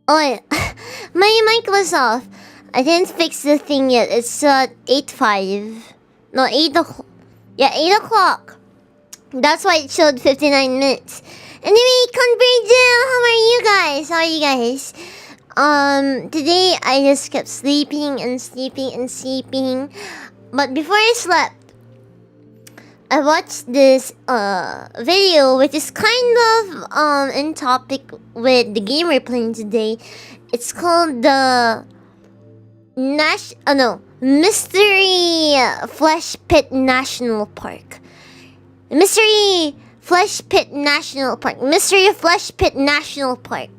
Oh, yeah. My mic was off. I didn't fix the thing yet. It's 8:05. No, 8 o'clock. Yeah, 8 o'clock. That's why it showed 59 minutes. Anyway, Confrontation, how are you guys? How are you guys? Today I just kept sleeping and sleeping and sleeping. But before I slept, I watched this video which is kind of in topic with the game we're playing today. It's called the Mystery Flesh Pit National Park. Mystery Flesh Pit National Park. Mystery Flesh Pit National Park.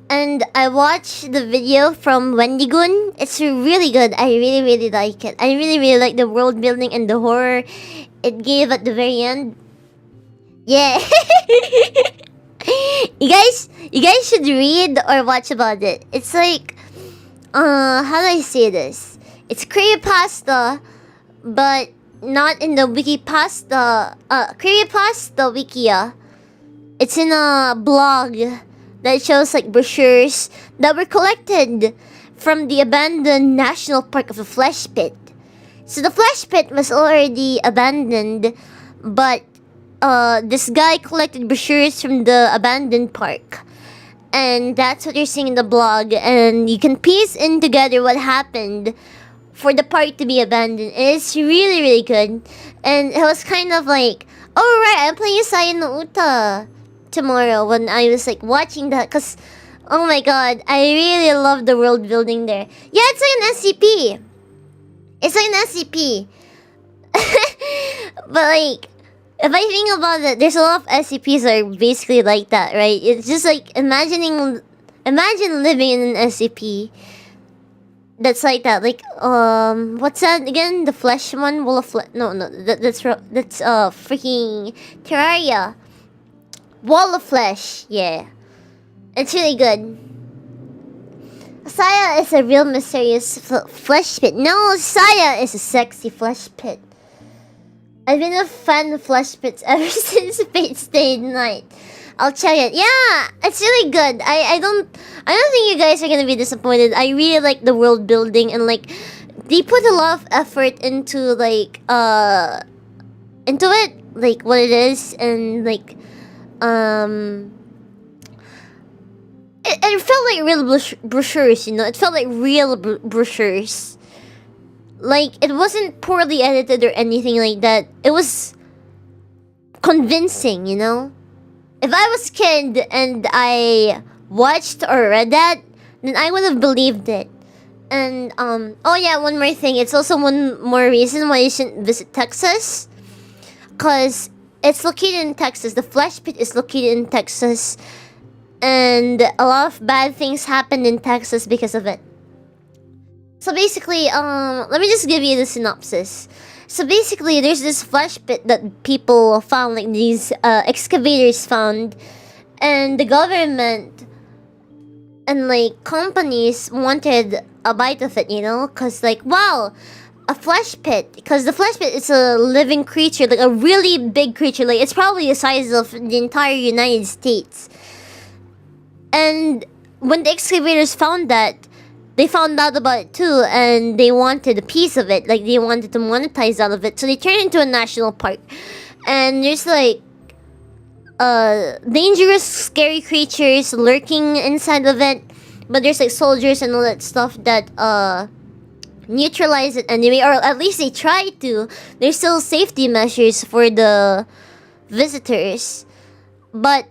And I watched the video from Wendigoon. It's really good. I really like it. I really like the world building and the horror it gave at the very end. Yeah. You guys should read or watch about it. It's like how do I say this? It's creepypasta, but not in the wikipasta creepypasta wikia. It's in a blog that shows like brochures that were collected from the abandoned national park of the Flesh Pit. So the Flesh Pit was already abandoned, but this guy collected brochures from the abandoned park. And that's what you're seeing in the blog, and you can piece in together what happened for the park to be abandoned. It's really good. And it was kind of like, oh right, I'm playing NO UTA tomorrow when I was like watching that, because oh my god, I really love the world building there. Yeah, it's like an SCP. It's like an SCP. But like, if I think about it, there's a lot of SCPs that are basically like that, right? It's just like imagine living in an SCP that's like that. Like what's that again? The flesh one? Wall of flesh? No, that's freaking Terraria. Wall of Flesh. Yeah, it's really good. Saya is a real mysterious flesh pit. No, Saya is a sexy flesh pit. I've been a fan of flesh pits ever since Fate's Day Night. I'll check it. Yeah, it's really good. I don't think you guys are gonna be disappointed. I really like the world building, and like they put a lot of effort into like into it, like what it is, and like it felt like real brochures, you know. It felt like real brochures. Like, it wasn't poorly edited or anything like that. It was convincing, you know? If I was a kid and I watched or read that, then I would have believed it. And, oh yeah, one more thing. It's also one more reason why you shouldn't visit Texas. Because it's located in Texas. The Flesh Pit is located in Texas. And a lot of bad things happened in Texas because of it. So basically, let me just give you the synopsis. So basically, there's this flesh pit that people found, like these excavators found, and the government and like companies wanted a bite of it, you know, cause like wow, a flesh pit, because the flesh pit is a living creature, like a really big creature, like it's probably the size of the entire United States. And when the excavators found that, they found out about it too, and they wanted a piece of it. Like, they wanted to monetize out of it. So they turned it into a national park. And there's like dangerous, scary creatures lurking inside of it. But there's like soldiers and all that stuff that neutralize it anyway, or at least they try to. There's still safety measures for the visitors. But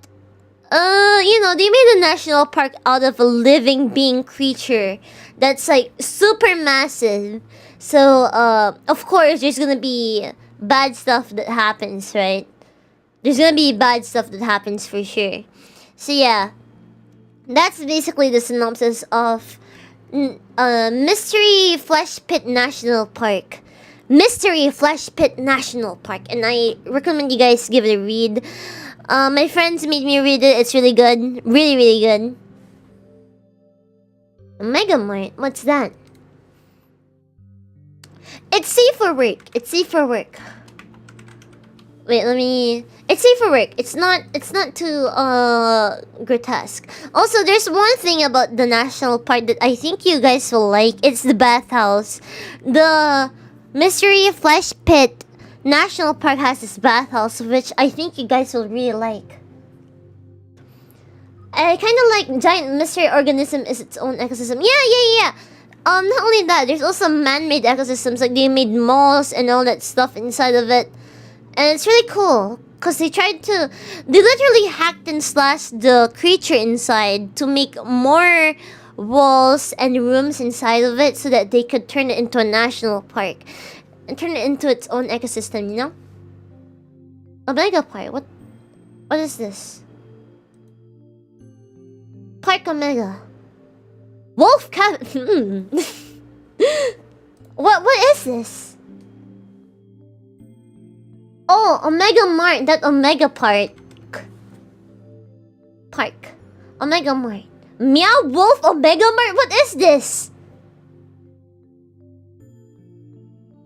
you know, they made a national park out of a living being creature that's like super massive. So of course there's gonna be bad stuff that happens, right? There's gonna be bad stuff that happens for sure. So yeah, that's basically the synopsis of Mystery Flesh Pit National Park. Mystery Flesh Pit National Park, and I recommend you guys give it a read. My friends made me read it. It's really good. Really good. Mega Mart? What's that? It's safe for work. It's safe for work. Wait, let me... It's safe for work. It's not too grotesque. Also, there's one thing about the national park that I think you guys will like. It's the bathhouse. The Mystery Flesh Pit National Park has this bathhouse, which I think you guys will really like. I kind of like giant mystery organism is its own ecosystem. Yeah. Not only that, there's also man-made ecosystems, like they made malls and all that stuff inside of it. And it's really cool, because they literally hacked and slashed the creature inside to make more walls and rooms inside of it so that they could turn it into a national park. And turn it into its own ecosystem, you know? Omega Park, what is this? Park Omega. Wolf Cabin. What is this? Oh, Omega Mart, that Omega Park. Omega Mart. Meow Wolf Omega Mart? What is this?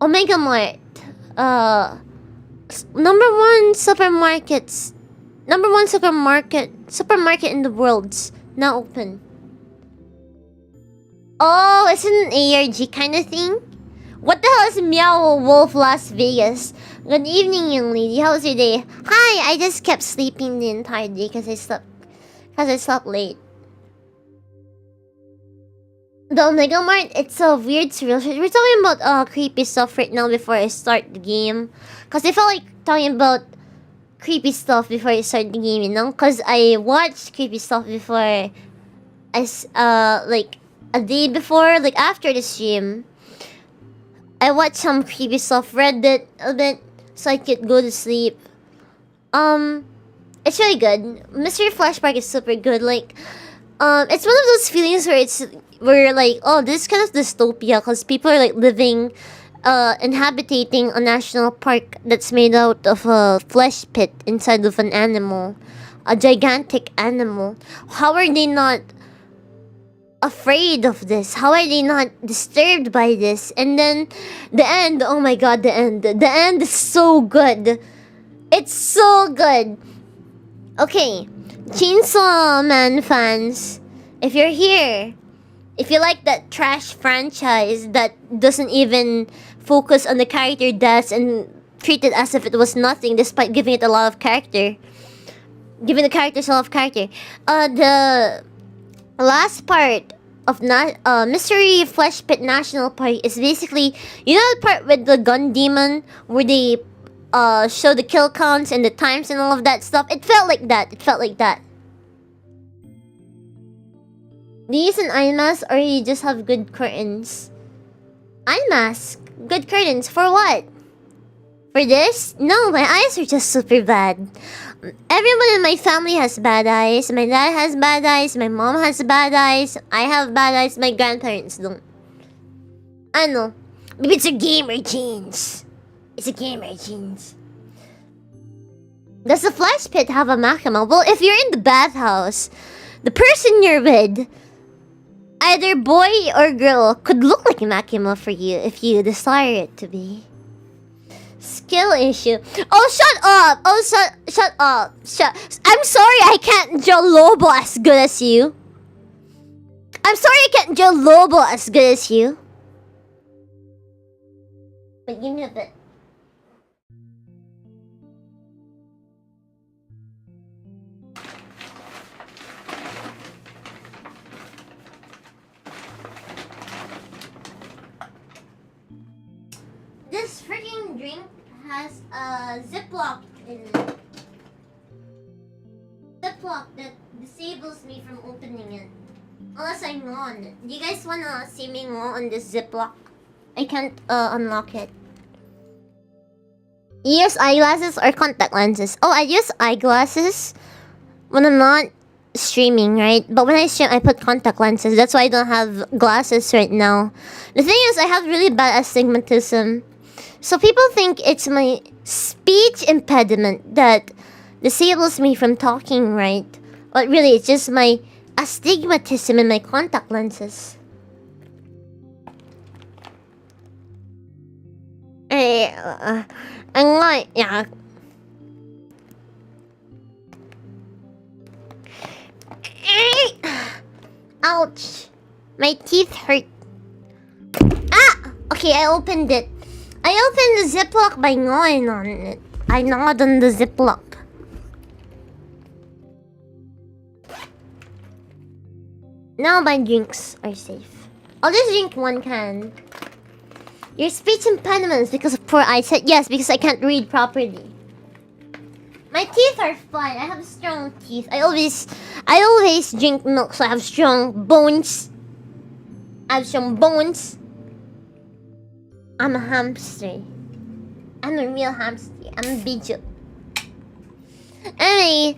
Omega Mart. Number one supermarket in the world's now open. Oh, it's an ARG kind of thing? What the hell is Meow Wolf Las Vegas? Good evening, young lady. How was your day? Hi, I just kept sleeping the entire day because I slept late. The Omega Mart, it's a weird surreal shit. We're talking about creepy stuff right now before I start the game. Because I felt like talking about creepy stuff before I start the game, you know? Because I watched creepy stuff before like a day before, like after the stream. I watched some creepy stuff, read it a bit so I could go to sleep. It's really good. Mystery Flash Park is super good. Like, it's one of those feelings where like, oh, this is kind of dystopia because people are like living, inhabiting a national park that's made out of a flesh pit inside of an animal, a gigantic animal. How are they not afraid of this? How are they not disturbed by this? And then the end, oh my god, the end is so good. It's so good. Okay, Chainsaw Man fans, if you're here, if you like that trash franchise that doesn't even focus on the character deaths and treat it as if it was nothing despite giving it a lot of character, giving the characters a lot of character, the last part of Mystery Flesh Pit National Park is basically, you know the part with the gun demon where they show the kill counts and the times and all of that stuff? It felt like that. Do you use an eye mask or you just have good curtains? Eye mask? Good curtains? For what? For this? No, my eyes are just super bad. Everyone in my family has bad eyes. My dad has bad eyes. My mom has bad eyes. I have bad eyes. My grandparents don't. I know. Maybe it's a gamer genes. It's a gamer genes. Does the flesh pit have a Makima? Well, if you're in the bathhouse, the person you're with, either boy or girl, could look like a Makima for you if you desire it to be. Skill issue. Oh, shut up! Oh, shut up. I'm sorry I can't draw Lobo as good as you. I'm sorry I can't draw Lobo as good as you. But give me a bit. This freaking drink has a Ziplock in it. Ziplock that disables me from opening it. Unless I gnaw on it. Do you guys wanna see me gnaw on this Ziplock? I can't unlock it. You use eyeglasses or contact lenses? Oh, I use eyeglasses when I'm not streaming, right? But when I stream, I put contact lenses. That's why I don't have glasses right now. The thing is, I have really bad astigmatism. So people think it's my speech impediment that disables me from talking right. But really, it's just my astigmatism in my contact lenses. I'm like, yeah. Ouch. My teeth hurt. Ah! Okay, I opened it. I opened the Ziplock by gnawing on it. I gnawed on the Ziplock. Now my drinks are safe. I'll just drink one can. Your speech impediments because of poor eyesight? Yes, because I can't read properly. My teeth are fine. I have strong teeth. I always drink milk, so I have strong bones. I'm a hamster. I'm a real hamster. I'm a bijou. Anyway,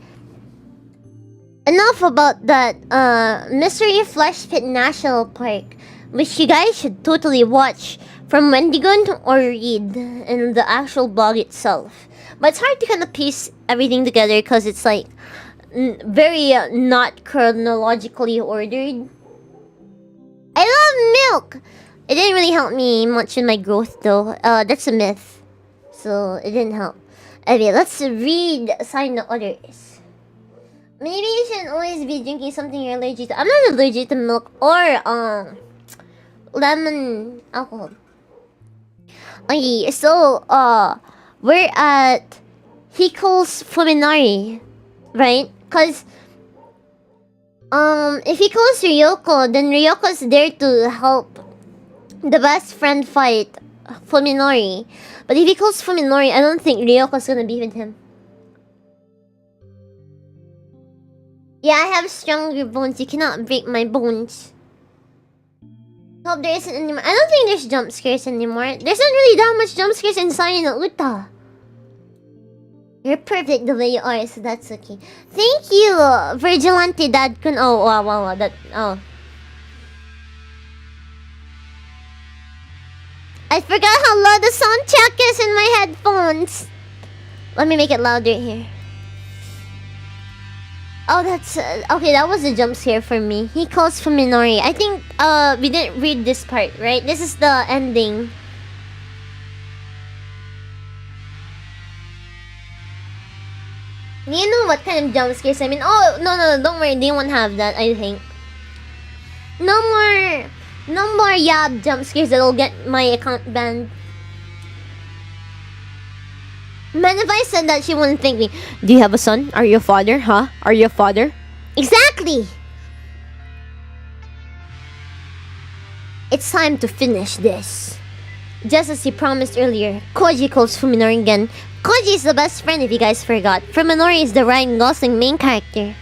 enough about that Mystery Flesh Pit National Park, which you guys should totally watch from Wendigo or read in the actual blog itself. But it's hard to kind of piece everything together because it's like very not chronologically ordered. I love milk! It didn't really help me much in my growth though. That's a myth. So it didn't help. Anyway, let's read Sign the Others. Maybe you shouldn't always be drinking something you're allergic to. I'm not allergic to milk or lemon alcohol. Okay, so we're at Hiko's Fuminari, right? Cause if he calls Ryoko, then Ryoko's there to help the best friend fight Fuminori. But if he calls Fuminori, I don't think Ryoko's gonna be with him. Yeah, I have stronger bones. You cannot break my bones. Hope there isn't anymore. I don't think there's jump scares anymore. There's not really that much jump scares in No Uta. You're perfect the way you are, so that's okay. Thank you, Vigilante Dad Kun. Oh, wow, that. Oh. I forgot how loud the soundtrack is in my headphones. Let me make it louder here. Oh, that's okay. That was a jump scare for me. He calls for Minori. I think we didn't read this part, right? This is the ending. You know what kind of jump scares I mean? Oh no, don't worry. They won't have that. I think. No more Yab jump scares that'll get my account banned. Man, if I said that, she wouldn't thank me. Do you have a son? Are you a father? Huh? Are you a father? Exactly! It's time to finish this. Just as he promised earlier, Koji calls Fuminori again. Koji is the best friend if you guys forgot. Fuminori is the Ryan Gosling main character.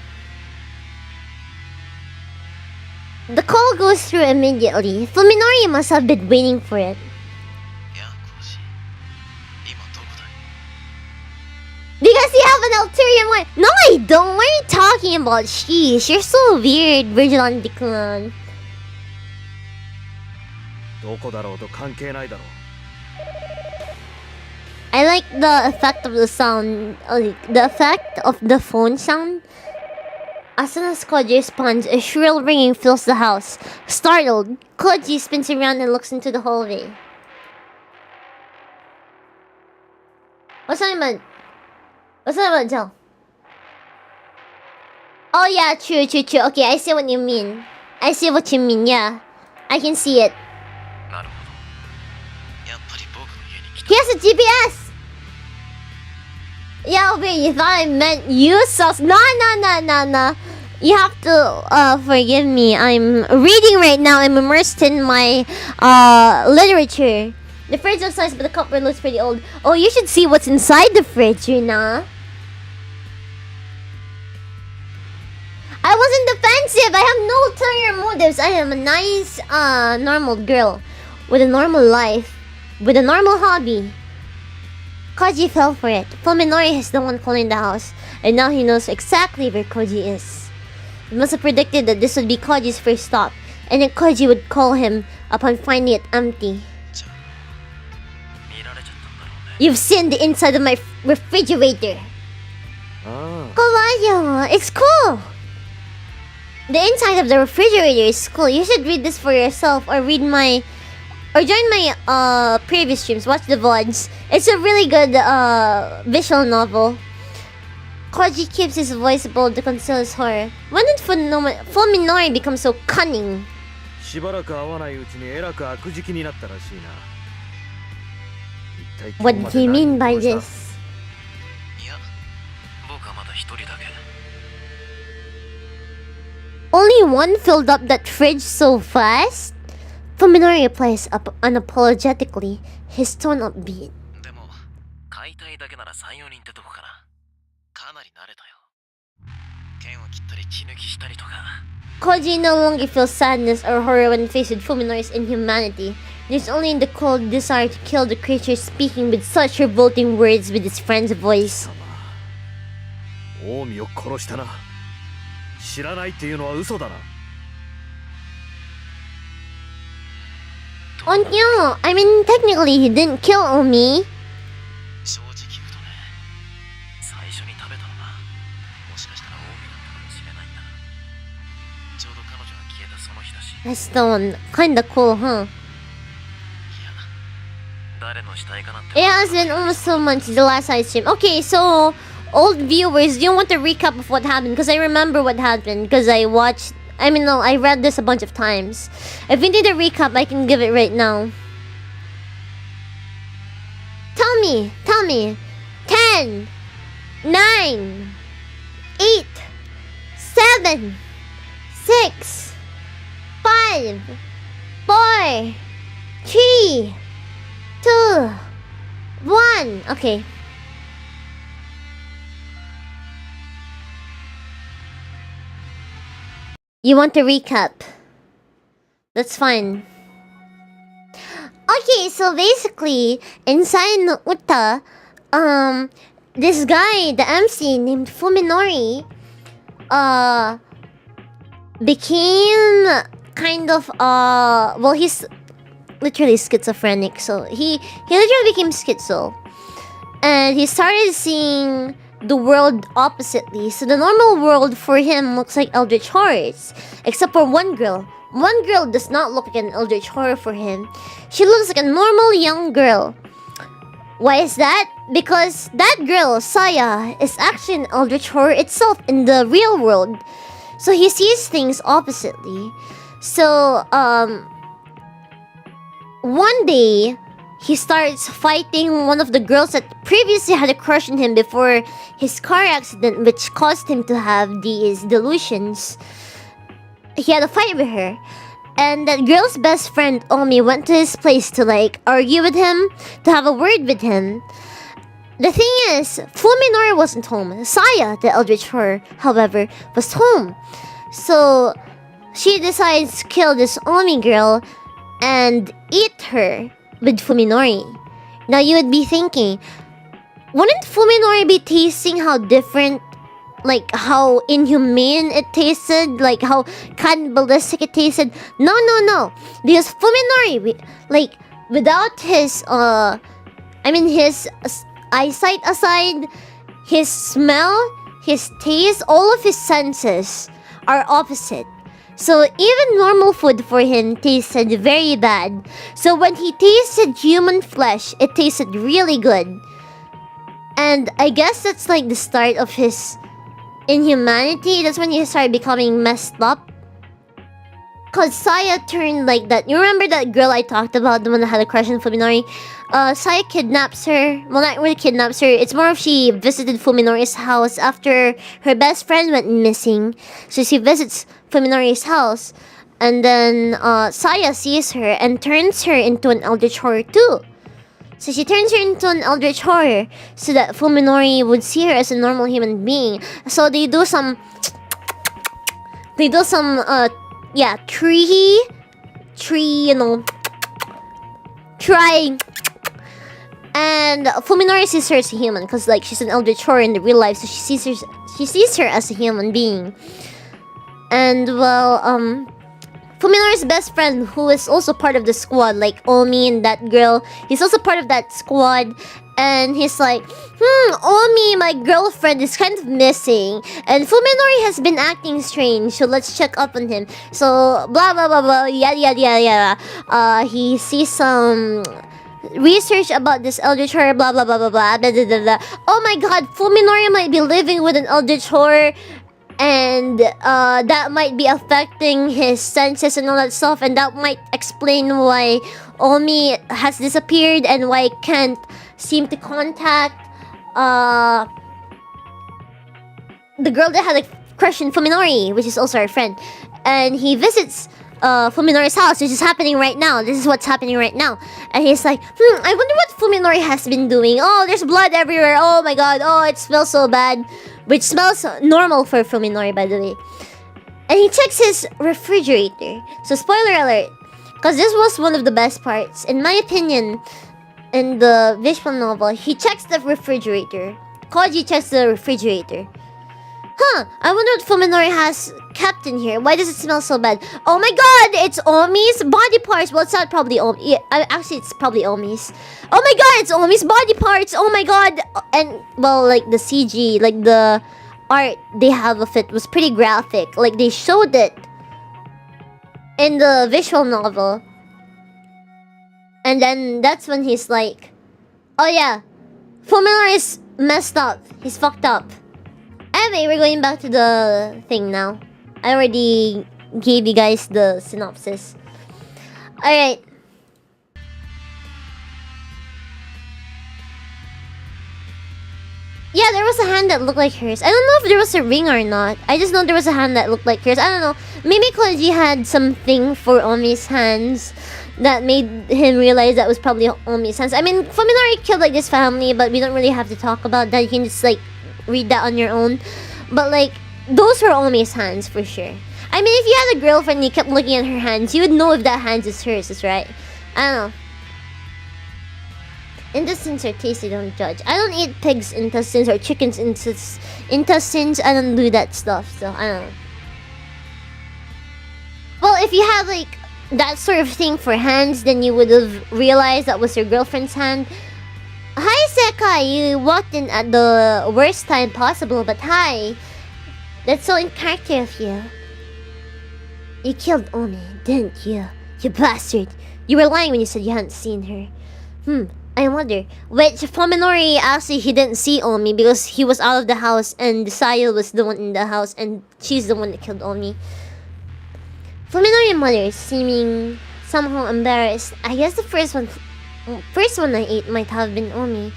The call goes through immediately. Fuminori must have been waiting for it. Because you have an ulterior motive. No, I don't. What are you talking about? Sheesh, you're so weird, Vigilante-kun. I like the effect of the sound. The effect of the phone sound. As soon as Koji responds, a shrill ringing fills the house. Startled, Koji spins around and looks into the hallway. What's that about? What's that about, Joe? Oh yeah, true. Okay, I see what you mean. Yeah. I can see it. He has a GPS! Yeah, wait, you thought I meant you sus. No. You have to forgive me. I'm reading right now. I'm immersed in my literature. The fridge looks nice, but the cupboard looks pretty old. Oh, you should see what's inside the fridge, Rina. I wasn't defensive. I have no ulterior motives. I am a nice, normal girl with a normal life, with a normal hobby. Koji fell for it. Fuminori is the one calling the house, and now he knows exactly where Koji is. He must have predicted that this would be Koji's first stop, and then Koji would call him upon finding it empty. You've seen the inside of my refrigerator. Kawaii, it's cool. The inside of the refrigerator is cool. You should read this for yourself, or join my previous streams. Watch the VODs. It's a really good visual novel. Koji keeps his voice bold to conceal his horror. When did Fuminori become so cunning? しばらく会わないうちにえらく悪食になったらしいな。一体 What do you mean by this? いや、僕はまだ一人だけ。 Only one filled up that fridge so fast? Fuminori replies up unapologetically, his tone upbeat. でも、買いたいだけなら3、4人ってとこかな。かなり慣れたよ。剣を切ったり血抜きしたりとか。 Koji no longer feels sadness or horror when faced with Fuminori's inhumanity. There's only the cold desire to kill the creature speaking with such revolting words with his friend's voice. 近江を殺したな。知らないっていうのは嘘だな。Oh no! I mean, technically he didn't kill Omi. 正直言うとね、最初に食べたのがもしかしたら近江だったかもしれないんだ。ちょうど彼女が消えたその日だし。 That's the one. Kinda cool, huh? いや、誰の死体かなんて。 It has been almost so much the last I streamed. Okay, so old viewers, do you want a recap of what happened? Because I remember what happened. Because I watched. I mean, no, I read this a bunch of times. If you need a recap, I can give it right now. Tell me. 10, 9, 8, 7, 6, 5, 4, 3, 2, 1. Okay. You want a recap? That's fine. Okay, so basically, inside no Uta, this guy, the MC named Fuminori, became kind of, well, he's literally schizophrenic, so he literally became schizo. And he started seeing the world oppositely. So the normal world for him looks like eldritch horrors, except for one girl. One girl does not look like an eldritch horror for him. She looks like a normal young girl. Why is that? Because that girl, Saya, is actually an eldritch horror itself in the real world. So he sees things oppositely. So one day he starts fighting one of the girls that previously had a crush on him before his car accident, which caused him to have these delusions. He had a fight with her. And that girl's best friend, Omi, went to his place to like argue with him, to have a word with him. The thing is, Fuminori wasn't home. Saya, the eldritch horror, however, was home. So she decides to kill this Omi girl and eat her with Fuminori. Now you would be thinking, wouldn't Fuminori be tasting how different, like how inhumane it tasted, like how cannibalistic it tasted? No. Because Fuminori, like without his his eyesight aside, his smell, his taste, all of his senses are opposite. So even normal food for him tasted very bad. So when he tasted human flesh, it tasted really good. And I guess that's like the start of his inhumanity. That's when he started becoming messed up. Cause Saya turned like that. You remember that girl I talked about, the one that had a crush on Fuminori? Saya kidnaps her. Well, not really kidnaps her. It's more of she visited Fuminori's house after her best friend went missing. So she visits Fuminori's house. And then Saya sees her and turns her into an eldritch horror too. So she turns her into an eldritch horror so that Fuminori would see her as a normal human being. So they do some try. And Fuminori sees her as a human because like she's an eldritch horror in the real life, so she sees her as a human being. And well, Fuminori's best friend, who is also part of the squad, like Omi and that girl, he's also part of that squad. And he's like, Omi, my girlfriend, is kind of missing. And Fuminori has been acting strange, so let's check up on him. So, blah, blah, blah, blah, yada. He sees some research about this eldritch horror, blah, blah, blah, blah, blah, blah, blah, blah, blah. Oh my god, Fuminori might be living with an eldritch horror. and that might be affecting his senses and all that stuff, and that might explain why Omi has disappeared and why he can't seem to contact the girl that had a crush on Fuminori, which is also our friend. And he visits Fuminori's house, which is happening right now. This is what's happening right now. And he's like, I wonder what Fuminori has been doing. Oh, there's blood everywhere. Oh my god. Oh, it smells so bad. Which smells normal for Fuminori, by the way. And he checks his refrigerator. So spoiler alert, because this was one of the best parts. In my opinion, in the visual novel, he checks the refrigerator. Koji checks the refrigerator. I wonder what Fuminori has kept in here. Why does it smell so bad? Oh my god, it's Omi's body parts. Well, it's not probably Omi. Yeah, actually, it's probably Omi's. Oh my god, it's Omi's body parts. Oh my god. And, well, like, the CG, like, the art they have of it was pretty graphic. Like, they showed it in the visual novel. And then that's when he's like, oh yeah, Fuminori is messed up. He's fucked up. Anyway, we're going back to the thing now. I already gave you guys the synopsis. Alright. Yeah, there was a hand that looked like hers. I don't know if there was a ring or not. I just know there was a hand that looked like hers. I don't know. Maybe Koji had something for Omi's hands that made him realize that was probably Omi's hands. I mean, Fuminori killed like this family, but we don't really have to talk about that. You can just like read that on your own. But like, those were Omi's hands for sure. I mean, if you had a girlfriend and you kept looking at her hands, you would know if that hand is hers, is right? I don't know. Intestines are tasty, don't judge. I don't eat pigs' intestines or chickens' intestines. I don't do that stuff, so I don't know. Well, if you had like that sort of thing for hands, then you would have realized that was your girlfriend's hand. Hi, Sekai! You walked in at the worst time possible, but hi! That's so in character of you. You killed Omi, didn't you? You bastard! You were lying when you said you hadn't seen her. I wonder. Which Fuminori actually he didn't see Omi because he was out of the house and Sayo was the one in the house and she's the one that killed Omi. Fuminori mother seeming somehow embarrassed. I guess the first one I ate might have been Omi.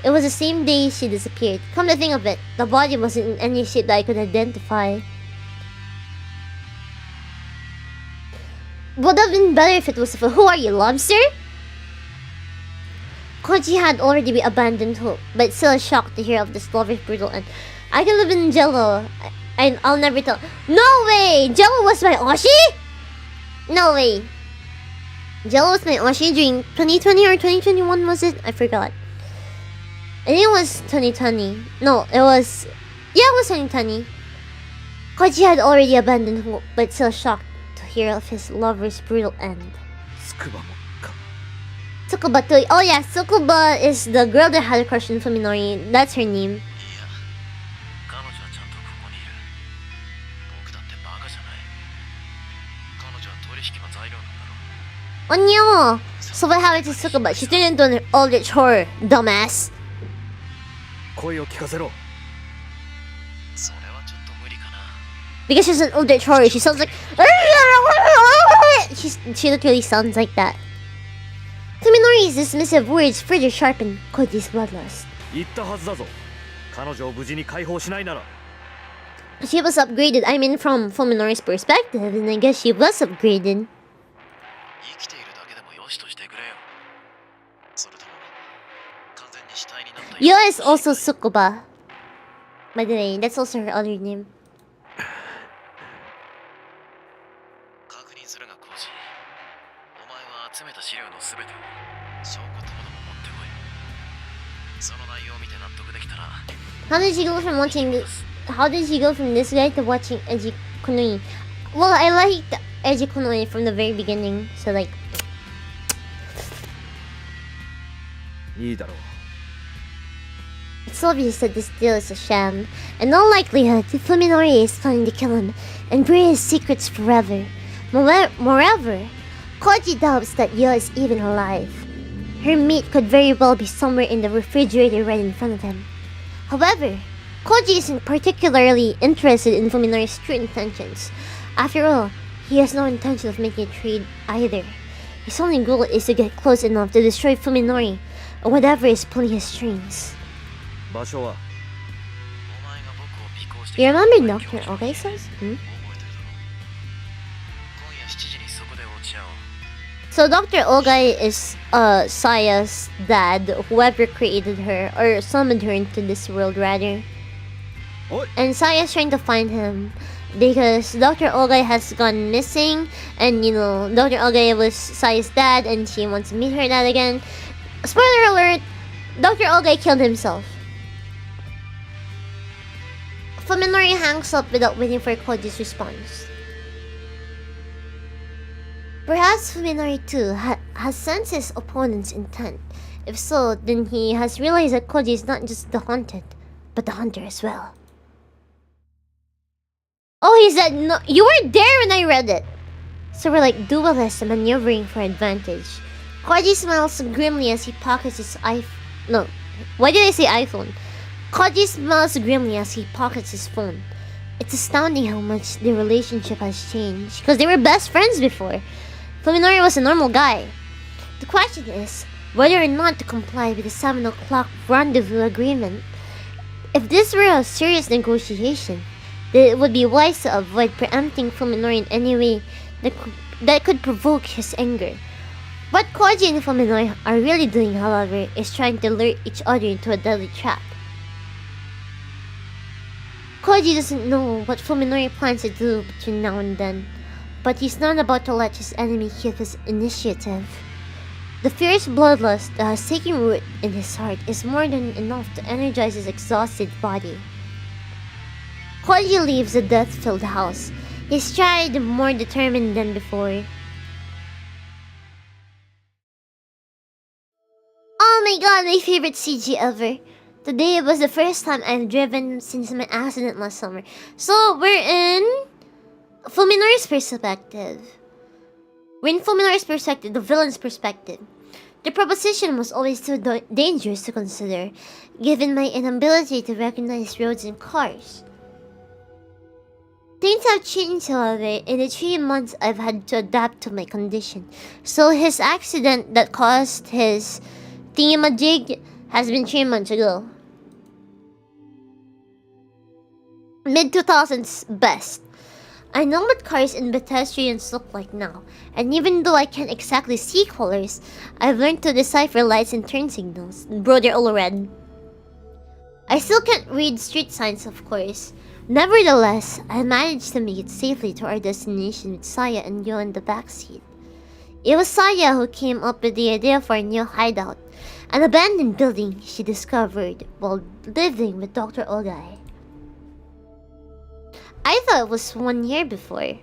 It was the same day she disappeared. Come to think of it, the body wasn't in any shape that I could identify. Would have been better if it was a who are you, lobster? Koji had already abandoned hope, but still shocked to hear of this lover's brutal end. I could have been Jello. I'll never tell. No way! Jello was my Oshi? No way. Jello was my Oshi during 2020 or 2021, was it? I forgot. I think it was 2020. No, it was... Yeah, it was 2020. Koji had already abandoned hope, but still shocked to hear of his lover's brutal end. Tsukuba too. Oh yeah, Tsukuba is the girl that had a crush on Fuminori. That's her name. Oh no! So what happened to Tsukuba? She turned into an eldritch horror, dumbass. Because she's an eldritch horror, she sounds like... She literally sounds like that. Fuminori's dismissive words further sharpened Koji's bloodlust. She was upgraded. I mean, from Fuminori's perspective, and I guess she was upgraded. Yo is also Tsukuba. By the way, that's also her other name. How did she go from watching this? How did she go from this guy to watching Eiji Konoi? Well, I liked Eiji Konoi from the very beginning, so like. It's obvious that this deal is a sham. In all likelihood, Fuminori is planning to kill him and bury his secrets forever. Moreover, Koji doubts that Yo is even alive. Her meat could very well be somewhere in the refrigerator right in front of him. However, Koji isn't particularly interested in Fuminori's true intentions. After all, he has no intention of making a trade either. His only goal is to get close enough to destroy Fuminori, or whatever is pulling his strings. 場所は You remember Dr. Ogai's? So Dr. Ogai is Saya's dad, whoever created her, or summoned her into this world rather. And Saya's trying to find him because Dr. Ogai has gone missing, and you know, Dr. Ogai was Saya's dad and she wants to meet her dad again. Spoiler alert, Dr. Ogai killed himself. Fuminori hangs up without waiting for Koji's response. Perhaps Fuminori too has sensed his opponent's intent. If so, then he has realized that Koji is not just the hunted, but the hunter as well. Oh, he said, no, you were there when I read it. So we're like duelists maneuvering for advantage. Koji smiles grimly as he pockets his iPhone. No, why did I say iPhone? Koji smiles grimly as he pockets his phone. It's astounding how much their relationship has changed, because they were best friends before. Fuminori was a normal guy. The question is whether or not to comply with the 7 o'clock rendezvous agreement. If this were a serious negotiation, then it would be wise to avoid preempting Fuminori in any way that could provoke his anger. What Koji and Fuminori are really doing, however, is trying to lure each other into a deadly trap. Koji doesn't know what Fuminori plans to do between now and then, but he's not about to let his enemy keep his initiative. The fierce bloodlust that has taken root in his heart is more than enough to energize his exhausted body. Koji leaves the death-filled house. He's tried more determined than before. Oh my god, my favorite CG ever. Today was the first time I've driven since my accident last summer. So we're in Fuminori's perspective. We're in Fuminori's perspective, the villain's perspective. The proposition was always too dangerous to consider, given my inability to recognize roads and cars. Things have changed, however, in the 3 months I've had to adapt to my condition. So his accident that caused his thingamajig has been 3 months ago. Mid-2000s best. I know what cars and pedestrians look like now, and even though I can't exactly see colors, I've learned to decipher lights and turn signals. Bro, they're all red. I still can't read street signs, of course. Nevertheless, I managed to make it safely to our destination with Saya and Yo in the backseat. It was Saya who came up with the idea for a new hideout, an abandoned building she discovered while living with Dr. Ogai. I thought it was 1 year before.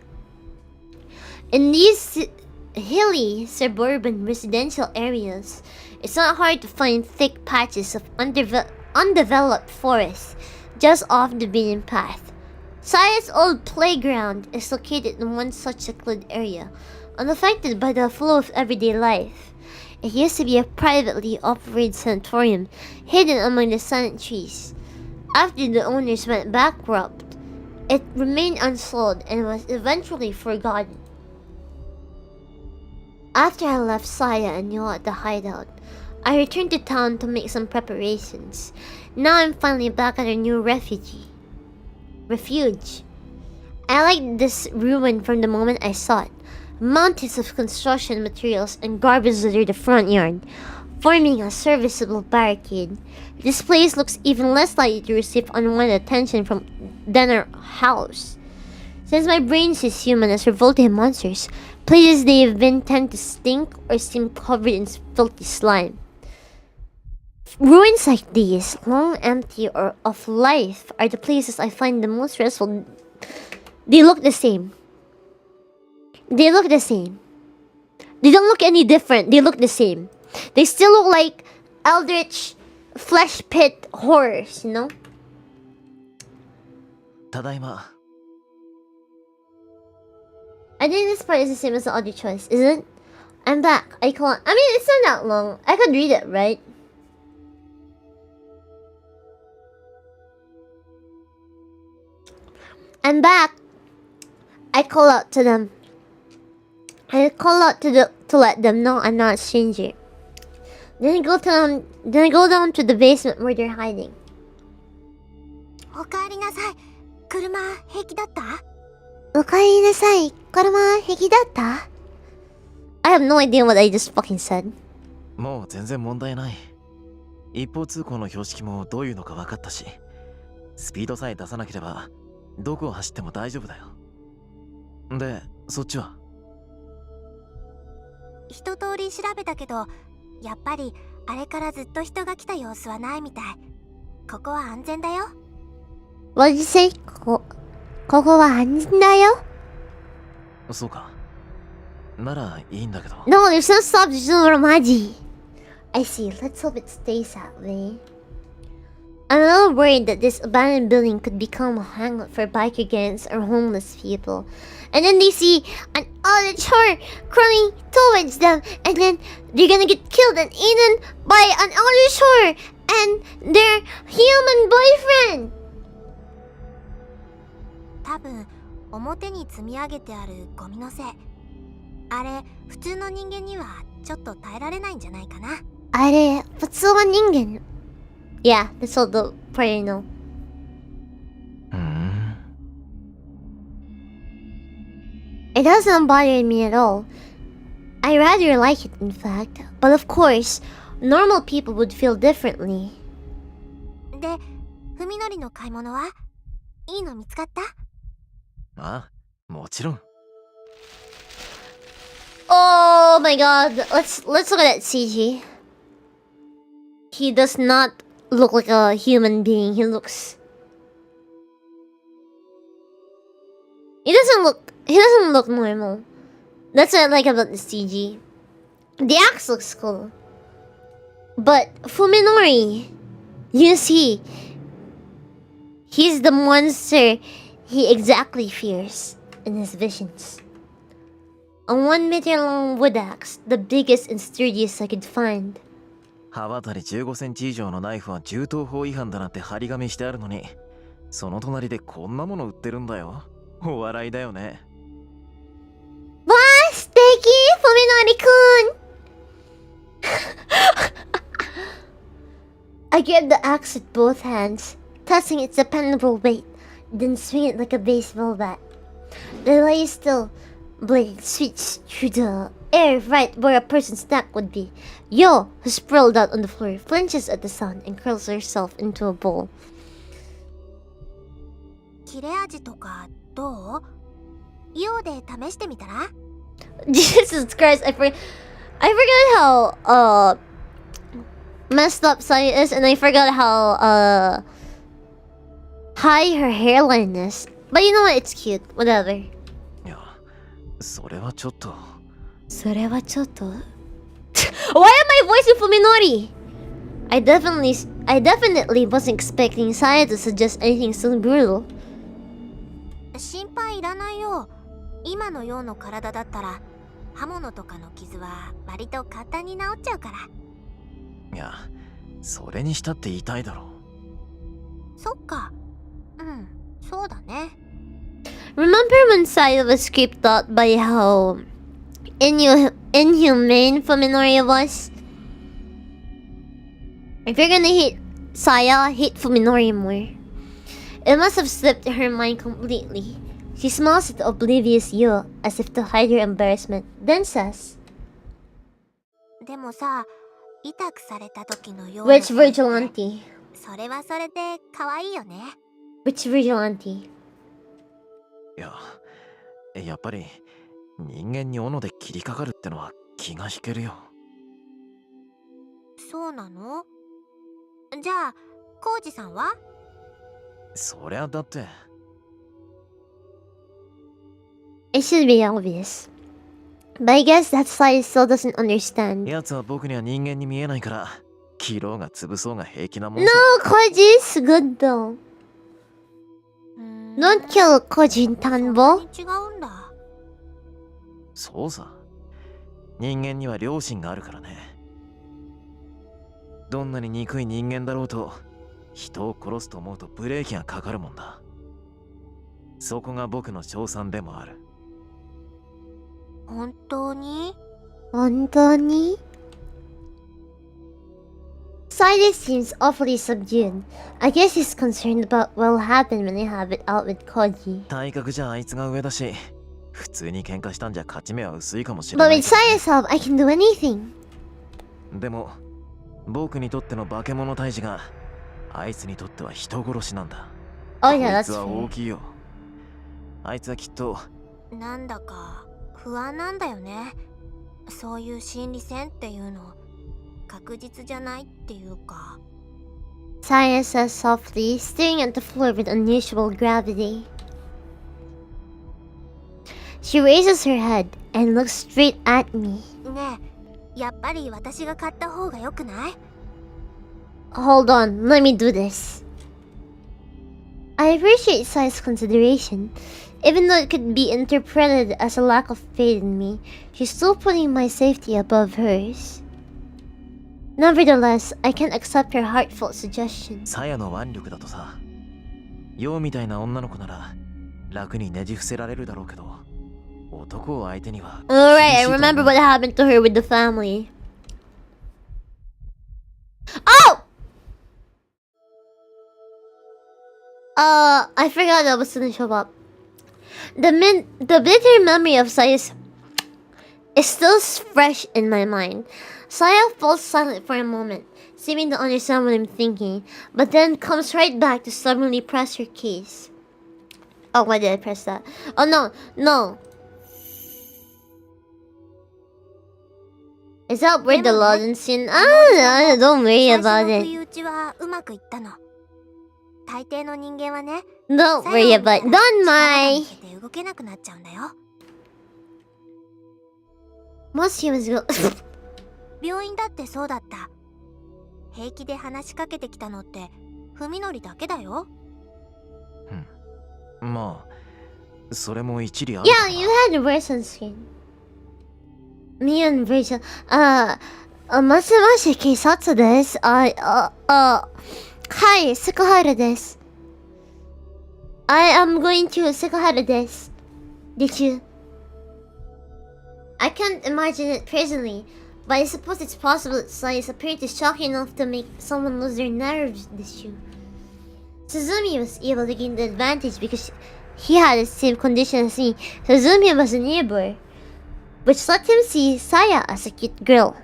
In these hilly suburban residential areas, it's not hard to find thick patches of undeveloped forest just off the beaten path. Saya's old playground is located in one such secluded area, unaffected by the flow of everyday life. It used to be a privately operated sanatorium hidden among the silent trees. After the owners went bankrupt, it remained unsold and was eventually forgotten. After I left Saya and Yo at the hideout, I returned to town to make some preparations. Now I'm finally back at our new refuge. I liked this ruin from the moment I saw it. Mountains of construction materials and garbage litter the front yard, forming a serviceable barricade. This place looks even less likely to receive unwanted attention than our house. Since my brain sees human as revolting monsters, places they've been tend to stink or seem covered in filthy slime. Ruins like these, long empty or of life, are the places I find the most restful. They look the same. They look the same. They don't look any different. They look the same. They still look like eldritch flesh pit horrors, you know? ただいま I think this part is the same as the other choice, isn't it? I'm back. I mean, it's not that long. I could read it, right? I'm back. I call out to them. I call out to let them know I'm not a stranger. Then I go down to the basement where they're hiding. おかえりなさい。車平気だった？おかえりなさい。車平気だった? I have no idea what I just fucking said. もう全然問題ない。一方通行の標識もどういうのか分かったし、スピードさえ出さなければどこを走っても大丈夫だよ。で、そっちは？一通り調べたけど、やっぱりあれからずっと人が来た様子はないみたい。ここは安全だよ。What did you say? ここは安全だよ。そうか。ならいいんだけど。No, there's no stop, there's no romaji. I see. Let's hope it stays that way. I'm a little worried that this abandoned building could become a hangout for biker gangs or homeless people. And then they see an eldritch horror crawling towards them, and then they're gonna get killed and eaten by an eldritch horror and their human boyfriend. 多分表に積み上げてあるゴミのせい。あれ普通の人間にはちょっと耐えられないんじゃないかな。あれ、普通は人間。Yeah, that's all the part I know. It doesn't bother me at all. I rather like it, in fact. But of course, normal people would feel differently. で、ふみのりの買い物はいいの見つかった？ああ、もちろん。Oh my god, let's look at that CG. He does not look like a human being. He doesn't look normal. That's what I like about the CG. The axe looks cool. But Fuminori, you see, he's the monster he exactly fears in his visions. A 1 meter long wood axe, the biggest and sturdiest I could find. 刃渡り15センチ以上のナイフは銃刀法違反だなって張り紙してあるのに、その隣でこんなもの売ってるんだよ。お笑いだよね。わー、素敵、Fuminori-kun! I grabbed the axe with both hands, testing its dependable weight, then swing it like a baseball bat. The lay still blade switched through the air right where a person's neck would be. Yo, who sprawled out on the floor, flinches at the sound and curls herself into a ball. 切れ味とかどう？用で試してみたら？ Jesus Christ, I forgot how messed up Saya is, and I forgot how high her hairline is. But you know what? It's cute. Whatever. いや、それはちょっと。それはちょっと。Why am I voicing Fuminori? I definitely wasn't expecting Saya to suggest anything so brutal. 心配いらないよ。今のような体だったら刃物とかの傷は割と簡単に治っちゃうから。いや、それにしたって痛いだろう。そっか。うん、そうだね。Remember when Saya was creeped out by how inhumane Fuminori was? If you're gonna hate Saya, hate Fuminori more. It must have slipped her mind completely. She smiles at the oblivious Yo as if to hide her embarrassment, then says, でもさ、痛くされた時のような Which vigilante? それはそれで可愛いよね。Which vigilante? いや、やっぱり人間に斧で切りかかるってのは気が引けるよ。そうなの？じゃあ、コウジさんは？そりゃだって。It should be obvious. But I guess that Sai still doesn't understand. やつは僕には人間に見えないから、切ろうが潰そうが平気なもんさ。No, Koji is good though. Don't kill Koji Tanbo. 違うんだ。そうさ。人間には良心があるからね。どんなに憎い人間だろうと、人を殺すと思うとブレーキがかかるもんだ。そこが僕の称賛でもある。本当に？本当に? Silas seems awfully subdued. I guess he's concerned about what'll happen when I have it out with Koji. 体格じゃあいつが上だし、普通に喧嘩したんじゃ勝ち目は薄いかもしれな But い with Silas help, I can do anything. でも僕にとっての化け物退治があいつにとっては人殺しなんだ。 Oh yeah, こい that's つは fair. 大きいよ。あいつはきっとなんだか不安なんだよね。そういう心理戦っていうの確実じゃないっていうか。 Silas says softly, staring at the floor with unusual gravity. She raises her head and looks straight at me. ねえ、やっぱり私が買った方が良くない？ Hold on, let me do this. I appreciate Sai's consideration. Even though it could be interpreted as a lack of faith in me, she's still putting my safety above hers. Nevertheless, I can't accept her heartfelt suggestion. サヤの腕力だとさ、ヨウみたいな女の子なら楽にねじ伏せられるだろうけど、男を相手には Alright, I remember what happened to her with the family. Oh! I forgot I was gonna show up. The bitter memory of Saya's is still fresh in my mind. Saya falls silent for a moment, seeming to understand what I'm thinking, but then comes right back to stubbornly press her case. Oh, why did I press that? Oh no. Is that where the Lawden scene? Ah, don't worry about 最初の it. 不意打ちはうまくいったの。大抵の人間はね、 Don't worry about it. Don't 力が mind. 抜けて動けなくなっちゃうんだよ。 Most humans go. 病院だってそうだった。平気で話しかけてきたのって文則だけだよ。まあそれも一理ある。 Yeah, you had worse on screen. Me and Rachel. もしもし、警察です。はい、セクハラです。I am going to セクハラです。Did you? I can't imagine it personally, but I suppose it's possible that Sai's appearance is shocking enough to make someone lose their nerves this year. Suzumi was able to gain the advantage because he had the same condition as me. Suzumi was a neighbor, which let him see Saya as a cute girl.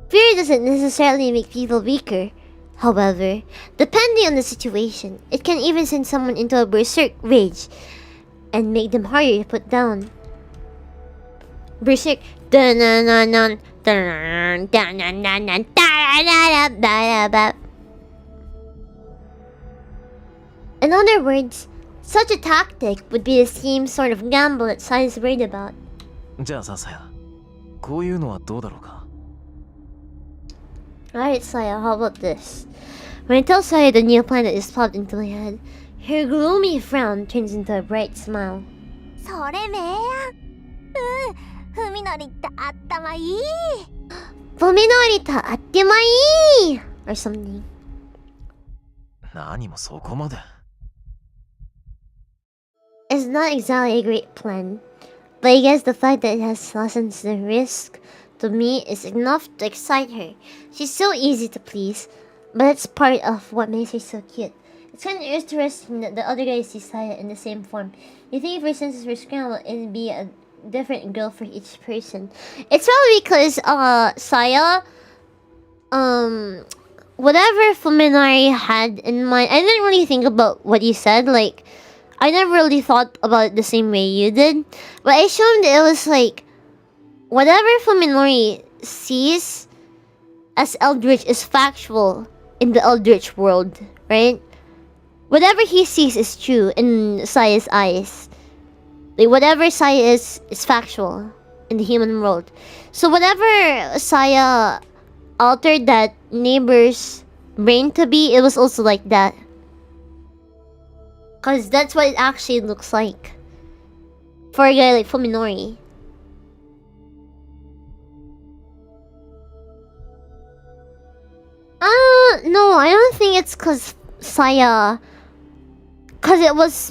Fear doesn't necessarily make people weaker. However, depending on the situation, it can even send someone into a berserk rage and make them harder to put down. Berserk. In other words, such a tactic would be the same sort of gamble that Sai is worried about. じゃあさ、サヤ、こういうのはどうだろうか。 Alright, Saya, how about this? When I tell Saya the new plan that just popped into my head, her gloomy frown turns into a bright smile. それめえやん。文則って頭いい。Fuminorita attimai! Or something. 何もそこまで。 It's not exactly a great plan, but I guess the fact that it has lessens the risk to me is enough to excite her. She's so easy to please, but that's part of what makes her so cute. It's kind of interesting that the other guys see Saya in the same form. You think if her senses were scrambled, it'd be a different girl for each person. It's probably because Saya, whatever Fuminari had in mind, I didn't really think about what you said. Like, I never really thought about it the same way you did. But I assumed it was like, whatever Fuminori sees as eldritch is factual in the eldritch world, right? Whatever he sees is true in Saya's eyes. Like, whatever Saya is factual in the human world. So whatever Saya altered that neighbor's brain to be, it was also like that. Cause that's what it actually looks like for a guy like Fuminori. No, I don't think it's cause Saya.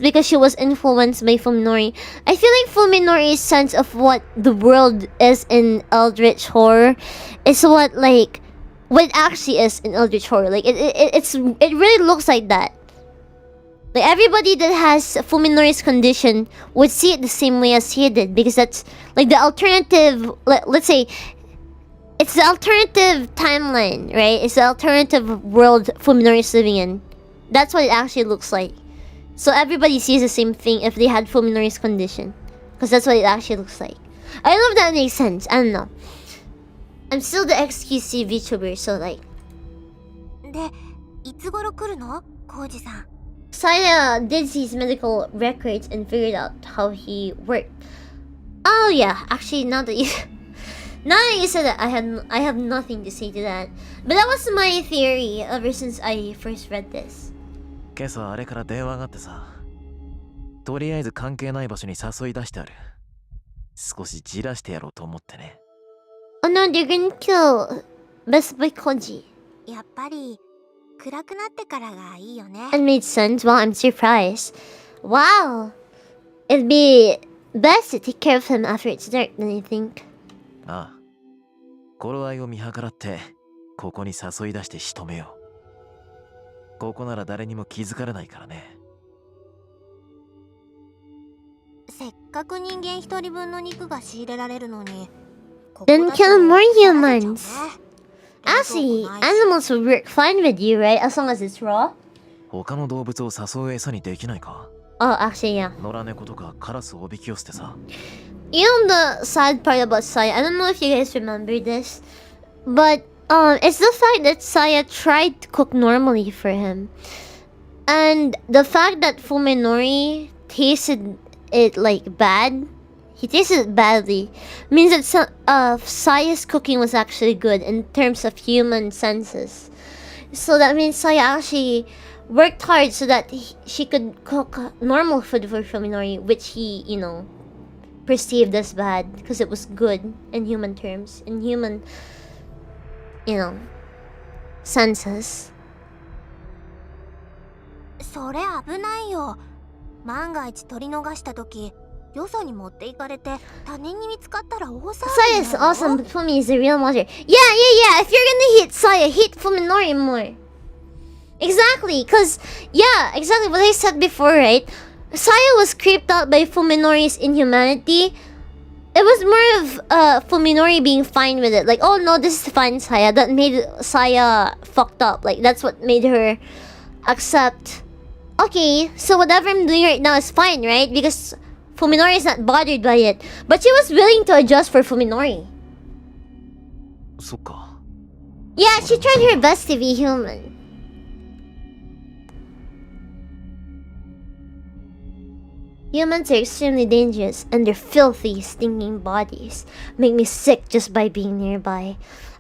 because she was influenced by Fuminori. I feel like Fuminori's sense of what the world is in eldritch horror is what it actually is in eldritch horror. Like it really looks like that. Like everybody that has Fuminori's condition would see it the same way as he did, because that's like the alternative. Let's say it's the alternative timeline, right? It's the alternative world Fuminori is living in. That's what it actually looks like. So everybody sees the same thing if they had Fuminori's condition, because that's what it actually looks like. I don't know if that makes sense. I don't know. I'm still the XQC VTuber, so like. で、いつ頃来るの？コウジさん。Saya did his medical records and figured out how he worked. Oh yeah, actually now that you said that, I have nothing to say to that. But that was my theory ever since I first read this. 今朝あれから電話があってさ、とりあえず関係ない場所に誘い出してある。少しじらしてやろうと思ってね。Oh no, they're gonna kill Best Boy Koji. やっぱり暗くなってからがいいよね。It made sense. Well, I'm surprised. Wow, it'd be best to take care of him after it's dark, don't you think? ああ、頃合いを見計らってここに誘い出して仕留めよう。ここなら誰にも気づかれないからね。せっかく人間一人分の肉が仕入れられるのに。Then kill more humans. Actually, animals would work fine with you, right? As long as it's raw. 他の動物を誘う餌にできないか？ Oh, actually, yeah. 野良猫とかカラスをおびき寄せてさ。You know the sad part about Saya? I don't know if you guys remember this, but it's the fact that Saya tried to cook normally for him, and the fact that Fuminori tasted it like bad. He tasted it badly, means that Saya's cooking was actually good in terms of human senses. So that means Saya actually worked hard so that she could cook normal food for Fuminori, which he, perceived as bad because it was good in human terms, in human, senses. それ危ないよ。万が一取り逃した時。よそに持っていかれて他人に見つかったら大騒ぎ。 Saya's awesome, but Fumi is the real monster. Yeah. If you're gonna hate Saya, hate Fuminori more. Exactly, exactly what I said before, right? Saya was creeped out by Fuminori's inhumanity. It was more of Fuminori being fine with it. Like, oh no, this is fine, Saya. That made Saya fucked up. Like, that's what made her accept. Okay, so whatever I'm doing right now is fine, right? Because Fuminori is not bothered by it. But she was willing to adjust for Fuminori. そっか。 Yeah, she tried her best to be human. Humans are extremely dangerous, and their filthy, stinking bodies make me sick just by being nearby.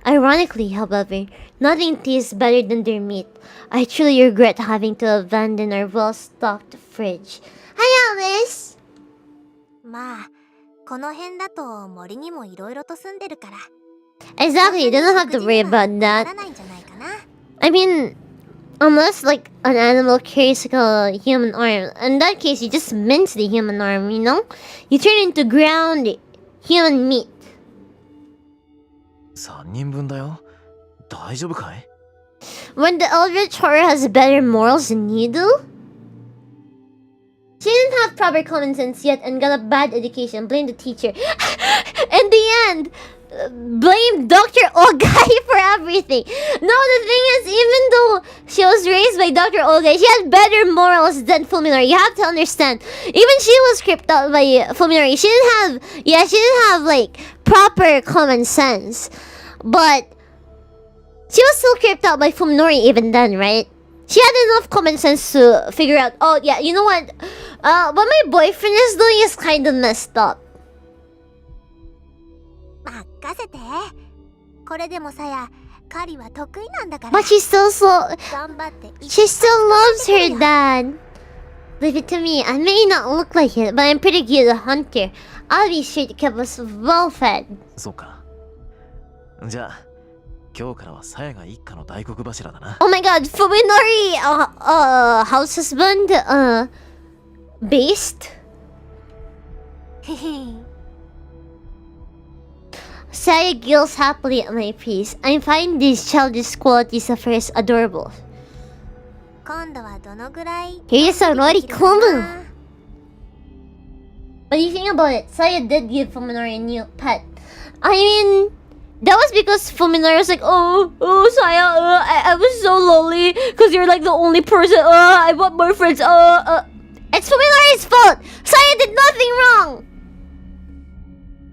Ironically, however, nothing tastes better than their meat. I truly regret having to abandon our well-stocked fridge. Hi, Alice! まあ、この辺だと森にもいろいろと住んでるから。 Exactly, you don't have to worry about that. I mean, unless like an animal carries like a human arm. In that case, you just mince the human arm, you know? You turn it into ground human meat. 3人分だよ。大丈夫かい? When the eldritch horror has better morals than you do? She didn't have proper common sense yet and got a bad education. Blame the teacher. In the end, blame Dr. Ogai for everything. No, the thing is, even though she was raised by Dr. Ogai, she had better morals than Fuminori. You have to understand. Even she was creeped out by Fuminori. She didn't have like proper common sense. But she was still creeped out by Fuminori even then, right? She had enough common sense to figure out, oh yeah, you know what? What my boyfriend is doing is kind of messed up. 任せて。これでもさや、狩りは得意なんだから。 But she still she still loves her dad. Leave it to me. I may not look like it, but I'm pretty good at a hunter. I'll be sure to keep us well fed. そうか。じゃあ、今日からはさやが一家の大黒柱だな。 Oh my god, Fuminori, house husband, based. Saya giggles happily at my piece. I find these childish qualities of hers adorable. 今度はどのぐらい Here's a Rory できるかな Komu. What do you think about it? Saya did give Fuminori a new pet. I mean, that was because Fuminori was like, oh, Saya, I was so lonely because you're like the only person. I want more friends. It's Fuminori's fault. Saya did nothing wrong.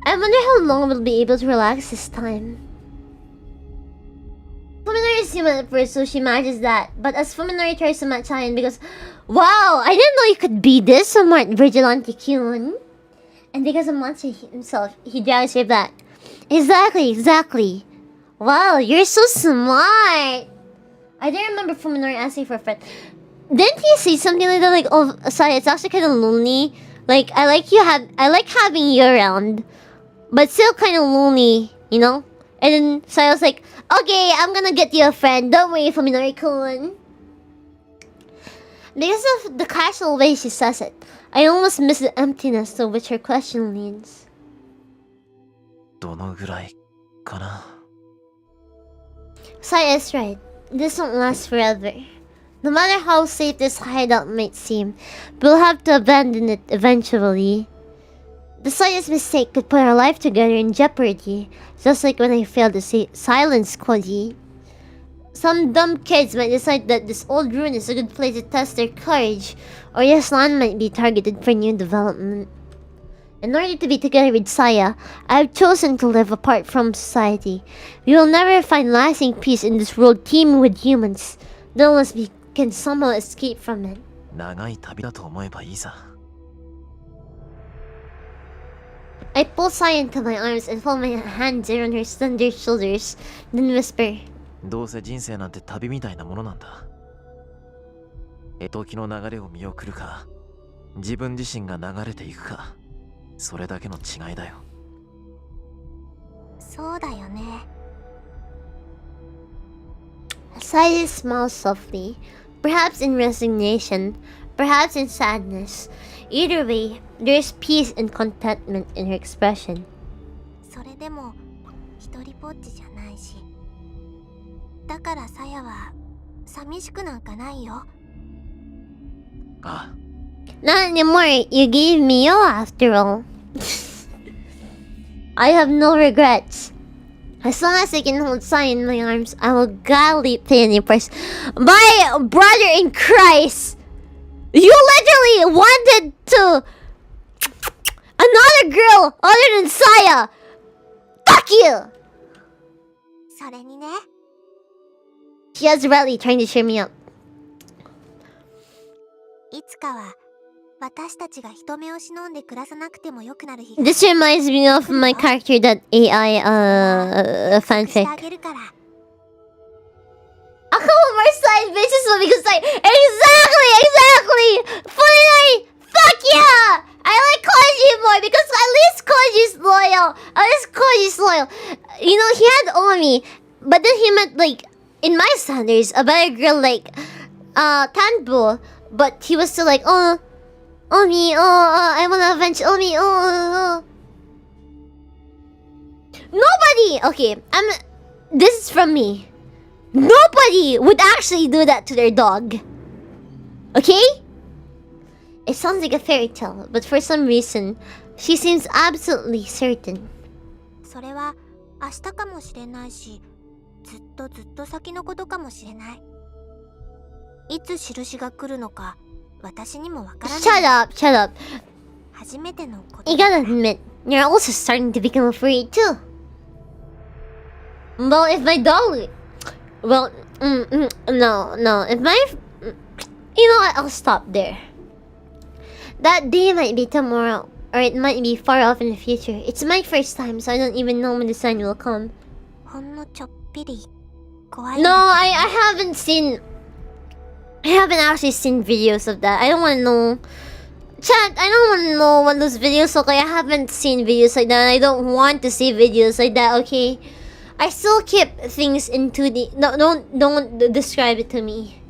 I wonder how long we'll be able to relax this time. Fuminori is human at first, so she manages that. But as Fuminori tries to match Cyan because, wow, I didn't know you could be this smart, Vigilante Kyun. And because of Monster himself, he drags her back. Exactly. Wow, you're so smart. I didn't remember Fuminori asking for a friend. Didn't he say something like that? Like, oh, sorry, it's actually kind of lonely. Like, I like having you around, but still kind of lonely, you know? And then Saya was like, okay, I'm gonna get you a friend. Don't worry, Fuminori-kun. Because of the casual way she says it, I almost miss the emptiness to which her question leans. どのぐらいかな Saya is right. This won't last forever. No matter how safe this hideout might seem, we'll have to abandon it eventually. The slightest mistake could put our life together in jeopardy, just like when I failed to silence Koji. Some dumb kids might decide that this old ruin is a good place to test their courage, or yes, land might be targeted for new development. In order to be together with Saya, I have chosen to live apart from society. We will never find lasting peace in this world teeming with humans, unless we can somehow escape from it. 長い旅だと思えばいいさ I pull Saya into my arms and fold my hands around her slender shoulders, then whisper, どうせ人生なんて旅みたいなものなんだ時の流れを見送るか自分自身が流れていくかそれだけの違いだよそうだよね Saya smiles softly, perhaps in resignation, perhaps in sadness. Either way, there's peace and contentment in her expression. それでも一人ぼっちじゃないしだからさやは寂しくなんかないよあ Not anymore, you gave me you after all. I have no regrets. As long as I can hold Saya in my arms, I will gladly pay any price. My brother in Christ! You literally wanted to... another girl other than Saya! Fuck you! それにね She has Riley trying to cheer me up. いつかは私たちが人目を忍んで暮らさなくてもよくなる日 This reminds me of my character that AI fanfic. してあげるから A couple more side bitches will be like, exactly! Finally! Fuck yeah! I like Koji more because at least Koji's loyal. You know, he had Omi, but then he met, like, in my standards, a better girl like, Tanbo. But he was still like, oh, Omi, I wanna avenge Omi, Nobody! Okay, this is from me. Nobody would actually do that to their dog. Okay? It sounds like a fairy tale, but for some reason, she seems absolutely certain. それは明日かもしれないしずっと先のことかもしれないいつ印が来るのか私にもわからない Shut up. 初めてのこと You gotta admit, you're also starting to become a furry too. Well, if my dog... Well, no. If my... You know what? I'll stop there. That day might be tomorrow, or it might be far off in the future. It's my first time, so I don't even know when the sign will come. ほんのちょっぴり怖い No, I haven't seen... I haven't actually seen videos of that. I don't want to know... Chat, I don't want to know what those videos look like. I haven't seen videos like that, and I don't want to see videos like that, okay? I still keep things in 2D. No, don't describe it to me.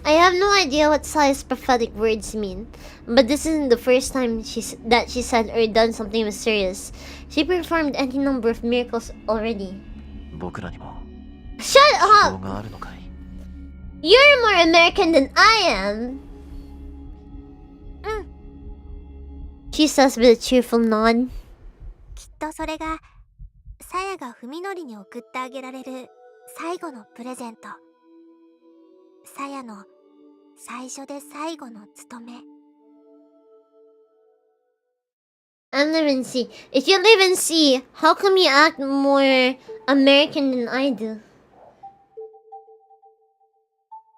I have no idea what Sai's prophetic words mean, but this isn't the first time she said or done something mysterious. She performed any number of miracles already. 僕らにも Shut 希望 up! があるのかい You're more American than I am! She says with a cheerful nod. きっとそれがさやが文則に送ってあげられる最後のプレゼント。さやの最初で最後の務め。I live in C. If you live in C, how come you act more American than I do?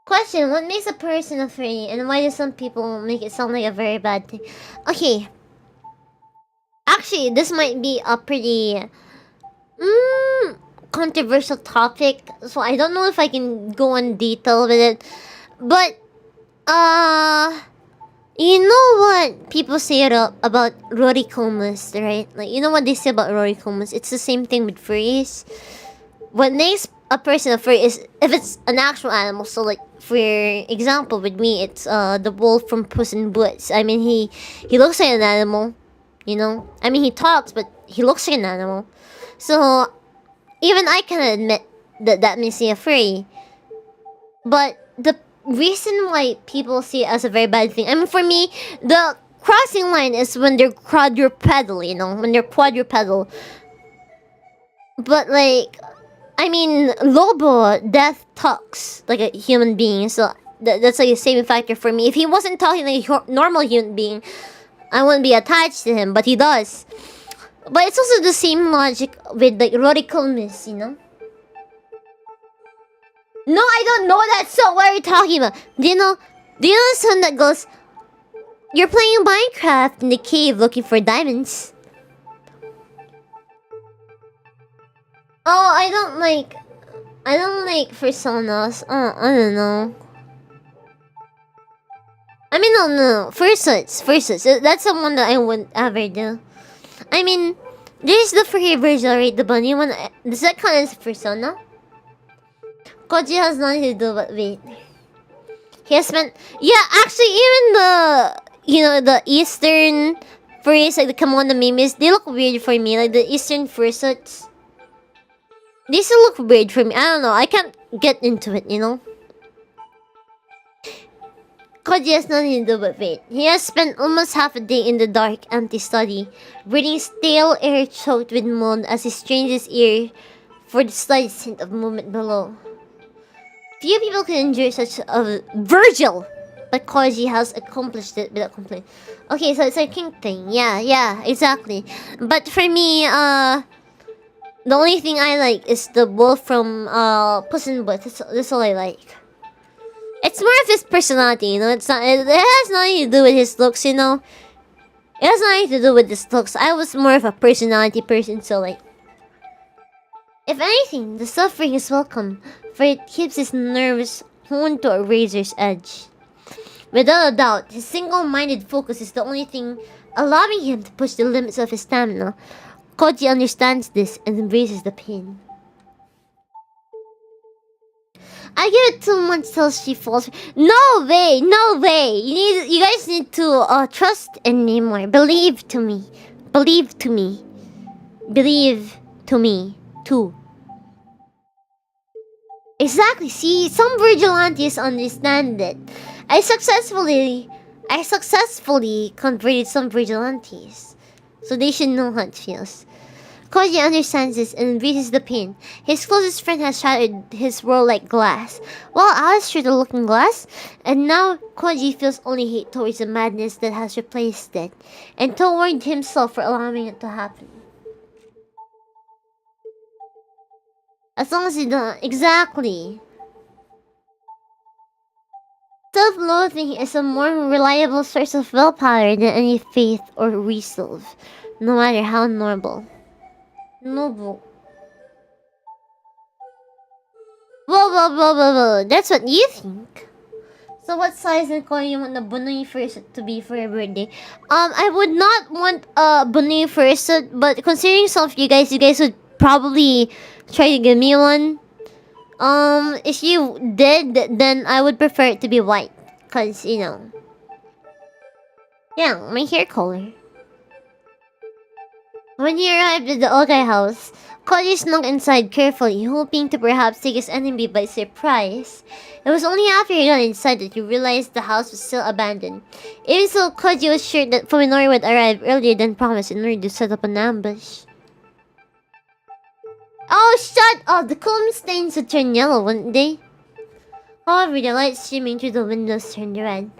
Question, what makes a person a furry, and why do some people make it sound like a very bad thing? Okay. Actually, this might be a pretty... controversial topic, so I don't know if I can go in detail with it. But, you know what people say about roricomas, right? Like, you know what they say about roricomas? It's the same thing with furries. What makes a person a furry is if it's an actual animal. So, like, for example, with me, it's the wolf from Puss in Boots. I mean, he looks like an animal, you know? I mean, he talks, but he looks like an animal. So, even I can admit that makes me a furry. But the reason why people see it as a very bad thing, I mean, for me, the crossing line is when they're quadrupedal, you know? When they're quadrupedal. But, like, I mean, Lobo, Death talks like a human being, so that's like a saving factor for me. If he wasn't talking like a normal human being, I wouldn't be attached to him, but he does. But it's also the same logic with like roricomus, you know? No, I don't know that song. What are you talking about? Do you know the song that goes, "You're playing Minecraft in the cave looking for diamonds"? Oh, I don't like personas. I don't know. I mean, no. Fursuits. That's the one that I wouldn't ever do. I mean, there's the furry version, right? The bunny one. Does that count as a persona? Koji has nothing to do with wait. He has spent... Yeah, actually, even the... You know, the Eastern furries, like the Kimono Mimis, they look weird for me. Like the Eastern fursuits. They still look weird for me. I don't know. I can't get into it, you know? Koji has nothing to do with it. He has spent almost half a day in the dark, empty study, breathing stale air choked with mold as he strains his ear for the slightest hint of movement below. Few people can endure such a Virgil, but Koji has accomplished it without complaint. Okay, so it's a kink thing. Yeah, exactly. But for me, the only thing I like is the wolf from Puss in Boots. That's all I like. It's more of his personality, you know. It's not. It has nothing to do with his looks, you know. It has nothing to do with his looks. I was more of a personality person, so like, if anything, the suffering is welcome, for it keeps his nerves honed to a razor's edge. Without a doubt, his single-minded focus is the only thing allowing him to push the limits of his stamina. Koji understands this and embraces the pain. I give it 2 months till she falls. No way! You guys need to trust in me more. Believe to me too. Exactly. See, some vigilantes understand it. I successfully converted some vigilantes, so they should know how it feels. Koji understands this and embraces the pain. His closest friend has shattered his world like glass, while Alice threw the looking glass, and now Koji feels only hate towards the madness that has replaced it, and toward himself for allowing it to happen. As long as he don't... Exactly. Self-loathing is a more reliable source of willpower than any faith or resolve, no matter how noble. Whoa. That's what you think. So what size and color you want the bunny fursuit to be for your birthday? I would not want a bunny fursuit, but considering some of you guys would probably try to give me one. If you did, then I would prefer it to be white. Cause, you know... Yeah, my hair color. When he arrived at the Ogai house, Koji snuck inside carefully, hoping to perhaps take his enemy by surprise. It was only after he got inside that he realized the house was still abandoned. Even so, Koji was sure that Fuminori would arrive earlier than promised in order to set up an ambush. Oh, shut up! The cooling stains would turn yellow, wouldn't they? However, the light streaming through the windows turned red,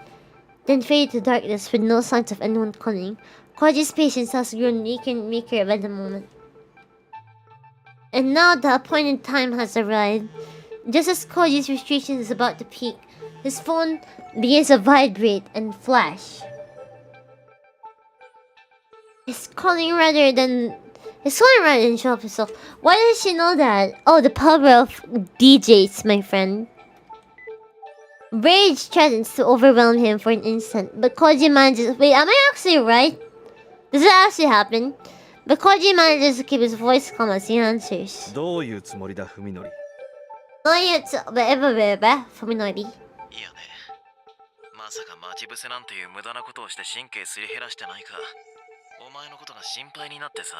then faded to darkness with no signs of anyone coming. Koji's patience has grown weaker and weaker by the moment. And now the appointed time has arrived. Just as Koji's frustration is about to peak, his phone begins to vibrate and flash. He's calling rather than show up himself. Why does she know that? Oh, the power of DJs, my friend. Rage threatens to overwhelm him for an instant, but Koji manages... Wait, am I actually right? Does it actually happen? But Koji manages to keep his voice calm as he answers. どういうつもりだ、フミノリ。どういうつもりだ、フミノリ。いやね、まさか待ち伏せなんていう無駄なことをして神経すり減らしてないか。お前のことが心配になってさ。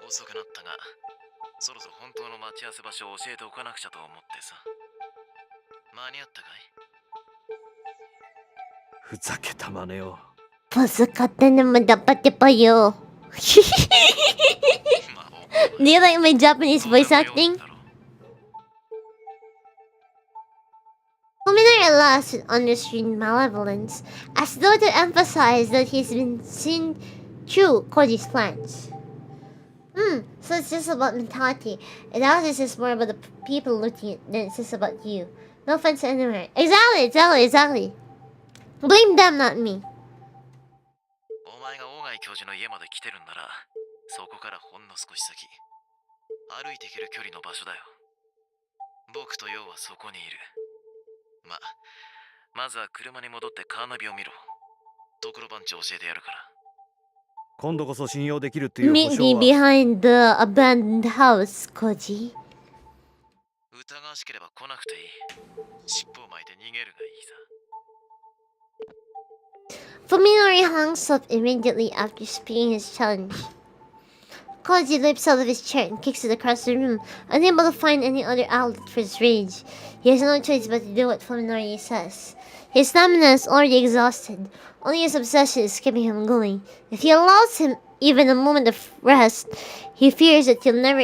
遅くなったが、そろそろ本当の待ち合わせ場所を教えておかなくちゃと思ってさ。間に合ったかい？ふざけた真似を。Pasakatan naman dapat pa yo. Do you like my Japanese voice acting? Fuminori at last understood malevolence, as though to emphasize that he's been seen through Koji's plans. So it's just about mentality. It actually is more about the people looting it than it's just about you. No offense anywhere. Exactly. Blame them, not me. お前が大貝教授の家まで来てるんなら、そこからほんの少し先、歩いて行ける距離の場所だよ。僕とヨウはそこにいる。まずは車に戻ってカーナビを見ろ。ところ番地教えてやるから。今度こそ信用できるっていう保 Meet 証 me は。 behind the abandoned house, Koji. 疑わしければ来なくていい。尻尾を巻いて逃げるがいいさ。Fuminori hangs up immediately after speaking his challenge. Koji leaps out of his chair and kicks it across the room, unable to find any other outlet for his rage. He has no choice but to do what Fuminori says. His stamina is already exhausted. Only his obsession is keeping him going. If he allows him even a moment of rest, he fears that he'll never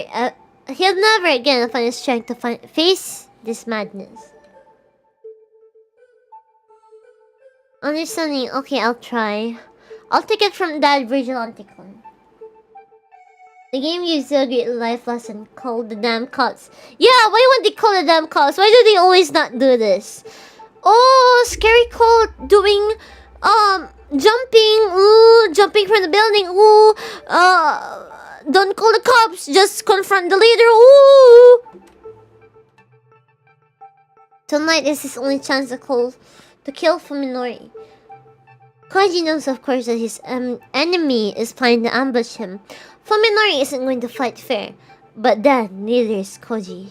again find the strength to face this madness. Understanding, okay, I'll try. I'll take it from that Vigilanticon. The game gives you a great life lesson called the damn cops. Yeah, why would they call the damn cops? Why do they always not do this? Oh, scary call doing jumping from the building. Ooh, don't call the cops, just confront the leader. Ooh. Tonight is his only chance to kill Fuminori. Koji knows, of course, that his enemy is planning to ambush him. Fuminori isn't going to fight fair, but then neither is Koji.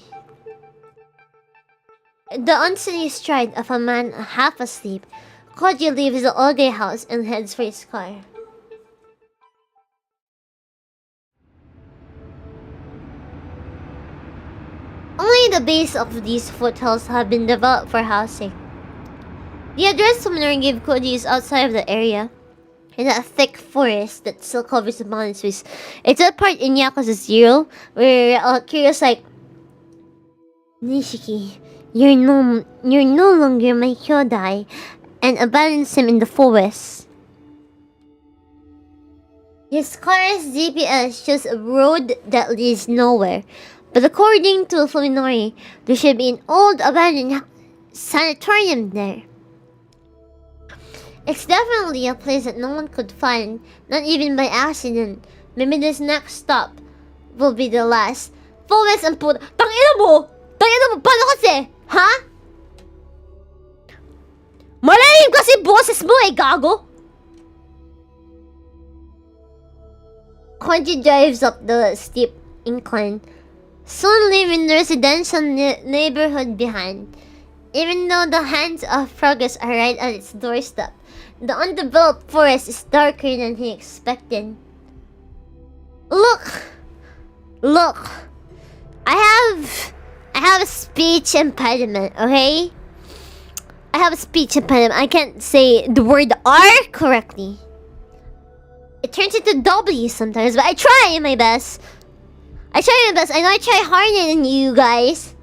The unsteady stride of a man half asleep, Koji leaves the Oge house and heads for his car. Only the base of these foothills have been developed for housing. The address Fuminori gave Koji is outside of the area, in that thick forest that still covers the mountains. It's that part in Yakuza 0 where Kiryu's like, Nishiki, you're no longer my kyodai, and abandons him in the forest. His car's GPS shows a road that leads nowhere, but according to Fuminori, there should be an old abandoned sanatorium there. It's definitely a place that no one could find, not even by accident. Maybe this next stop will be the last. Forest and puta. Tangina mo! Paano kasi? Ha? Malalim kasi boses mo eh, gago! Koji drives up the steep incline, soon leaving the residential neighborhood behind. Even though the hands of progress are right at its doorstep, the undeveloped forest is darker than he expected. Look! Look! I have a speech impediment, okay? I have a speech impediment. I can't say the word R correctly. It turns into W sometimes, but I try my best. I know I try harder than you guys.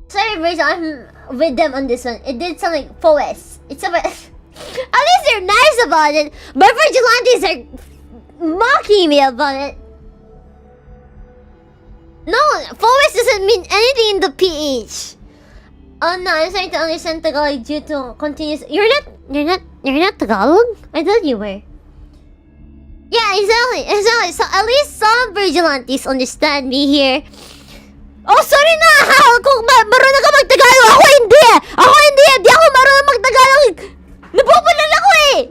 Sorry, Bridge, I'm with them on this one. It did sound like forest. It's a at least they're nice about it, but vigilantes are mocking me about it. No, forest doesn't mean anything in the PH. Oh no, I'm starting to understand Tagalog due to continuous. You're not Tagalog? I thought you were. Yeah, exactly. So at least some vigilantes understand me here. Oh, sorry na! Kung marunong ka mag-Tagalog, ako hindi! Hindi ako marunong mag-Tagalog! Napupunan ako eh!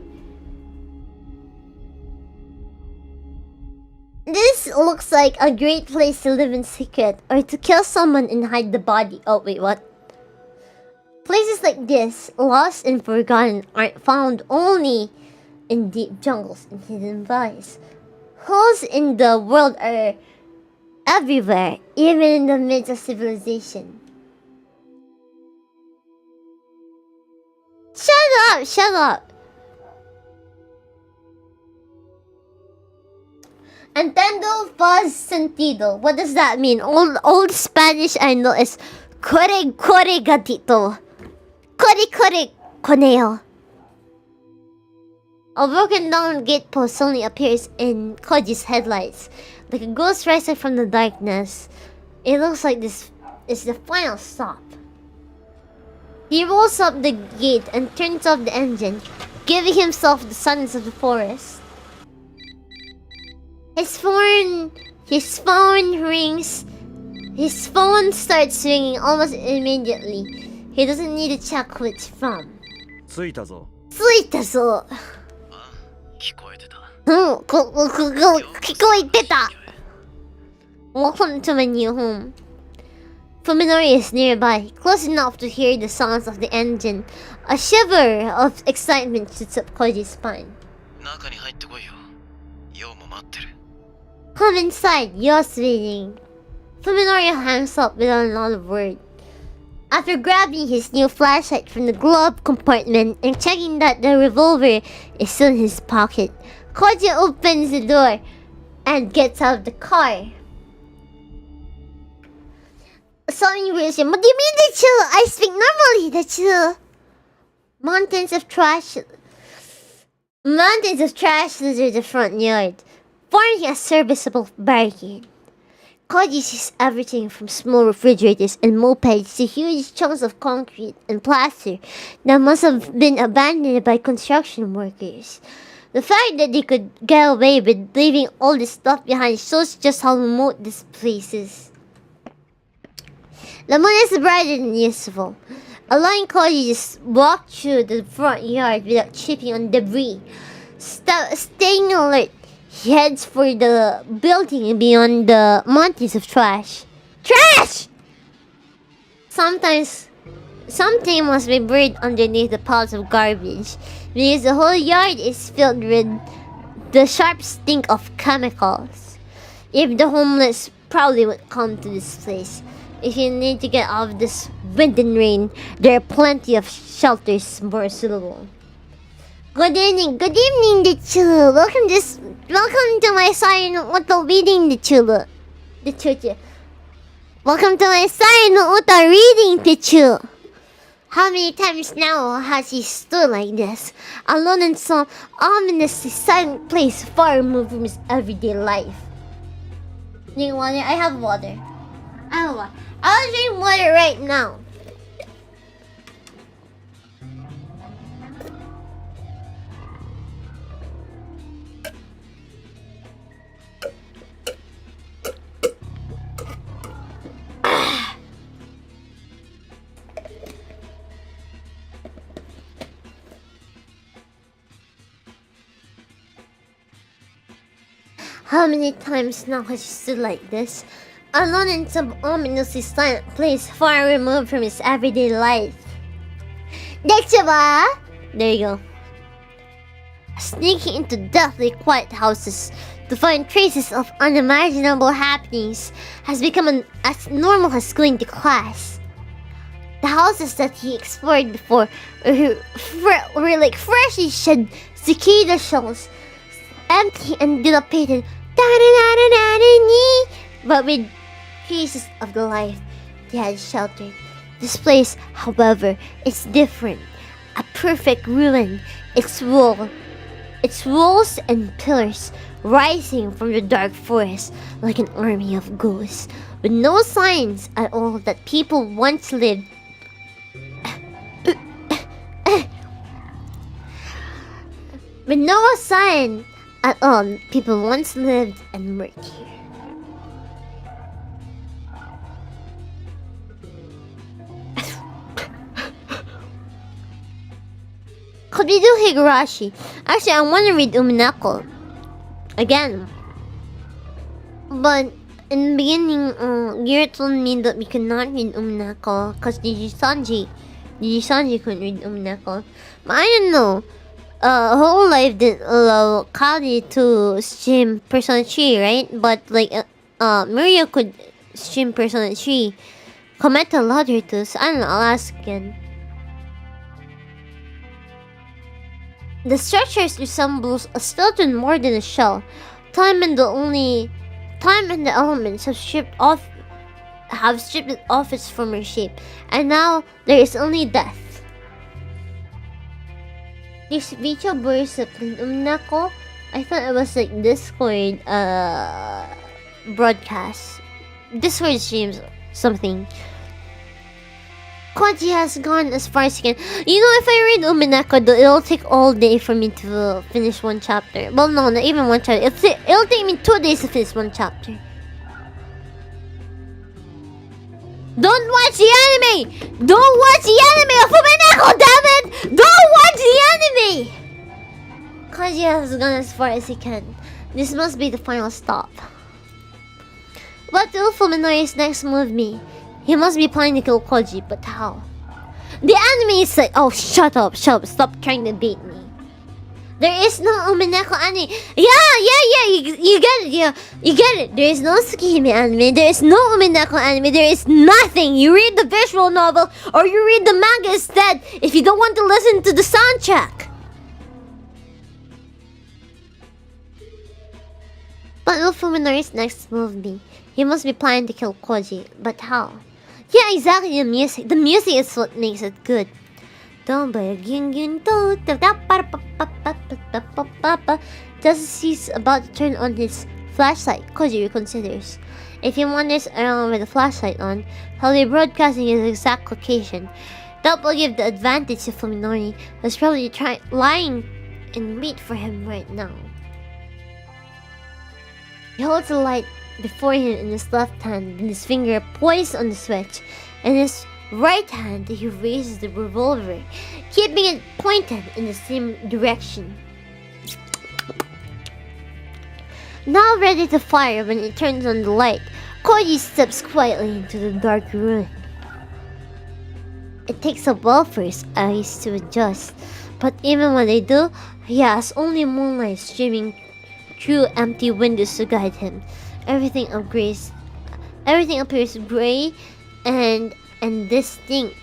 This looks like a great place to live in secret, or to kill someone and hide the body. Oh, wait, what? Places like this, lost and forgotten, aren't found only in deep jungles and hidden valleys. Holes in the world are everywhere, even in the midst of civilization. Shut up! Entiendo faz sentido. What does that mean? Old Spanish I know is corre gatito. Corre conejo. A broken down gatepost only appears in Koji's headlights, like a ghost rising from the darkness. It looks like this is the final stop. He rolls up the gate and turns off the engine, giving himself the silence of the forest. His phone rings. His phone starts ringing almost immediately. He doesn't need to check who it's from. 着いたぞ。着いたぞ。聞こえてた。聞こえてた。Welcome to my new home. Fuminori is nearby, close enough to hear the sounds of the engine. A shiver of excitement shoots up Koji's spine. 中に入ってこいよ。ヨウも待ってる。Come inside, Yo's waiting. Fuminori hangs up without another word. After grabbing his new flashlight from the glove compartment and checking that the revolver is still in his pocket, Koji opens the door and gets out of the car. Something weird. What do you mean the chill? I speak normally, the chill. Mountains of trash litter the front yard, forming a serviceable barricade. Koji sees everything from small refrigerators and mopeds to huge chunks of concrete and plaster that must have been abandoned by construction workers. The fact that they could get away with leaving all this stuff behind shows just how remote this place is. The moon is brighter than useful, allowing Koji to just walk through the front yard without tripping on debris. Staying alert, he heads for the building beyond the mountains of trash. Trash! Something must be buried underneath the piles of garbage, because the whole yard is filled with the sharp stink of chemicals. If the homeless probably would come to this place. If you need to get out of this wind and rain, there are plenty of shelters more suitable. Good evening, Dichulu. Welcome to my sign Uta reading, Dichulu. Welcome to my sign Uta reading, Dichulu. How many times now has he stood like this, alone in some ominously silent place far removed from his everyday life? Need water? I have water. I'll drink water right now. How many times now has she stood like this, alone in some ominously silent place far removed from his everyday life? Dechiba! There you go. Sneaking into deathly quiet houses to find traces of unimaginable happenings has become as normal as going to class. The houses that he explored before were like freshly shed cicada shells, empty and dilapidated, but with traces of the life they had sheltered. This place, however, is different. A perfect ruin. Its walls and pillars rising from the dark forest like an army of ghosts, with no signs at all that people once lived. With no sign at all people once lived and worked here. Could we do Higurashi? Actually, I want to read Uminako again. But in the beginning, Gira told me that we cannot read Uminako because Digisanji couldn't read Uminako. But I don't know. Whole Life didn't allow Kali to stream Persona 3, right? But like, MIRIA could stream Persona 3. KoMETA allowed her to, so I don't know, I'll ask again. The structures resembles a skeleton more than a shell. Time and the elements have stripped it off its former shape, and now there is only death. These VTubers playing Uminako, I thought it was like Discord broadcast. Discord streams something. Koji has gone as far as he can. You know, if I read Uminako, it'll take all day for me to finish one chapter. Well, no, not even one chapter. It'll take me 2 days to finish one chapter. Don't watch the anime! Don't watch the anime of Uminako, damn it! Don't watch the anime! Koji has gone as far as he can. This must be the final stop. What will Fuminori's next move be? He must be planning to kill Koji, but how? The anime is like, oh, shut up, stop trying to bait me. There is no Umineko anime. Yeah, you get it, you get it. There is no Tsukihime anime, there is no Umineko anime, there is nothing. You read the visual novel, or you read the manga instead, if you don't want to listen to the soundtrack. What will Fuminori's next move be? He must be planning to kill Koji, but how? Yeah, exactly, the music. The music is what makes it good. Just as he's about to turn on his flashlight, Koji reconsiders. If he wanders around with the flashlight on, he'll be broadcasting his exact location. That will give the advantage to Fuminori, who's probably lying in wait for him right now. He holds the light before him in his left hand, and his finger poised on the switch. In his right hand, he raises the revolver, keeping it pointed in the same direction. Now ready to fire when he turns on the light, Koji steps quietly into the dark ruin. It takes a while for his eyes to adjust, but even when they do, he has only moonlight streaming through empty windows to guide him. Everything appears gray and distinct.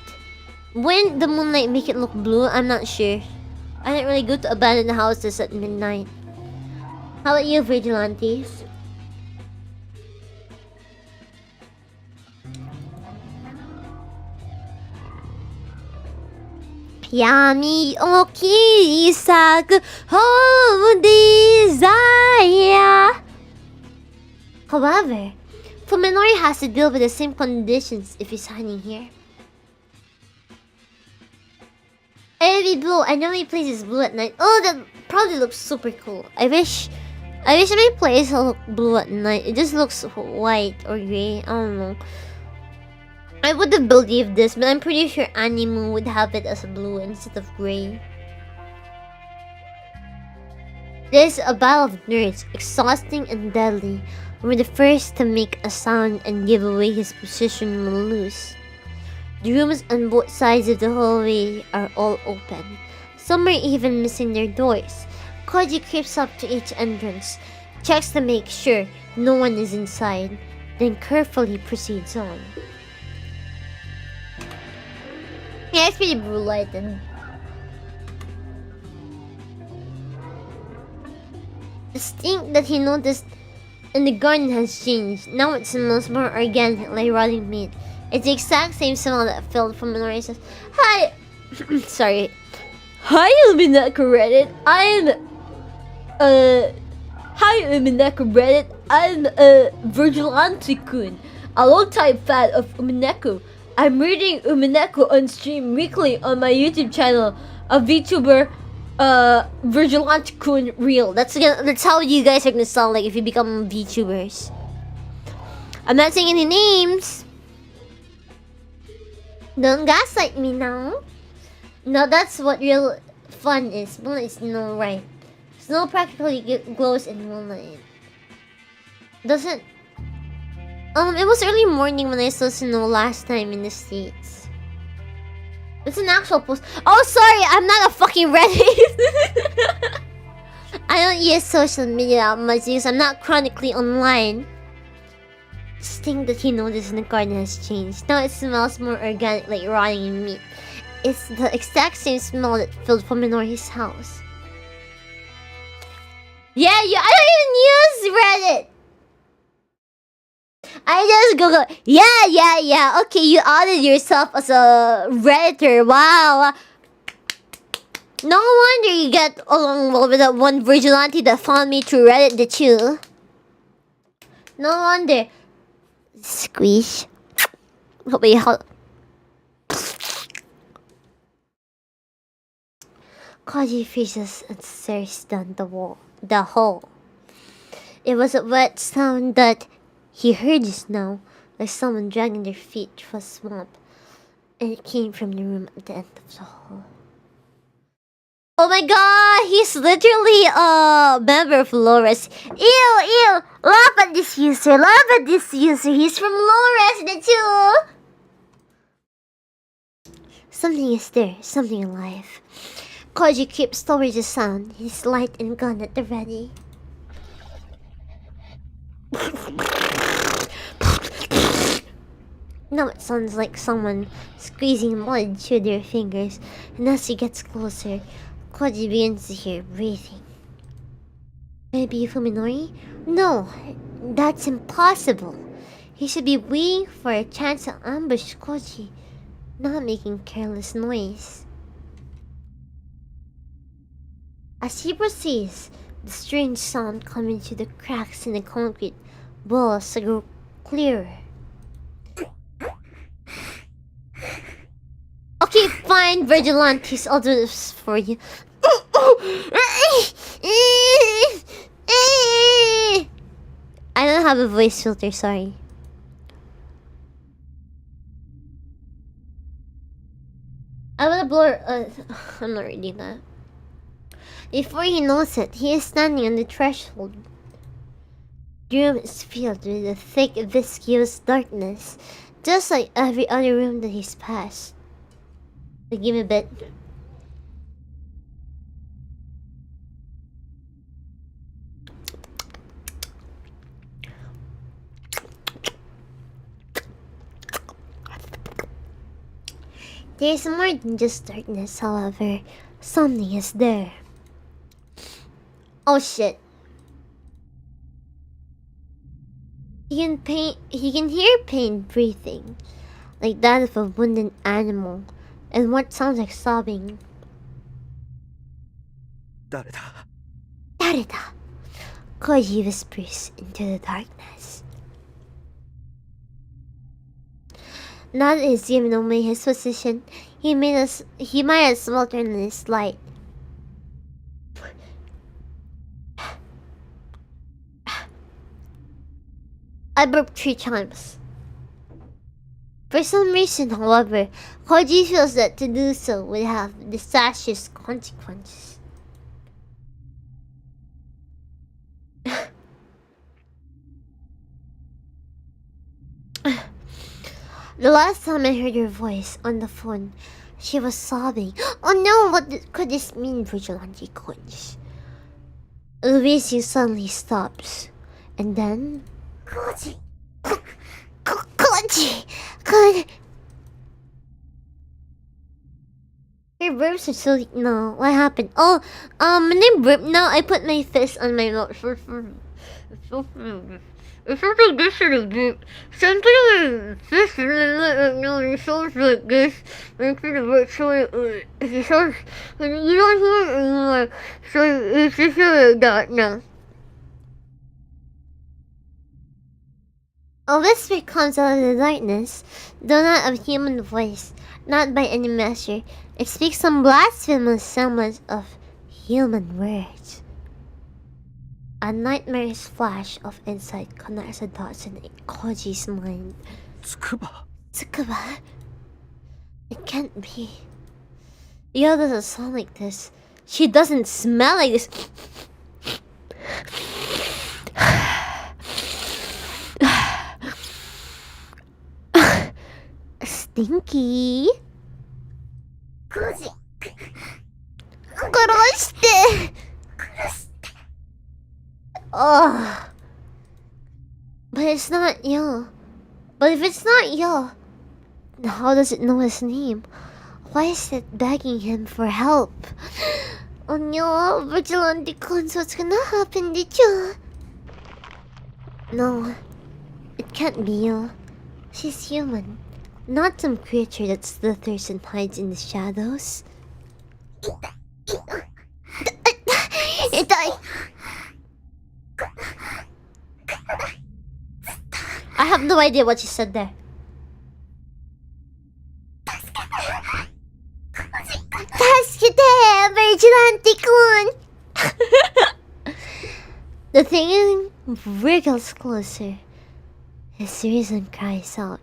When the moonlight make it look blue, I'm not sure. I didn't really go to abandoned houses at midnight. How about you, vigilantes? Yami Okisaku Home Desire. However, Fuminori has to deal with the same conditions if he's hiding here. It'll be blue. I know my place is blue at night. Oh, that probably looks super cool. I wish my place will look blue at night. It just looks white or gray. I don't know. I would have believed this, but I'm pretty sure anime would have it as blue instead of gray. This is a battle of nerds, exhausting and deadly. When the first to make a sound and give away his position will lose. The rooms on both sides of the hallway are all open. Some are even missing their doors. Koji creeps up to each entrance, checks to make sure no one is inside, then carefully proceeds on. Yeah, it's pretty blue lighted. The stink that he noticed in the garden has changed. Now it smells more organic, like rotting meat. It's the exact same smell that filled from Minori says, "Hi!" Sorry. "Hi, Umineko Reddit. Hi, Umineko Reddit. I'm, Virgilante-kun, a long-time fan of Umineko. I'm reading Umineko on stream weekly on my YouTube channel, a VTuber, Virgilante-kun Real." That's how you guys are gonna sound like if you become VTubers. I'm not saying any names. Don't gaslight me now. No, that's what real fun is. Moonlight is no right. Snow practically glows in moonlight. Doesn't... it was early morning when I saw snow last time in the States. It's an actual post. Oh, sorry, I'm not a fucking Reddit. I don't use social media that much because I'm not chronically online. The stink that he noticed in the garden has changed. Now it smells more organic, like rotting meat. It's the exact same smell that filled Minori's house. Yeah, I don't even use Reddit. I just Google. Yeah. Okay, you outed yourself as a Redditor. Wow. No wonder you get along well with that one vigilante that found me through Reddit, did you? No wonder. Squish. Oh, wait, how... Koji freezes and stares down the hall. It was a wet sound that he heard just now, like someone dragging their feet through a swamp, and it came from the room at the end of the hall. Oh my god, he's literally a member of Lores. Ew, laugh at this user, he's from Lores, the two. Something is there, something alive. Koji keeps towards the sound, his light and gun at the ready. Now it sounds like someone squeezing mud through their fingers, and as he gets closer, Koji begins to hear breathing. Maybe Fuminori? No, that's impossible. He should be waiting for a chance to ambush Koji, not making careless noise. As he proceeds, the strange sound coming through the cracks in the concrete walls grow clearer. Okay, fine, Vigilantes, I'll do this for you. I don't have a voice filter, sorry. I will blur. I'm not reading that. Before he knows it, he is standing on the threshold. The room is filled with a thick, viscous darkness, just like every other room that he's passed. But give me a bit. There's more than just darkness, however. Something is there. Oh shit. He can hear pain breathing, like that of a wounded animal, and what sounds like sobbing. 誰だ? Darida. Koji whispers into the darkness. Now that he's given away his position, he might as well turn on his light. I burped 3 times. For some reason, however, Koji feels that to do so would have disastrous consequences. The last time I heard her voice on the phone, she was sobbing. Oh no, could this mean, Vigilante Coach? Luigi suddenly stops. And then... Koji! Koji! Your burps are so... No, what happened? Oh, when I burp now, I put my fist on my mouth. It's something this sort of burp. Something like this, it sounds like this. Makes it a bit so it sounds... You don't hear it anymore. So it's just like that now. A whisper comes out of the darkness, though not of human voice, not by any measure. It speaks some blasphemous semblance of human words. A nightmarish flash of insight connects the dots in Koji's mind. Tsukuba? It can't be. Yo doesn't sound like this. She doesn't smell like this. Stinky. Koji. Kurashite. Oh. But it's not Yo. But if it's not Yo, how does it know his name? Why is it begging him for help? Oh no, Vigilante Cons, what's gonna happen to you? No, it can't be Yo. She's human, not some creature that slithers and hides in the shadows. I have no idea what she said there. Vigilante-kun! The thing wriggles closer. His reason cries out,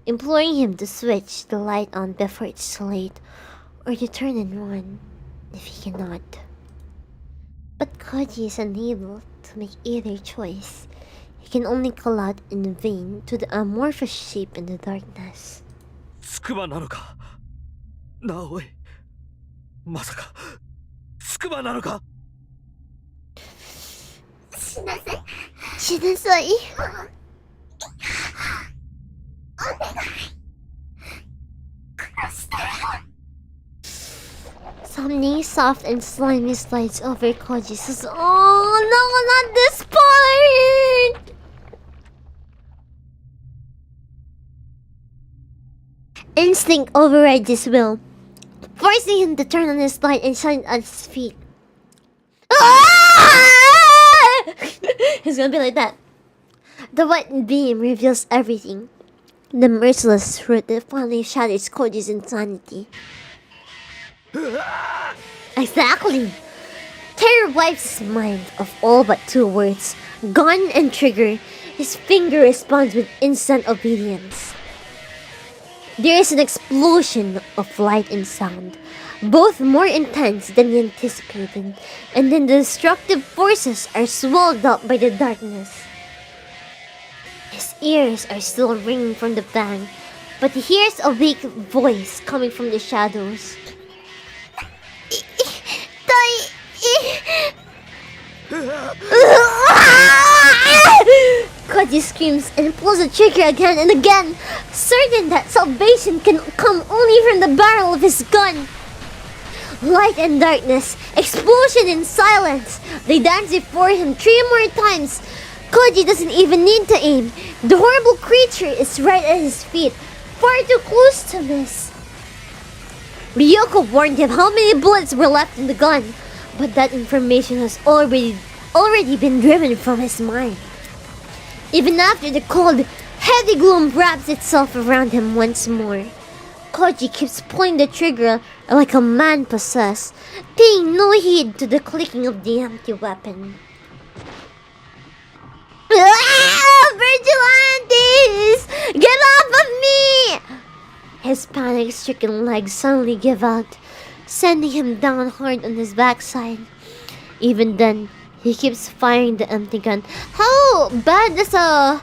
imploring him to switch the light on before it's too late, or to turn and run if he cannot. But Koji is unable to make either choice. He can only call out in vain to the amorphous shape in the darkness. Tsukuba nanoka? Naoi. Masaka. Tsukuba nanoka? Shinasai. Shinasai. Something soft and slimy slides over Koji. Says, "Oh no, not this part!" Instinct overrides his will, forcing him to turn on his light and shine at his feet. He's gonna be like that. The white beam reveals everything. The merciless truth that finally shatters Koji's insanity. Exactly! Terror wipes his mind of all but two words, gun and trigger. His finger responds with instant obedience. There is an explosion of light and sound, both more intense than he anticipated, and then the destructive forces are swallowed up by the darkness. His ears are still ringing from the bang, but he hears a weak voice coming from the shadows. Koji screams and pulls the trigger again and again, certain that salvation can come only from the barrel of his gun. Light and darkness, explosion and silence. They dance before him 3 more times. Koji doesn't even need to aim. The horrible creature is right at his feet, far too close to miss. Ryoko warned him how many bullets were left in the gun, but that information has already been driven from his mind. Even after the cold, heavy gloom wraps itself around him once more, Koji keeps pulling the trigger like a man possessed, paying no heed to the clicking of the empty weapon. Vigilantes! Get off of me! His panic-stricken legs suddenly give out, sending him down hard on his backside. Even then, he keeps firing the empty gun. How bad does a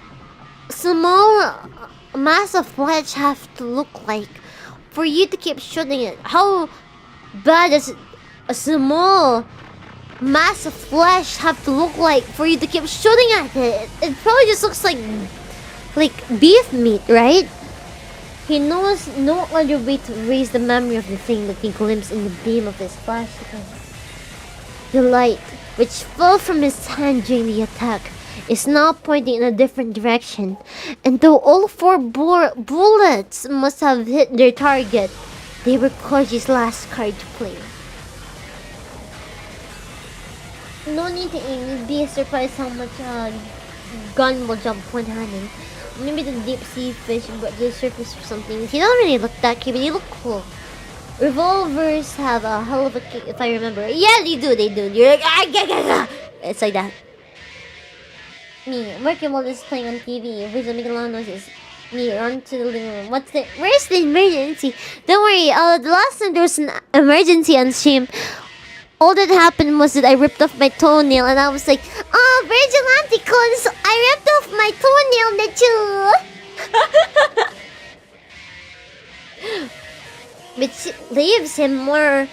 small a mass of flesh have to look like for you to keep shooting it? How bad does a small mass of flesh have to look like for you to keep shooting at it? It probably just looks like beef meat, right? He knows no other way to erase the memory of the thing that he glimpsed in the beam of his flashlight. The light, which fell from his hand during the attack, is now pointing in a different direction, and though all 4 bullets must have hit their target, they were Koji's last card to play. No need to aim, you'd be surprised how much gun will jump one-handed. Maybe the deep sea fish brought to the surface or something. He don't really look that cute, but they look cool. Revolvers have a hell of a kick, if I remember. Yeah, they do. You're like, it's like that. Me, working while this playing on TV. Visual making loud noises. Me, run to the living room. Where's the emergency? Don't worry, the last time there was an emergency on stream, all that happened was that I ripped off my toenail and I was like, oh, vigilante cons, I ripped off my toenail, that you. Which leaves him more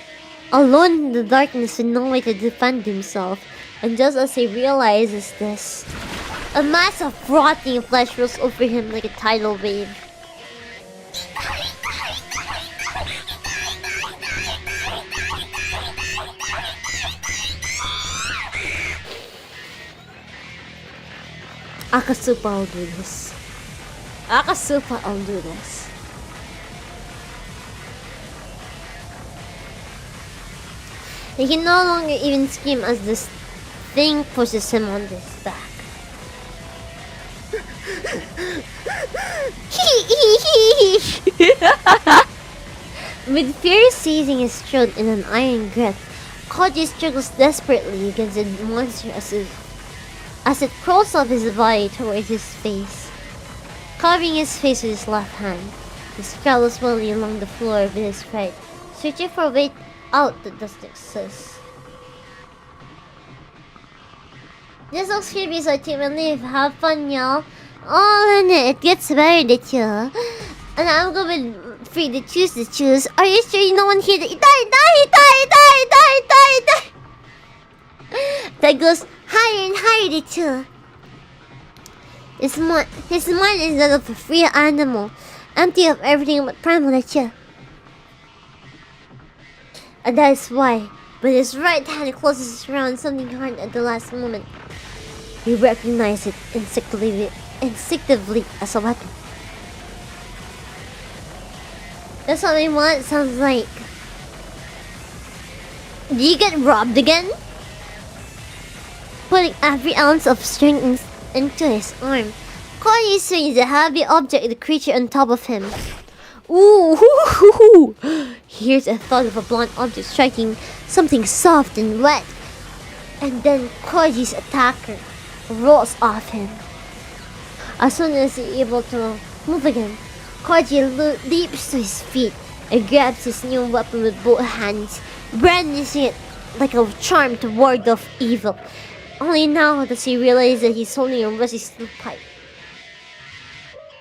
alone in the darkness with no way to defend himself. And just as he realizes this, a mass of rotting flesh rolls over him like a tidal wave. Akasupa, I'll do this. Akasupa, I'll do this. He can no longer even scream as this thing pushes him on his back. With fear seizing his throat in an iron grip, Koji struggles desperately against the monster as it crawls up his body towards his face. Covering his face with his left hand, he scowls slowly along the floor with his right, searching for a way out that doesn't exist. This looks creepy, so I take my leave. Have fun, y'all. Oh, and it gets better, that you. And I'm going free to choose. Are you sure you don't want to hear the die? That goes higher and higher, that you. His mind is that of a free animal, empty of everything but primal, that you. And that is why, when his right hand closes around something hard at the last moment, he recognizes it instinctively as a weapon. That's what I want, sounds like. Do you get robbed again? Putting every ounce of strength into his arm, Koji swings a heavy object at the creature on top of him. Ooh! Here's a thought of a blunt object striking something soft and wet, and then Koji's attacker rolls off him. As soon as he's able to move again, Koji leaps to his feet and grabs his new weapon with both hands, brandishing it like a charm to ward off evil. Only now does he realize that he's holding a rusty steel pipe.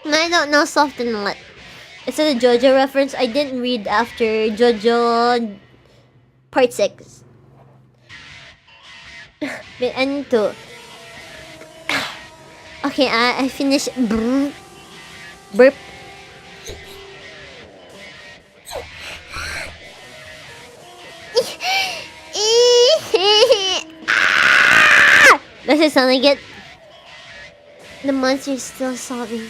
I don't know soft and wet. Is it a JoJo reference? I didn't read after JoJo Part 6. But I need to... Okay, I finished... Burp. Does it sound like it? The monster is still sobbing.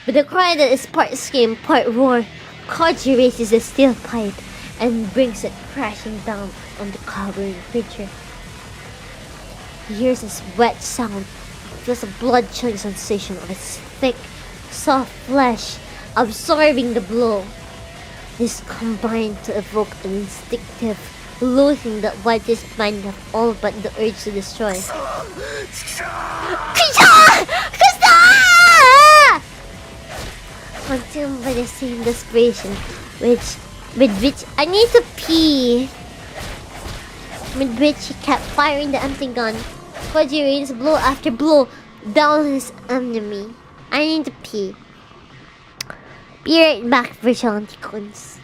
With a cry that is part scream, part roar, Koji raises the steel pipe and brings it crashing down on the cowering creature. He hears this wet sound, feels a blood-chilling sensation of its thick, soft flesh absorbing the blow. This combined to evoke an instinctive loathing that wiped his mind of all but the urge to destroy. Consumed by the same desperation which with which I need to pee. With which he kept firing the empty gun. Koji rains blow after blow down his enemy. I need to pee. Be right back, Vigilante Coons.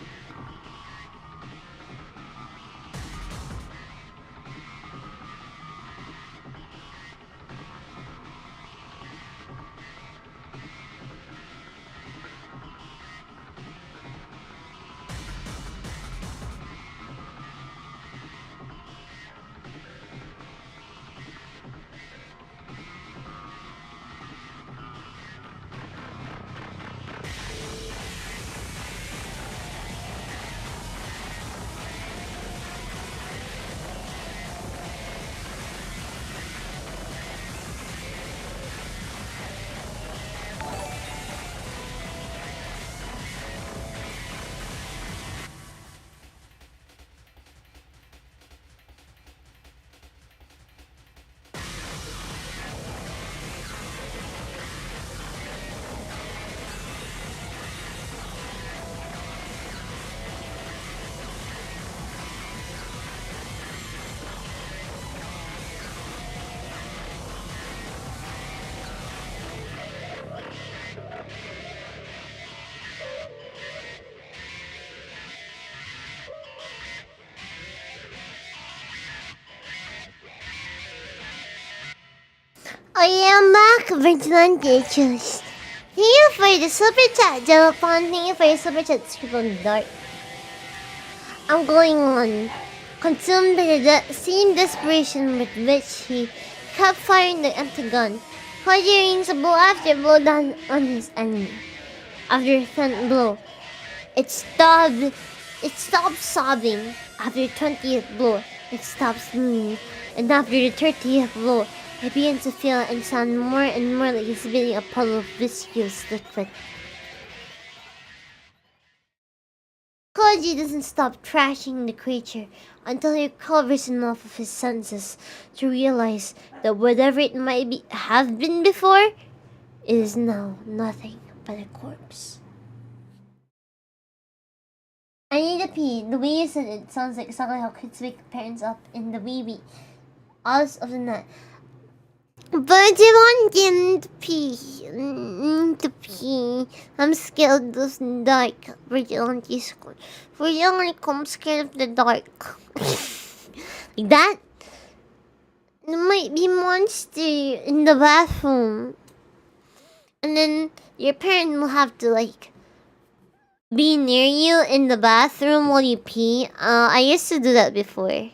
I am back, Vigilante Juice. Thank you for the super chat, Jelopon. Thank you for your super chat, Scribble Dark. I'm going on. Consumed by the same desperation with which he kept firing the empty gun, Koji rains blow after blow down on his enemy. After a 10th blow, it stopped sobbing. After the 20th blow, it stops moving. And after the 30th blow, it begins to feel and sound more and more like he's spitting a puddle of viscous liquid. Koji doesn't stop trashing the creature until he recovers enough of his senses to realize that whatever it might have been before is now nothing but a corpse. I need to pee. The way you said it sounds like exactly how kids wake parents up in the wee hours of the night. But you want to pee. To pee. I'm scared of the dark. Vigilante school. I'm scared of the dark. Like that? There might be monster in the bathroom. And then your parent will have to be near you in the bathroom while you pee. I used to do that before.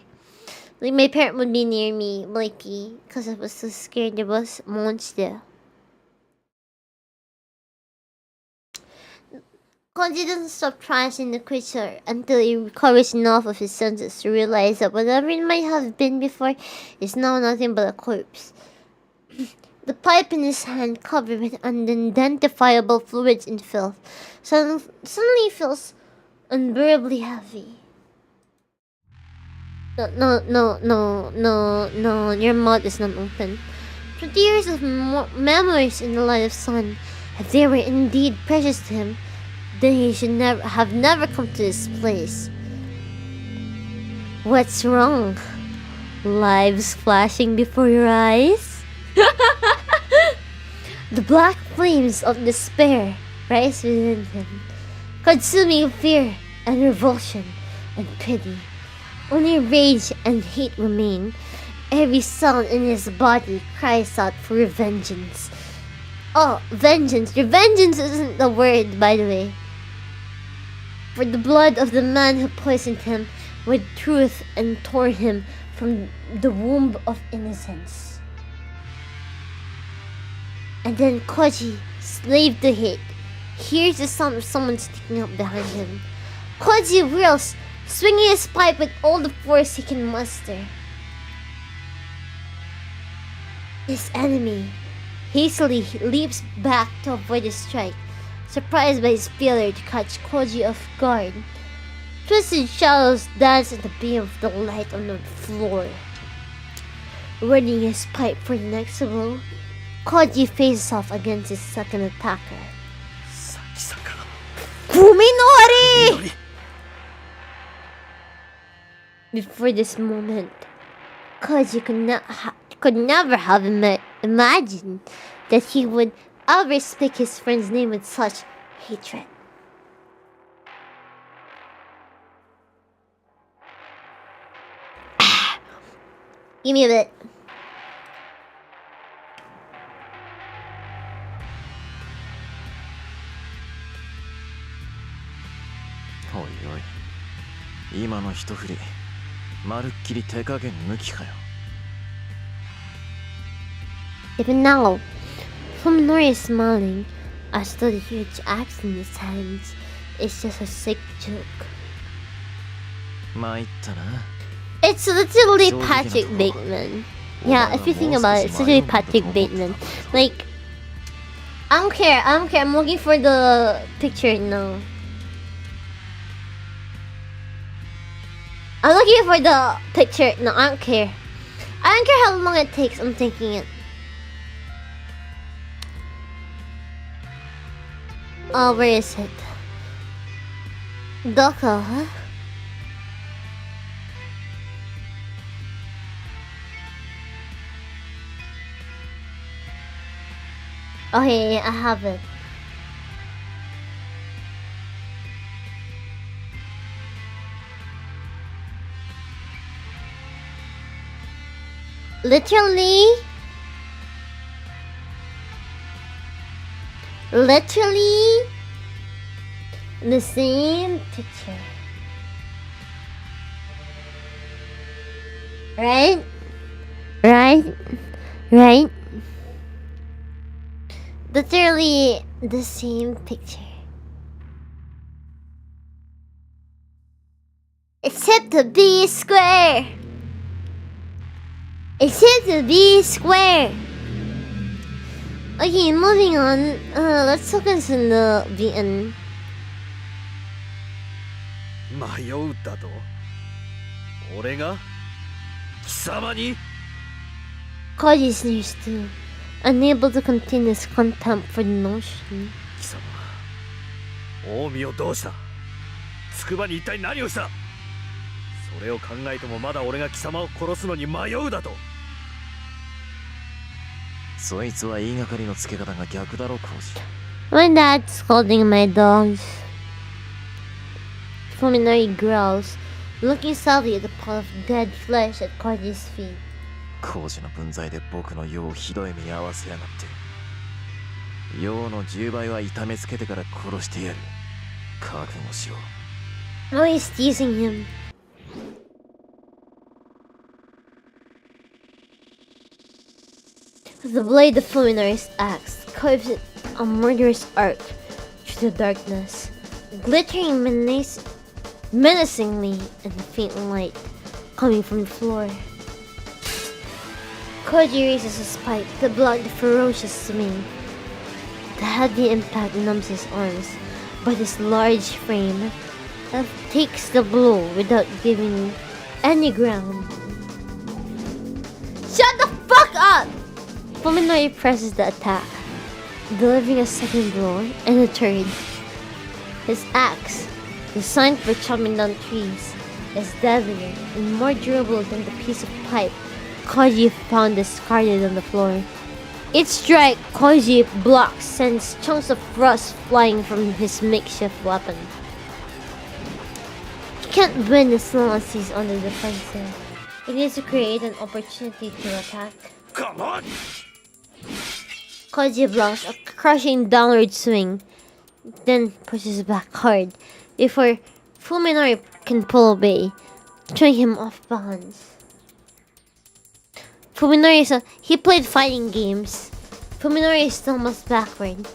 My parent would be near me while I pee because I was so scared there was a monster. Koji doesn't stop trashing the creature until he recovers enough of his senses to realize that whatever it might have been before is now nothing but a corpse. The pipe in his hand, covered with unidentifiable fluids and filth, suddenly feels unbearably heavy. No, your mouth is not open. 20 years of memories in the light of sun, if they were indeed precious to him, then he should never come to this place. What's wrong? Lives flashing before your eyes? The black flames of despair rise within him, consuming fear and revulsion and pity. Only rage and hate remain. Every cell in his body cries out for vengeance. Oh, vengeance. Revengeance isn't the word, by the way. For the blood of the man who poisoned him with truth and tore him from the womb of innocence. And then Koji, slave to hate, hears the sound of someone sneaking up behind him. Koji whirls, swinging his pipe with all the force he can muster. His enemy hastily leaps back to avoid his strike, surprised by his failure to catch Koji off guard. Twisted shadows dance in the beam of the light on the floor. Readying his pipe for the next blow, Koji faces off against his second attacker. Kuminori! Before this moment, Koji could never have imagined that he would ever speak his friend's name with such hatred. Give me a bit.おいおい、今の一振り、まるっきり手加減抜きかよ。Even now, Fuminori is smiling as though the huge axe in his hands is just a sick joke. 参ったな。It's literally Patrick Bateman. Yeah, if you think about it, it's literally Patrick Bateman. Like, I don't care, I'm looking for the picture now. I'm looking for the picture. No, I don't care. I don't care how long it takes, I'm taking it. Oh, where is it? Doko, huh? Oh yeah, I have it. Literally the same picture. Right? Literally the same picture. Except to be square. Okay, moving on. Let's focus on the VN. 迷うだと？俺が貴様に？ Koji sneers too, unable to contain his contempt for the notion. 貴様、近江をどうした？筑波に一体何をした？それを考えてもまだ俺が貴様を殺すのに迷うだと？そいつは言いがかりのつけ方が逆だろ、コウジ。My dad's scolding my dogs. Fuminori growls, looking sadly at the pile of dead flesh at Koji's feet. コウジの分際で僕の世をひどい目に遭わせやがって。世の10倍は痛めつけてから殺してやる。覚悟しろ。Now he's teasing him. The blade of Fuminori's axe carves a murderous arc through the darkness, glittering menacingly in the faint light coming from the floor. Koji raises his pike to block the ferocious swing. The heavy impact numbs his arms, but his large frame takes the blow without giving any ground. Shut the fuck up! Fuminori presses the attack, delivering a second blow and a third. His axe, designed for chopping down trees, is deadlier and more durable than the piece of pipe Koji found discarded on the floor. Each strike Koji blocks sends chunks of rust flying from his makeshift weapon. He can't win as long as he's on the defensive. He needs to create an opportunity to attack. Come on! Koji blocks a crushing downward swing, then pushes back hard before Fuminori can pull away, throwing him off balance. He played fighting games. Fuminori stumbles backward,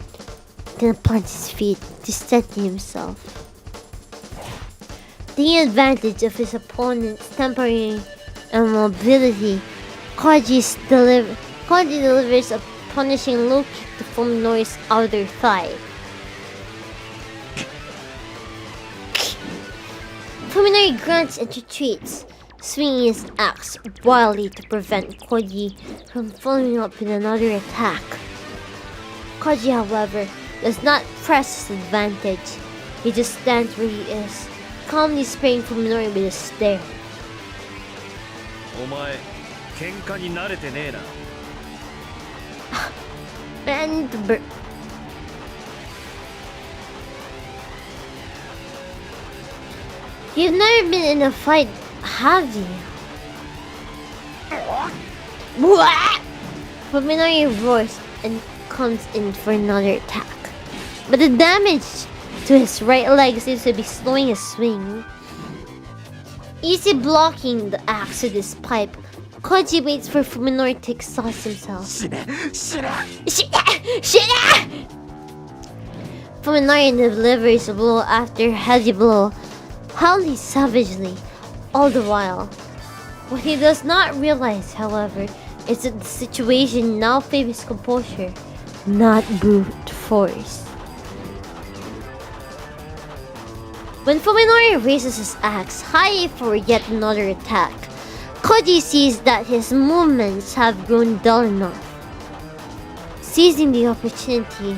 then plants his feet to steady himself. Taking advantage of his opponent's temporary immobility, Koji delivers a punishing low kick to Fuminori's outer thigh. Fuminori grunts and retreats, swinging his axe wildly to prevent Koji from following up with another attack. Koji, however, does not press his advantage. He just stands where he is, calmly spraying Fuminori with a stare. お前喧嘩に慣れてねえな。 And you've never been in a fight, have you? What? Fuminori roars and comes in for another attack. But the damage to his right leg seems to be slowing his swing. Easy blocking the axe with his pipe, Koji waits for Fuminori to exhaust himself. Fuminori delivers blow after heavy blow, howling savagely all the while. What he does not realize, however, is that the situation now favors composure, not brute force. When Fuminori raises his axe high for yet another attack, Koji sees that his movements have grown dull enough. Seizing the opportunity,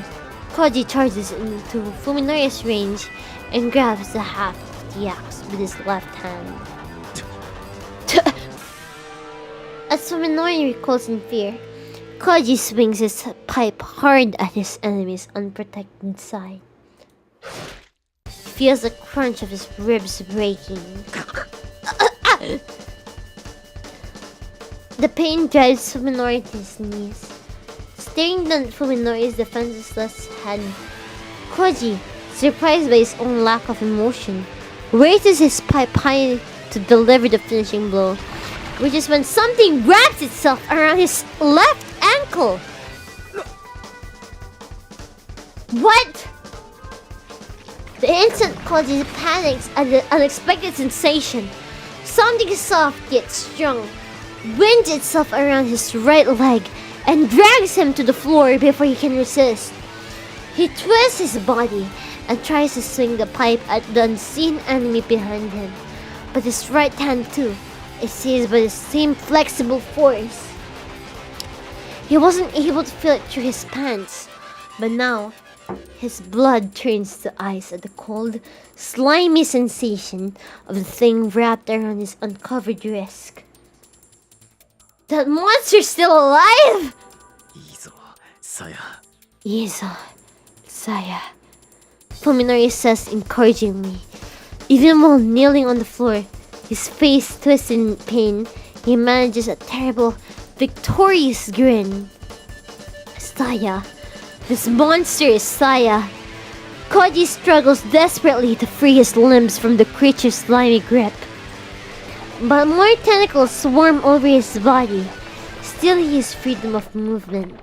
Koji charges into Fuminori's range and grabs the haft of the axe with his left hand. As Fuminori recoils in fear, Koji swings his pipe hard at his enemy's unprotected side. He feels the crunch of his ribs breaking. The pain drives Fuminori to his knees. Staring down at Fuminori's defenseless head, Koji, surprised by his own lack of emotion, raises his pipe high to deliver the finishing blow, which is when something wraps itself around his left ankle. What? The instant Koji panics at the unexpected sensation. Something soft yet strong winds itself around his right leg and drags him to the floor before he can resist. He twists his body and tries to swing the pipe at the unseen enemy behind him, but his right hand too is seized by the same flexible force. He wasn't able to feel it through his pants, but now his blood turns to ice at the cold, slimy sensation of the thing wrapped around his uncovered wrist. That monster's still alive! Izo, Saya. Izo, Saya. Fuminori says encouragingly. Even while kneeling on the floor, his face twisted in pain, he manages a terrible, victorious grin. Saya. This monster is Saya. Koji struggles desperately to free his limbs from the creature's slimy grip. But more tentacles swarm over his body, stealing his freedom of movement.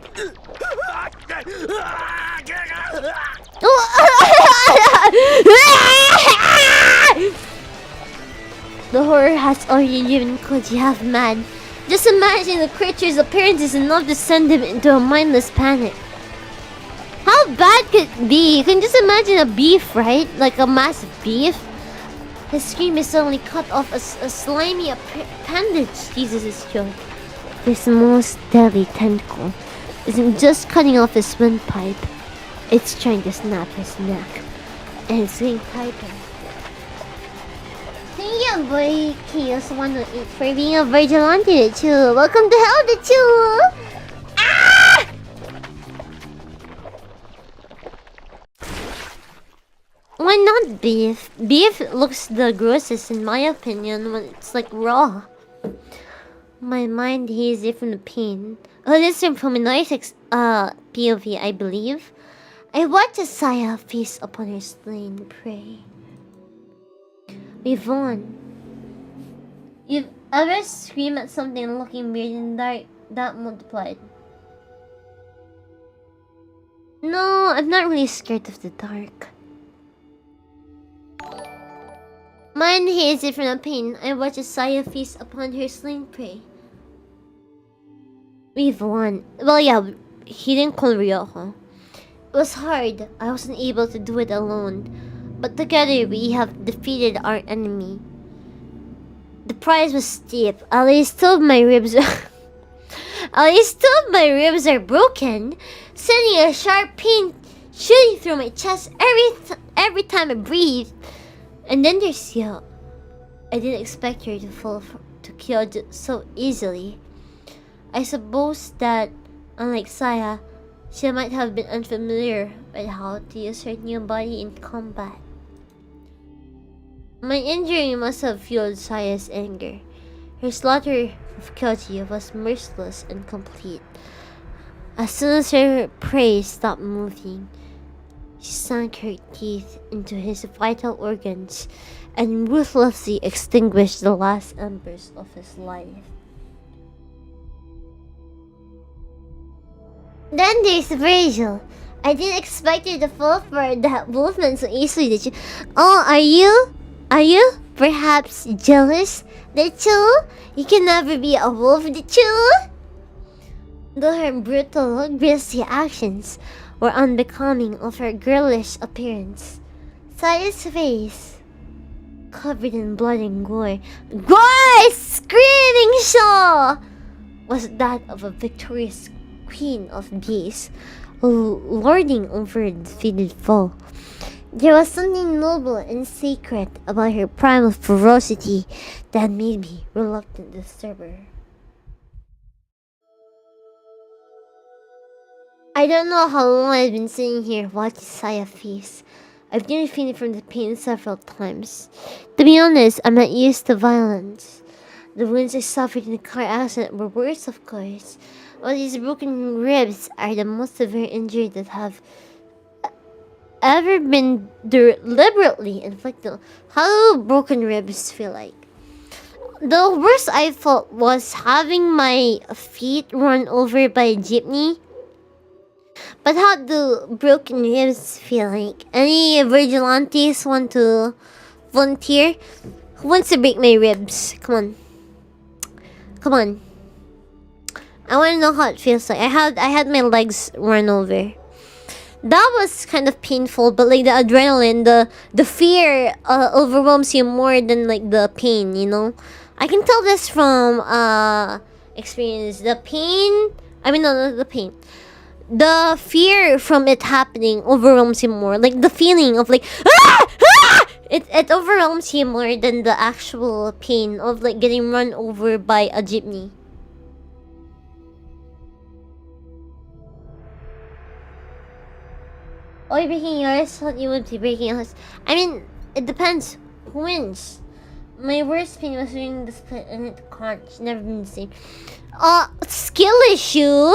The horror has already driven Koji half mad. Just imagine the creature's appearance is enough to send him into a mindless panic. How bad could it be? You can just imagine a beef, right? Like a massive beef. His scream is suddenly cut off as a slimy appendage teases his throat. This most deadly tentacle isn't just cutting off his windpipe. It's trying to snap his neck. And it's getting tighter. Thank you, boy Chaos108 for being a vigilante too. Welcome to hell, the two! Ah! Why not beef? Beef looks the grossest in my opinion when it's like raw. My mind hazy from the pain. Oh, this is from Fuminori's POV, I believe. I watch as Saya feast upon her slain prey. We've won. You've ever screamed at something looking weird and dark? That multiplied. No, I'm not really scared of the dark. Mind hazy from the pain, I watch as Saya feast upon her slain prey. We've won. Well, yeah, he didn't call Ryoko. It was hard. I wasn't able to do it alone. But together we have defeated our enemy. The prize was steep. At least two of my ribs are broken, sending a sharp pain shooting through my chest every time I breathe. And then there's Yo. I didn't expect her to to Kyoto so easily. I suppose that, unlike Saya, she might have been unfamiliar with how to use her new body in combat. My injury must have fueled Saya's anger. Her slaughter of Kyoji was merciless and complete. As soon as her prey stopped moving, she sank her teeth into his vital organs and ruthlessly extinguished the last embers of his life. Then there's Virgil. I didn't expect you to fall for that wolfman so easily, did you? Oh, are you? Are you perhaps jealous, did you? You can never be a wolf, did you? Though her brutal, grisly actions were unbecoming of her girlish appearance, Saya's face, covered in blood and gore, screaming show, was that of a victorious queen of beasts, lording over a defeated foe. There was something noble and sacred about her primal ferocity that made me reluctant to disturb her. I don't know how long I've been sitting here watching Saya feast. I've nearly fainted from the pain several times. To be honest, I'm not used to violence. The wounds I suffered in the car accident were worse, of course. But these broken ribs are the most severe injury that have ever been deliberately inflicted. How do broken ribs feel like? The worst I felt was having my feet run over by a jeepney. But how do broken ribs feel like? Any vigilantes want to volunteer? Who wants to break my ribs? Come on. Come on. I want to know how it feels like. I had my legs run over. That was kind of painful, but like the adrenaline, the fear overwhelms you more than like the pain, you know? I can tell this from experience. The pain, I mean, no, not the pain. The fear from it happening overwhelms you more. Like the feeling of like, ah! Ah! It overwhelms you more than the actual pain of like getting run over by a jeepney. Oh, you're breaking yours? Thought you would be breaking yours. I mean, it depends. Who wins? My worst pain was during the split and it can't. Never been the same. Skill issue?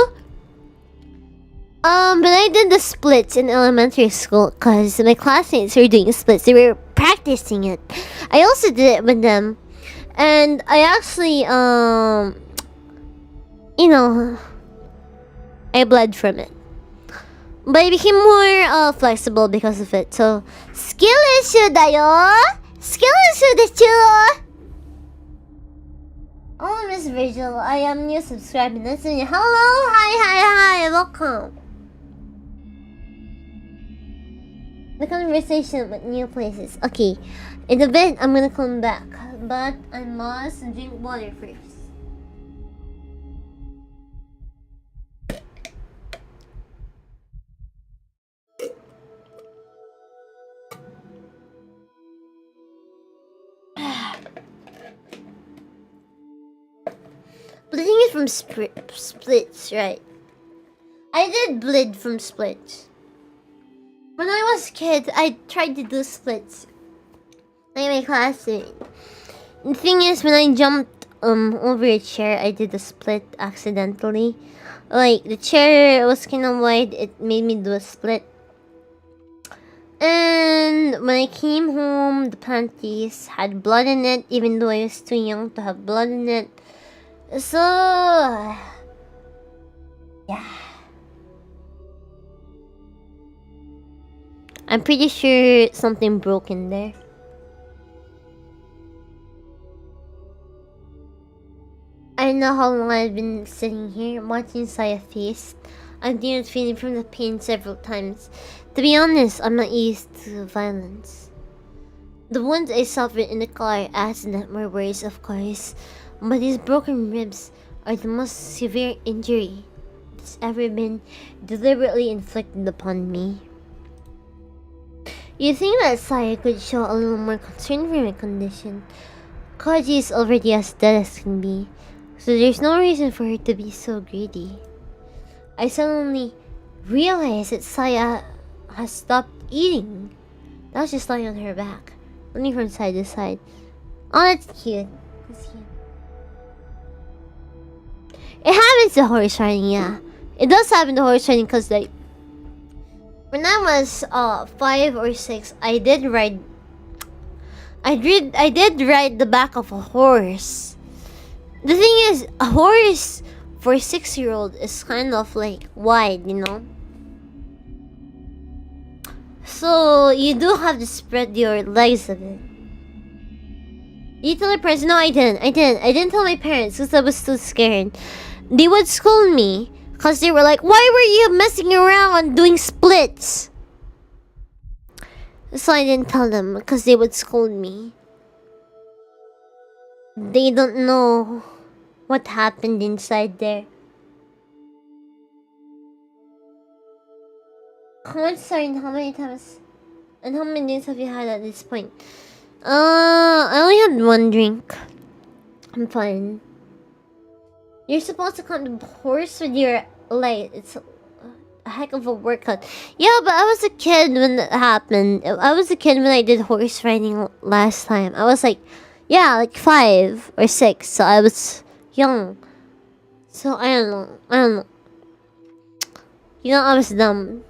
But I did the splits in elementary school because my classmates were doing splits. They were practicing it. I also did it with them. And I actually, you know, I bled from it. But I became more flexible because of it. So, skill issue dayo! Skill issue desu! Oh, Miss Virgil, I am new subscriber. Nice to meet you. Hello! Hi! Welcome. The conversation with new places. Okay, in a bit, I'm gonna come back. But I must drink water first. Bleeding is from splits, right? I did bleed from splits. When I was a kid, I tried to do splits. Like my classmate. The thing is, when I jumped over a chair, I did a split accidentally. Like, the chair was kind of wide, it made me do a split. And when I came home, the panties had blood in it, even though I was too young to have blood in it. So, yeah. I'm pretty sure something broke in there. I don't know how long I've been sitting here watching Saya feast. I've nearly feeling from the pain several times. To be honest, I'm not used to violence. The wounds I suffered in the car accident were worse, of course, but these broken ribs are the most severe injury that's ever been deliberately inflicted upon me. You think that Saya could show a little more concern for my condition? Kaji is already as dead as can be, so there's no reason for her to be so greedy. I suddenly realized that Saya has stopped eating. Now she's lying on her back, running from side to side. Oh, that's cute. That's cute. It happens to horse riding, yeah. It does happen to horse riding because, like, when I was 5 or 6, I did ride the back of a horse. The thing is, a horse for a 6-year-old is kind of like wide, you know. So you do have to spread your legs a bit. You tell your parents? No, I didn't. I didn't tell my parents because I was too scared. They would scold me because they were like, "Why were you messing around doing splits?" So I didn't tell them because they would scold me. They don't know what happened inside there. How much sorry and how many times and how many drinks have you had at this point? I only had 1 drink. I'm fine. You're supposed to count the horse with your light. It's a heck of a workout. Yeah, but I was a kid when that happened. I was a kid when I did horse riding last time. I was like, yeah, like 5 or 6. So I was young. So I don't know. You know, I was dumb.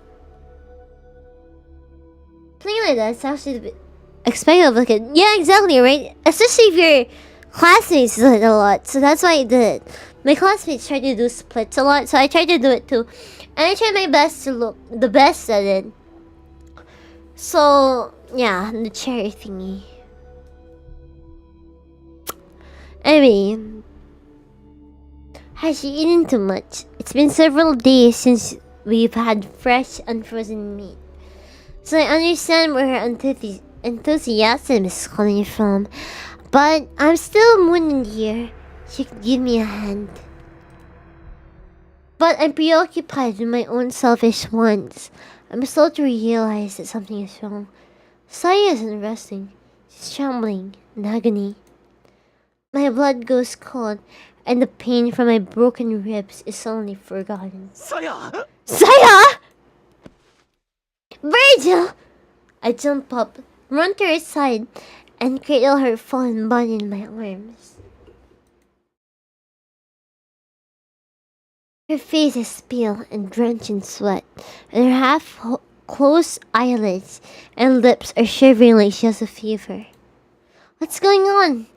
Playing like that is actually a bit expected of a kid. Yeah, exactly, right? Especially if your classmates do it a lot. So that's why I did it. My classmates tried to do splits a lot, so I tried to do it too. And I tried my best to look the best at it. So, yeah, the cherry thingy. Anyway, has she eaten too much? It's been several days since we've had fresh, unfrozen meat. So I understand where her enthusiasm is coming from. But I'm still mooning here. She could give me a hand. But I'm preoccupied with my own selfish wants. I'm slow to realize that something is wrong. Saya isn't resting. She's trembling in agony. My blood goes cold, and the pain from my broken ribs is suddenly forgotten. Saya! Saya! Virgil! I jump up, run to her side, and cradle her fallen body in my arms. Her face is pale and drenched in sweat, and her half-closed eyelids and lips are shivering like she has a fever. What's going on?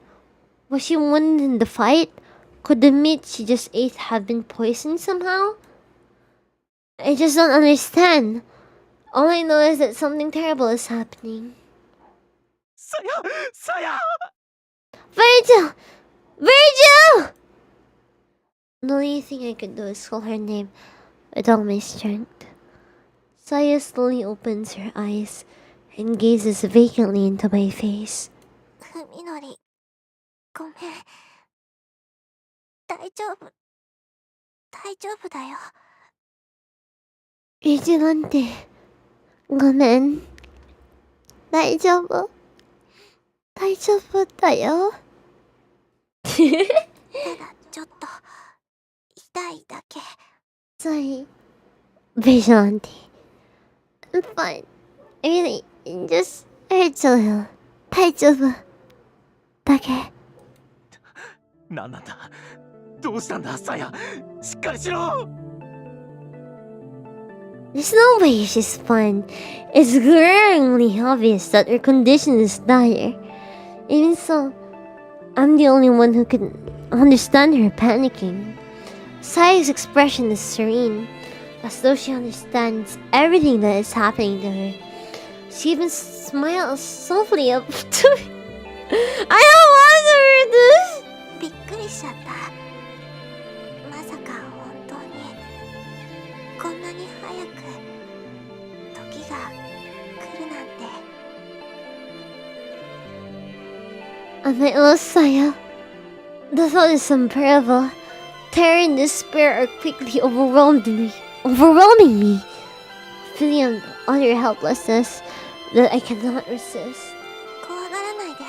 Was she wounded in the fight? Could the meat she just ate have been poisoned somehow? I just don't understand. All I know is that something terrible is happening. Saya! Saya! Virgil! Virgil! The only thing I could do is call her name with all my strength. Saya slowly opens her eyes and gazes vacantly into my face. Fuminori, ごめん。大丈夫。大丈夫だよ。ビジランテ、ごめん。大丈夫。大丈夫だよ。ただちょっと痛いだけ。Sorry, Vigilante. I'm fine. I really just hurts a little. 大丈夫だけ。何なんだどうしたんだサヤしっかりしろ There's no way she's fine. It's glaringly obvious that her condition is dire. Even so, I'm the only one who can understand her panicking. Saya's expression is serene, as though she understands everything that is happening to her. She even smiles softly up to me. I don't want to hear this! びっくりしちゃった。まさか本当にこんなに早く時が来るなんて。And my little Saya, the thought is unbearable. Terror and despair are quickly overwhelming me. Feeling an utter helplessness that I cannot resist. 怖がらないで。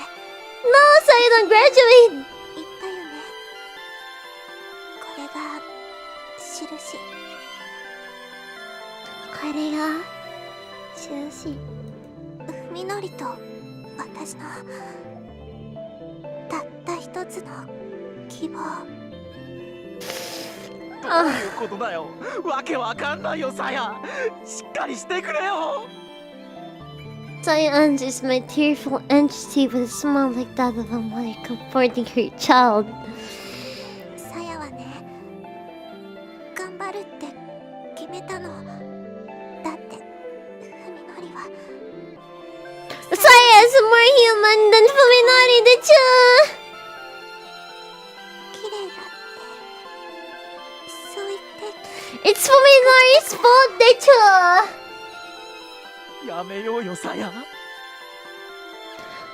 No, Saya don't graduate! 言ったよね。これが印。これが印。みのりと私のたった一つの希望。どういうことだよ。わけわかんないよ、さや。しっかりしてくれよ。Saya answers my tearful entity with a smile like that of a mother comforting her child. さやはね、頑張るって決めたの。だってみのりは Saya is more human than Fuminori, dechu! 綺麗だってそう言って。 It's Fuminori's fault, dechu! やめようよ、さや。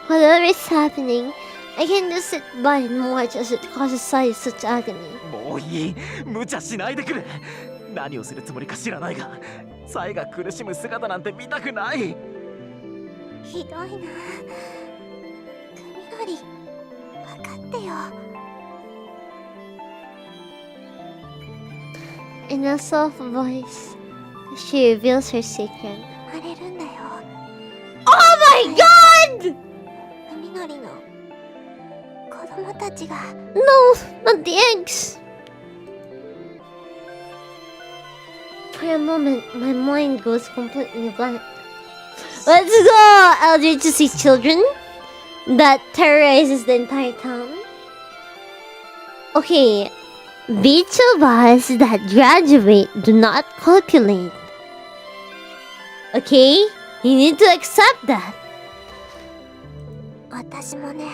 Whatever is happening, I can just sit by and watch as it causes Saya such agony. もういい。無茶しないでくれ。何をするつもりか知らないが、さやが苦しむ姿なんて見たくない。ひどいな。みのり分かってよ。 In a soft voice, she reveals her secret. 生まれるんだよ。 Oh my god! みのりの子供たちが。 No, not the eggs! For a moment, my mind goes completely blank. Let's go, eldritch children that terrorizes the entire town. Okay, VTubers that graduate do not copulate. Okay, you need to accept that. 私もね、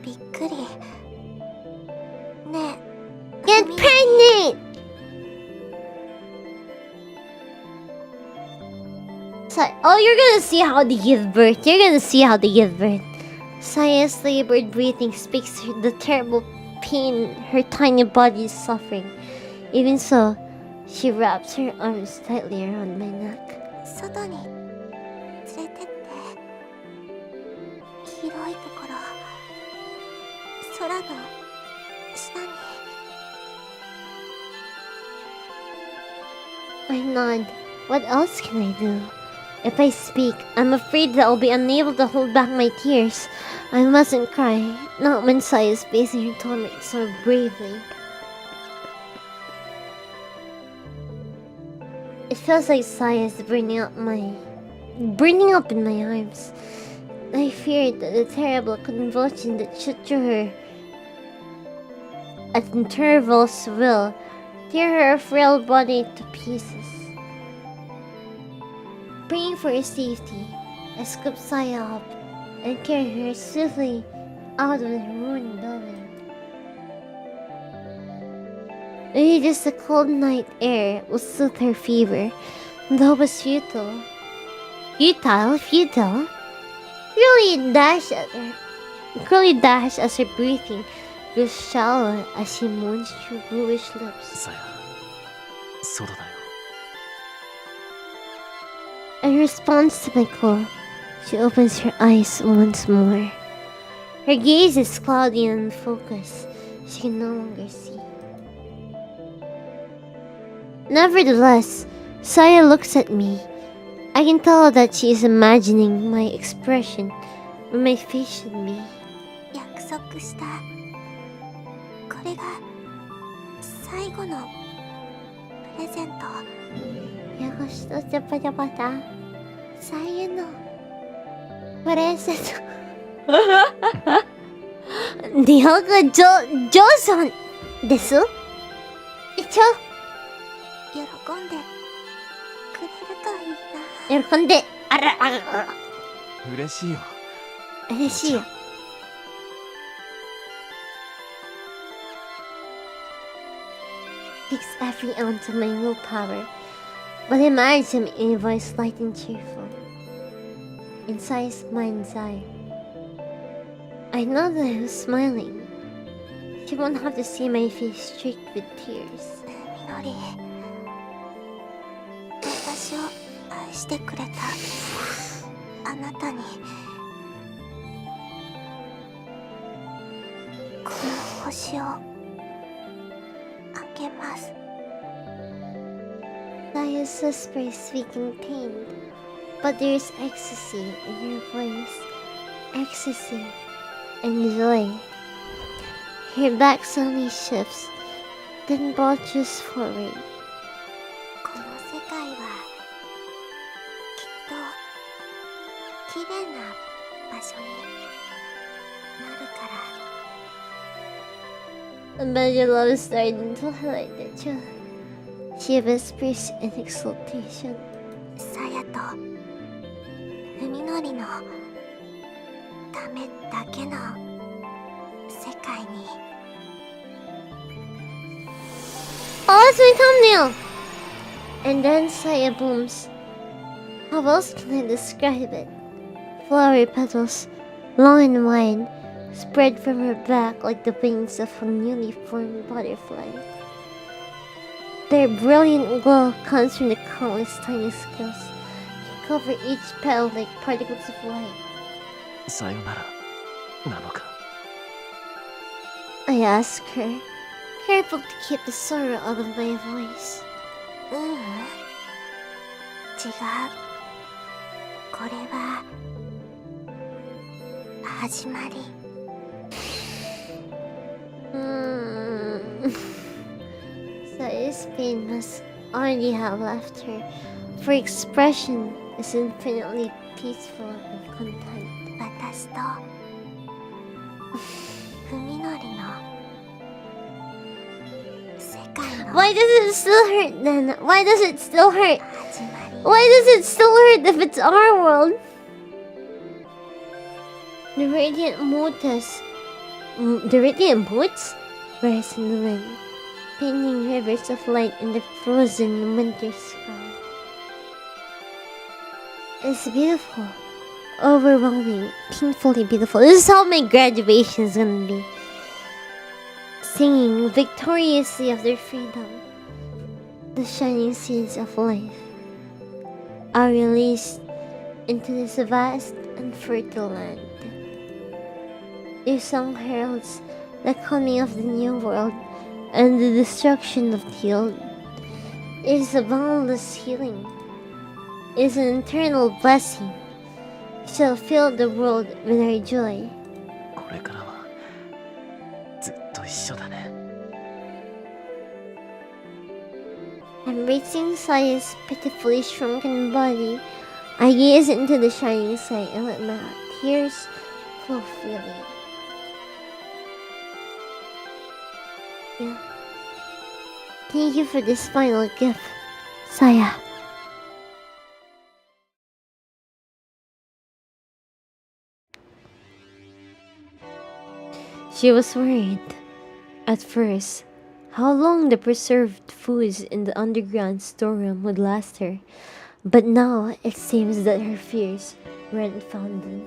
びっくり。ねえ、 Get pregnant! So, oh, you're gonna see how they give birth. You're gonna see how they give birth. Saya's labored breathing speaks to the terrible pain her tiny body is suffering. Even so, she wraps her arms tightly around my neck. 外に連れてって。広いところ、空の下に。 I nod. What else can I do? If I speak, I'm afraid that I'll be unable to hold back my tears. I mustn't cry, not when Saya is facing her torment so bravely. It feels like Saya is burning up in my arms. I feared that the terrible convulsion that shoot through her at intervals will tear her frail body to pieces. Praying for her safety, I scoop Saya up and carry her swiftly out of the ruined building. Maybe just the cold night air will soothe her fever. The hope was futile. Futile? Really dash as her breathing grew shallower as she moans through bluish lips. さや、そうだよ。 In response to my call, she opens her eyes once more. Her gaze is cloudy and unfocused. She can no longer see. Nevertheless, Saya looks at me. I can tell that she is imagining my expression, where my face should be. 約束した。これが最後のプレゼント。 Yagoshito japata. Saya no present. Nihongo Joson desu? Icho. 喜んでくれるといいな。喜んで、あらあらあら。嬉しいよ。嬉しいよ。Takes every ounce of my willpower, but I manage to make my voice light and cheerful. Inside mind's eye, I know that I was smiling. She won't have to see my face streaked with tears. みのり、私を愛してくれたあなたにしをあげます。 Saya's whispers speak in pain, but there's ecstasy in her voice. Ecstasy and joy. Her back suddenly shifts, then bulges forward. この世界はきっと綺麗な場所になるから。 But your love is starting to highlight the truth. She whispers in exultation. さやと文則のためだけの世界に。 Oh, that's my thumbnail! And then Saya booms. How else can I describe it? Flowery petals, long and wide, spread from her back like the wings of a newly formed butterfly. Their brilliant glow comes from the countless tiny scales that cover each petal like particles of light. さよならなのか。 I ask her, careful to keep the sorrow out of my voice. ううん、違う。これは始まり。 Saya's pain must already have left her, for expression is infinitely peaceful and content. 私と文則の世界の Why does it still hurt then? Why does it still hurt? 始まり。 Why does it still hurt if it's our world? The radiant motes rise in the wind, painting rivers of light in the frozen winter sky. It's beautiful, overwhelming, painfully beautiful. This is how my graduation is gonna be. Singing victoriously of their freedom, the shining seeds of life are released into this vast and fertile land. Their song heralds the coming of the new world and the destruction of the old. It is a boundless healing. It is an eternal blessing. We shall fill the world with our joy. これからはずっと一緒だね。 Embracing Saya's pitifully shrunken body, I gaze into the shining sight and let my tears flow freely. Yeah. Thank you for this final gift, Saya. She was worried at first how long the preserved foods in the underground storeroom would last her, but now it seems that her fears weren't founded.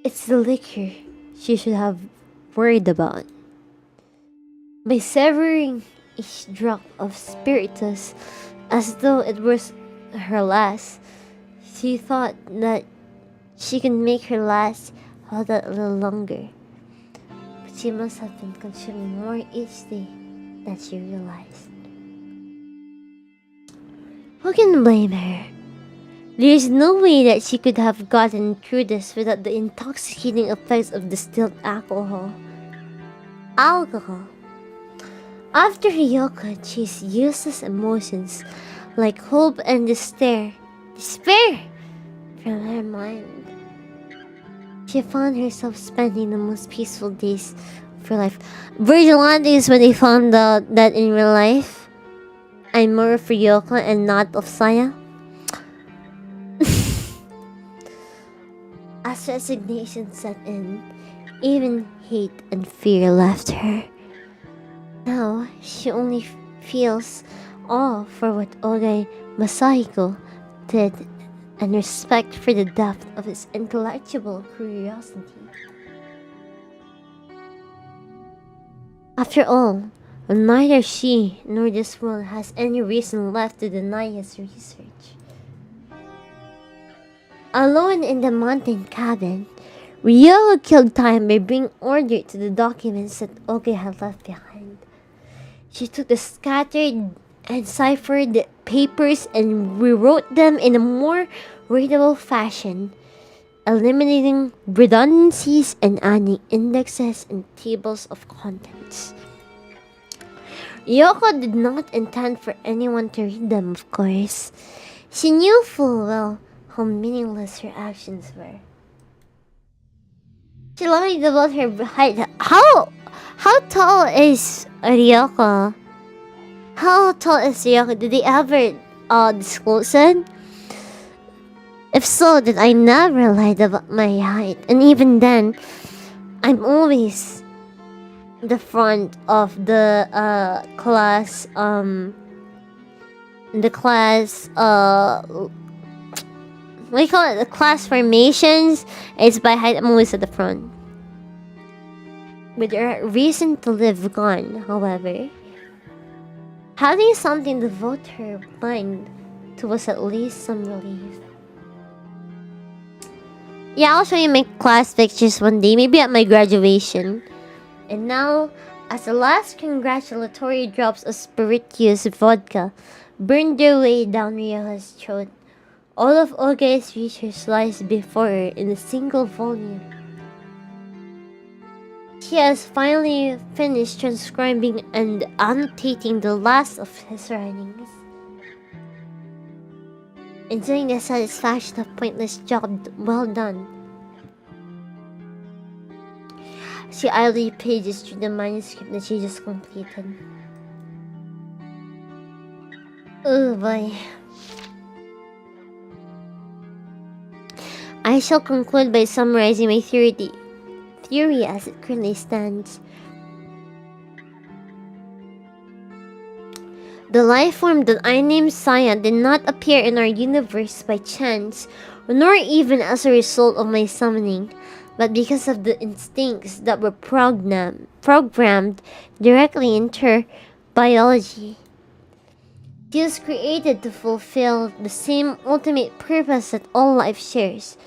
It's the liquor she should have worried about. By severing each drop of spiritus as though it was her last, she thought that she could make her last hold that a little longer. But she must have been consuming more each day than she realized. Who can blame her? There is no way that she could have gotten through this without the intoxicating effects of distilled alcohol. After Ryoko chased useless emotions like hope and despair from her mind, she found herself spending the most peaceful days of her life. Vigilante is when they found out that in real life, I'm more of Ryoko and not of Saya. As resignation set in, even hate and fear left her. Now, she only feels awe for what Ogai Masahiko did and respect for the depth of his intellectual curiosity. After all, neither she nor this world has any reason left to deny his research. Alone in the mountain cabin, Ryoko killed time by bringing order to the documents that Oge had left behind. She took the scattered and ciphered papers and rewrote them in a more readable fashion, eliminating redundancies and adding indexes and tables of contents. Ryoko did not intend for anyone to read them, of course. She knew full well how meaningless her actions were. She lied about her height. How tall is Ryoko? How tall is Ryoko? Did they ever disclose it? If so, then I never lied about my height. And even then, I'm always the front of the class what do you call it? The class formations. It's by height. I'm always at the front. With her reason to live gone, however, having something to devote her mind to was at least some relief. Yeah, I'll show you my class pictures one day, maybe at my graduation. And now, as the last congratulatory drops of spirituous vodka burned their way down Ryo's throat, all of Oge's research lies before her in a single volume. She has finally finished transcribing and annotating the last of his writings, enjoying the satisfaction of pointless job well done. She idly pages through the manuscript that she just completed. Oh boy. I shall conclude by summarizing my theory as it currently stands. The life form that I named Saya did not appear in our universe by chance, nor even as a result of my summoning, but because of the instincts that were programmed directly into her biology. She was created to fulfill the same ultimate purpose that all life shares: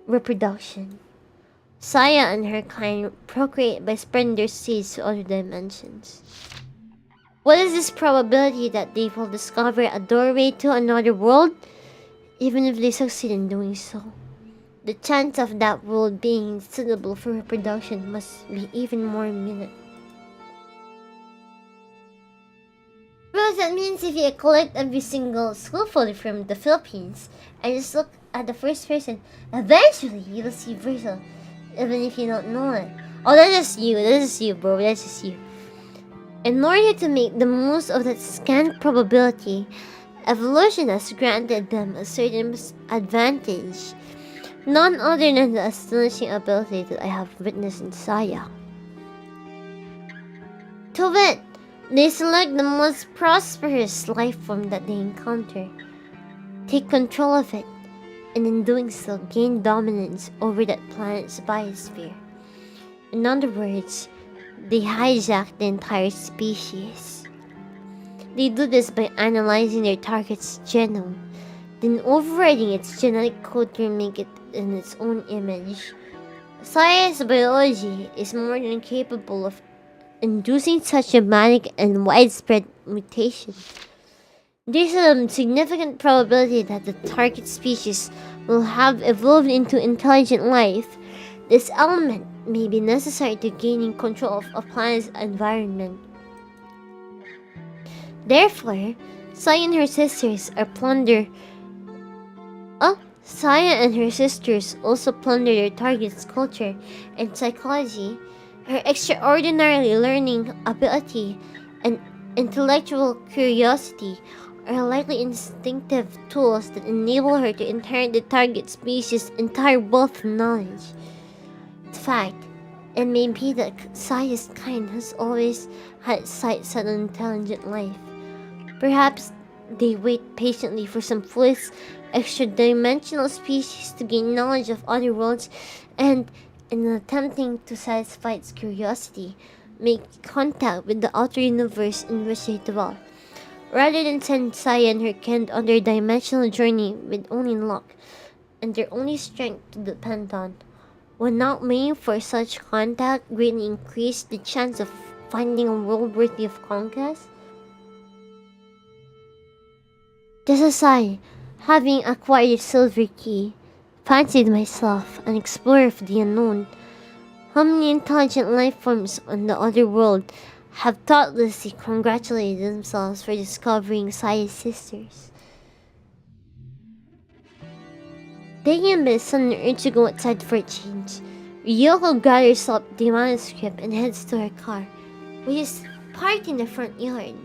reproduction. Saya and her kind procreate by spreading their seeds to other dimensions. What is this probability that they will discover a doorway to another world, even if they succeed in doing so? The chance of that world being suitable for reproduction must be even more minute. Well, that means if you collect every single school photo from the Philippines and just look at the first person, eventually you will see Brazil, even if you don't know it. Oh, that's just you, bro, that's just you. In order to make the most of that scant probability, evolution has granted them a certain advantage, none other than the astonishing ability that I have witnessed in Saya. To wit, they select the most prosperous life form that they encounter, take control of it, and in doing so gain dominance over that planet's biosphere. In other words, they hijack the entire species. They do this by analyzing their target's genome, then overriding its genetic code to make it in its own image. Saya's biology is more than capable of inducing such dramatic and widespread mutation. There's a significant probability that the target species will have evolved into intelligent life. This element may be necessary to gaining control of a planet's environment. Therefore, Saya and her sisters also plunder their target's culture and psychology. Her extraordinarily learning ability and intellectual curiosity are likely instinctive tools that enable her to inherit the target species' entire wealth of knowledge. In fact, it may be that Saya's kind has always had sights set on intelligent life. Perhaps they wait patiently for some foolish extra-dimensional species to gain knowledge of other worlds and, in attempting to satisfy its curiosity, make contact with the outer universe in which they dwell, rather than send Saya and her kind on their dimensional journey with only luck and their only strength to depend on. Would not waiting for such contact greatly increase the chance of finding a world worthy of conquest? Just as I, having acquired a silver key, fancied myself an explorer of the unknown, how many intelligent life forms on the other world have thoughtlessly congratulated themselves for discovering Saya's sisters? Taking a bit of sudden urge to go outside for a change, Ryoko gathers up the manuscript and heads to her car, which is parked in the front yard.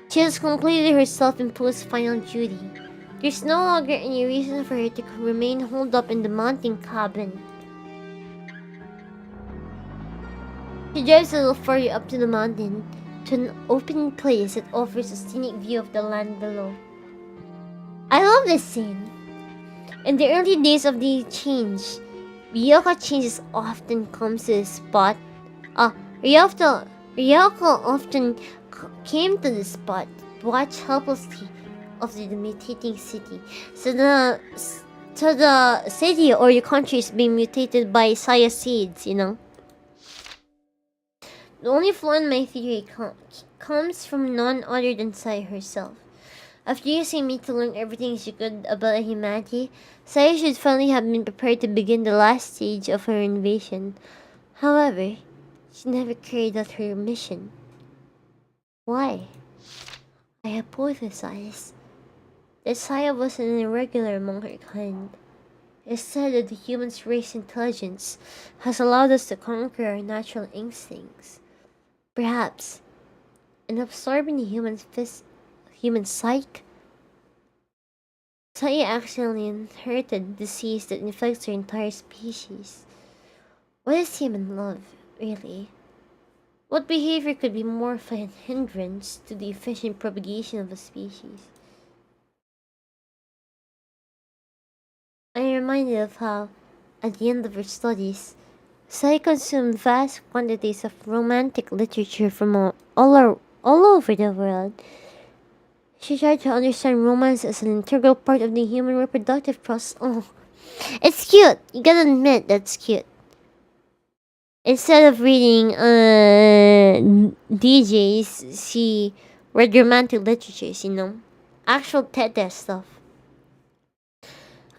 She has completed her self-imposed final duty. There's no longer any reason for her to remain holed up in the mountain cabin. She drives a little further up to the mountain, to an open place that offers a scenic view of the land below. I love this scene. In the early days of the change, Ryoko changes often comes to the spot. Ryoko often came to the spot, watched helplessly of the mutating city. So the city or your country is being mutated by Saya seeds, you know. The only flaw in my theory comes from none other than Saya herself. After using me to learn everything she could about humanity, Saya should finally have been prepared to begin the last stage of her invasion. However, she never carried out her mission. Why? I hypothesize that Saya was an irregular among her kind. It's said that the human race intelligence has allowed us to conquer our natural instincts. Perhaps, in absorbing the human psyche, Saya accidentally inherited disease that infects her entire species. What is human love, really? What behavior could be more of a hindrance to the efficient propagation of a species? I am reminded of how, at the end of her studies, Saya consumed vast quantities of romantic literature from all over the world. She tried to understand romance as an integral part of the human reproductive process. Oh, it's cute. You gotta admit that's cute. Instead of reading DJs, she read romantic literatures, you know, actual tete stuff.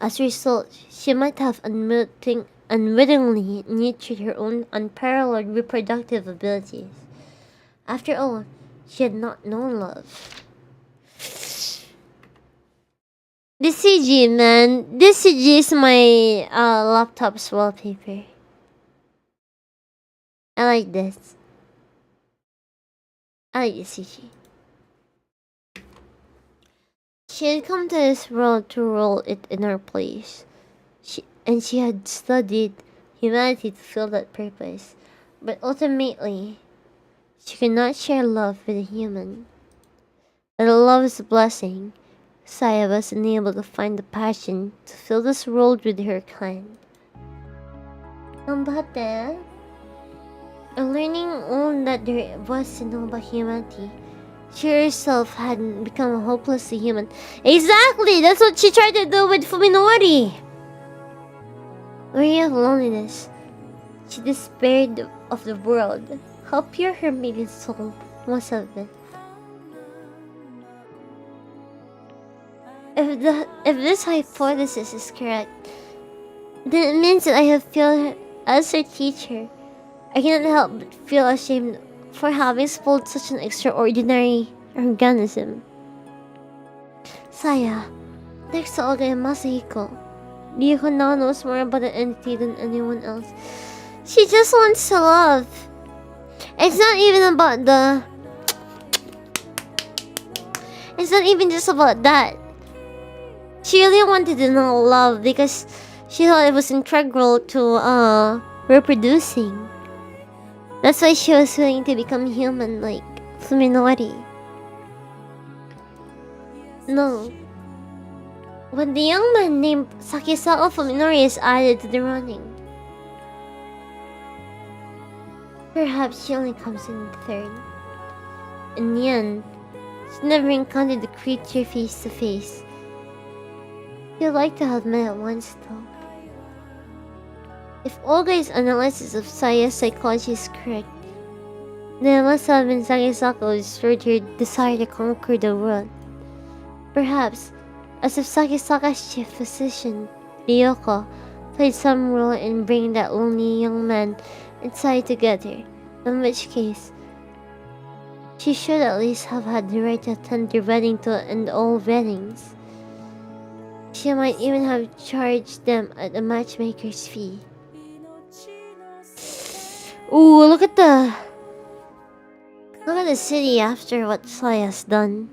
As a result, she might have unwittingly nurtured her own unparalleled reproductive abilities. After all, she had not known love. This CG, man. This CG is my laptop's wallpaper. I like this. I like this CG. She had come to this world to rule it in her place. She had studied humanity to fill that purpose. But ultimately, she could not share love with a human. But love is a blessing. Saya was unable to find the passion to fill this world with her kind. And learning all that there was to know about humanity, she herself had become hopelessly human. Exactly! That's what she tried to do with Fuminori! Weary of loneliness, she despaired of the world. How pure her maiden soul must have been. If this hypothesis is correct, then it means that I have failed her as her teacher. I cannot help but feel ashamed for having spoiled such an extraordinary organism. Saya, next to Olga and Masahiko, Ryoko now knows more about the entity than anyone else. She just wants to love. It's not even about the... It's not even just about that. She really wanted to know love because she thought it was integral to reproducing. That's why she was willing to become human like Fuminori. No. When the young man named Sakisao Fuminori is added to the running, perhaps she only comes in third. In the end, she never encountered the creature face to face. You'd like to have met once though. If Olga's analysis of Saya's psychology is correct, then it must have been Sakisako's further desire to conquer the world. Perhaps, as if Sakisaka's chief physician, Ryoko, played some role in bringing that lonely young man and Saya together, in which case, she should at least have had the right to attend their wedding to end all weddings. She might even have charged them at a matchmaker's fee. Ooh, look at the city after what Saya's done.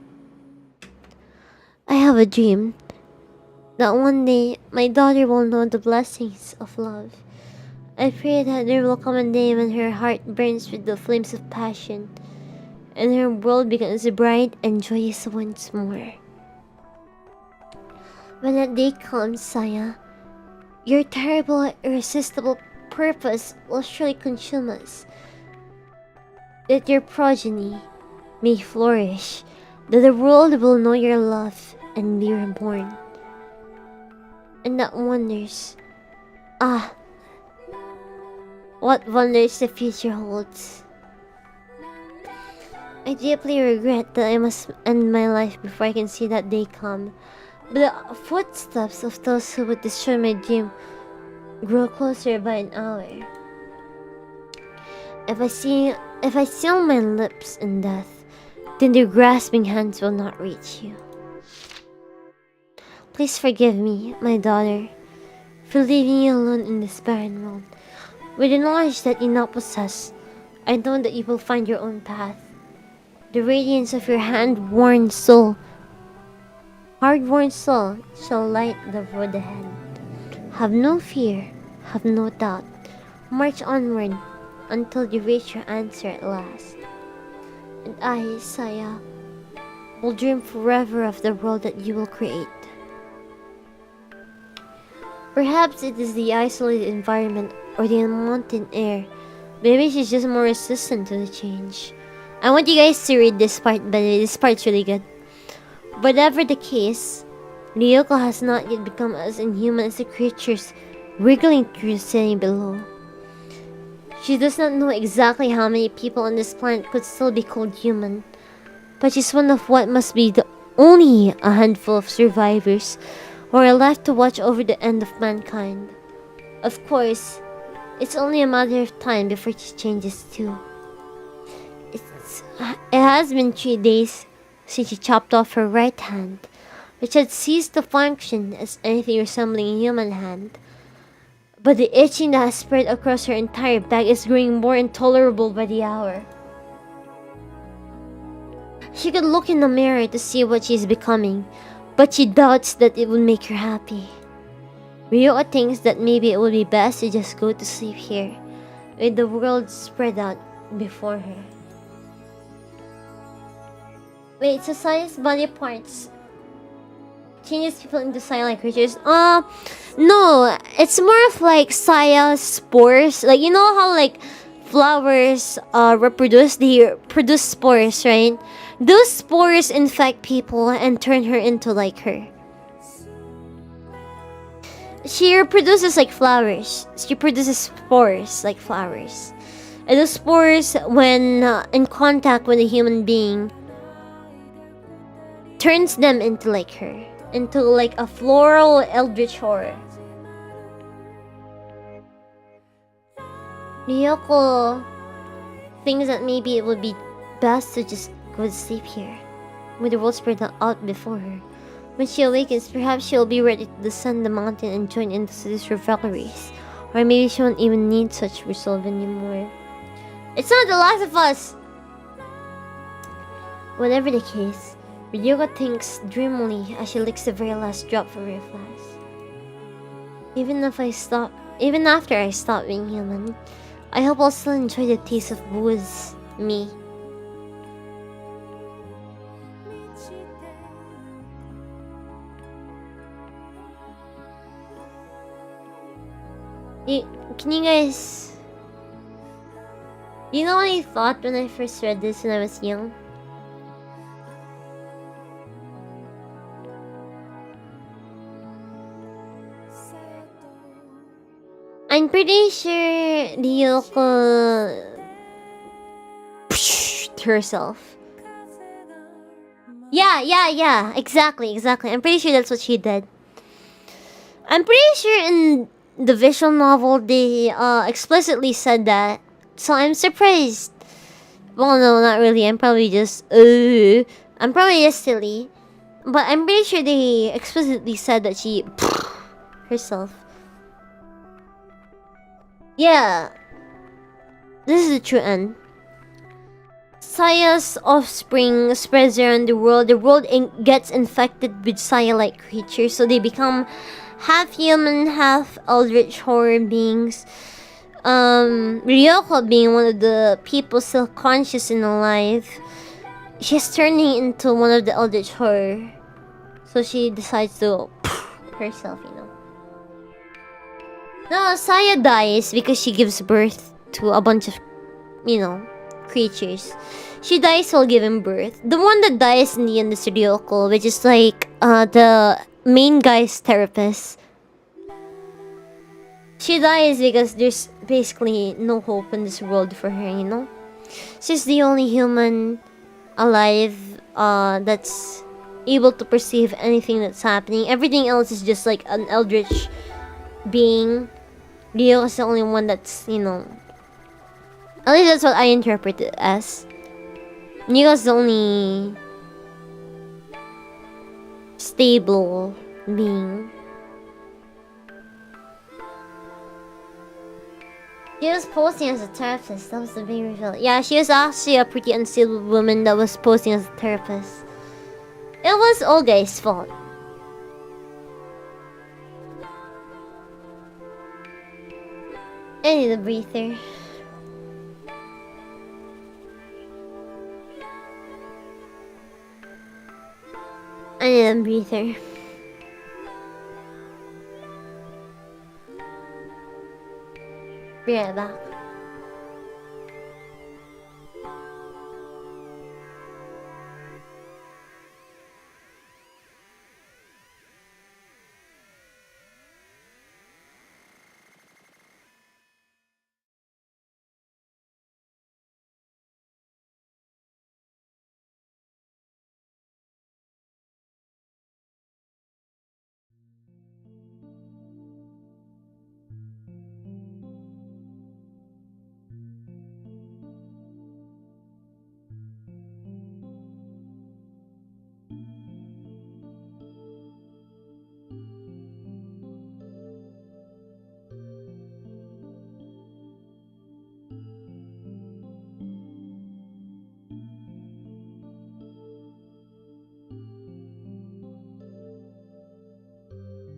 I have a dream that one day my daughter will know the blessings of love. I pray that there will come a day when her heart burns with the flames of passion and her world becomes bright and joyous once more. When that day comes, Saya, your terrible, irresistible purpose will surely consume us. That your progeny may flourish, that the world will know your love and be reborn. And that wonders, what wonders the future holds. I deeply regret that I must end my life before I can see that day come. But the footsteps of those who would destroy my dream grow closer by an hour. If I seal my lips in death, then their grasping hands will not reach you. Please forgive me, my daughter, for leaving you alone in this barren world. With the knowledge that you now possess, I know that you will find your own path. The radiance of your hard-worn soul shall light the road ahead. Have no fear, have no doubt. March onward until you reach your answer at last. And I, Saya, will dream forever of the world that you will create. Perhaps it is the isolated environment or the unwanted air. Maybe she's just more resistant to the change. I want you guys to read this part, by the way, this part's really good. Whatever the case, Ryoko has not yet become as inhuman as the creatures wriggling through the city below. She does not know exactly how many people on this planet could still be called human, but she's one of what must be the only a handful of survivors who are left to watch over the end of mankind. Of course, it's only a matter of time before she changes too. It has been 3 days since she chopped off her right hand, which had ceased to function as anything resembling a human hand. But the itching that has spread across her entire back is growing more intolerable by the hour. She could look in the mirror to see what she is becoming, but she doubts that it would make her happy. Ryoko thinks that maybe it would be best to just go to sleep here, with the world spread out before her. Wait, so Saya's body parts changes people into Saya-like creatures? No, it's more of like Saya's spores. Like, you know how like flowers reproduce? They produce spores, right? Those spores infect people and turn her into like her. She reproduces like flowers. She produces spores like flowers. And those spores, when in contact with a human being, turns them into like her. Into like a floral eldritch horror. Ryoko thinks that maybe it would be best to just go to sleep here, with the world spread out before her. When she awakens, perhaps she'll be ready to descend the mountain and join in the city's revelries. Or maybe she won't even need such resolve anymore. It's not The Last of Us! Whatever the case, Ryoko thinks dreamily as she licks the very last drop from her flask. Even after I stop being human, I hope I'll still enjoy the taste of booze, me. Can you guys... You know what I thought when I first read this when I was young? I'm pretty sure Ryoko herself. Yeah. Exactly. I'm pretty sure that's what she did. I'm pretty sure in the visual novel they explicitly said that. So I'm surprised. Well, no, not really. I'm probably just silly. But I'm pretty sure they explicitly said that she herself. Yeah. This is the true end. Saya's offspring spreads around the world. The world gets infected with Saya-like creatures, so they become half human, half eldritch horror beings. Ryoko being one of the people still conscious and alive, she's turning into one of the eldritch horror. So she decides to herself, you know. No, Saya dies because she gives birth to a bunch of, you know, creatures. She dies while giving birth. The one that dies in the end is Ryoko, which is like the main guy's therapist. She dies because there's basically no hope in this world for her, you know? She's the only human alive that's able to perceive anything that's happening. Everything else is just like an eldritch being. Ryo is the only one that's, you know... At least that's what I interpret it as. Ryo's the only... stable being. She was posing as a therapist. That was the big reveal. Yeah, she was actually a pretty unstable woman that was posing as a therapist. It was Olga's fault. I need a breather. I need a breather. Be right back.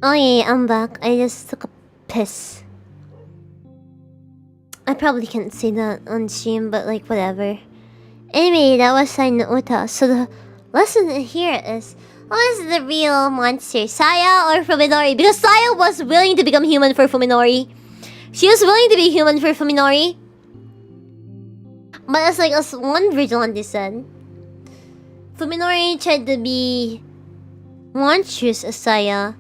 Oh yeah, I'm back. I just took a piss. I probably can't say that on stream, but like whatever. Anyway, that was NO UTA. So the lesson here is, who is the real monster, Saya or Fuminori? Because Saya was willing to become human for Fuminori. She was willing to be human for Fuminori. But as one vigilante said, Fuminori tried to be monstrous as Saya,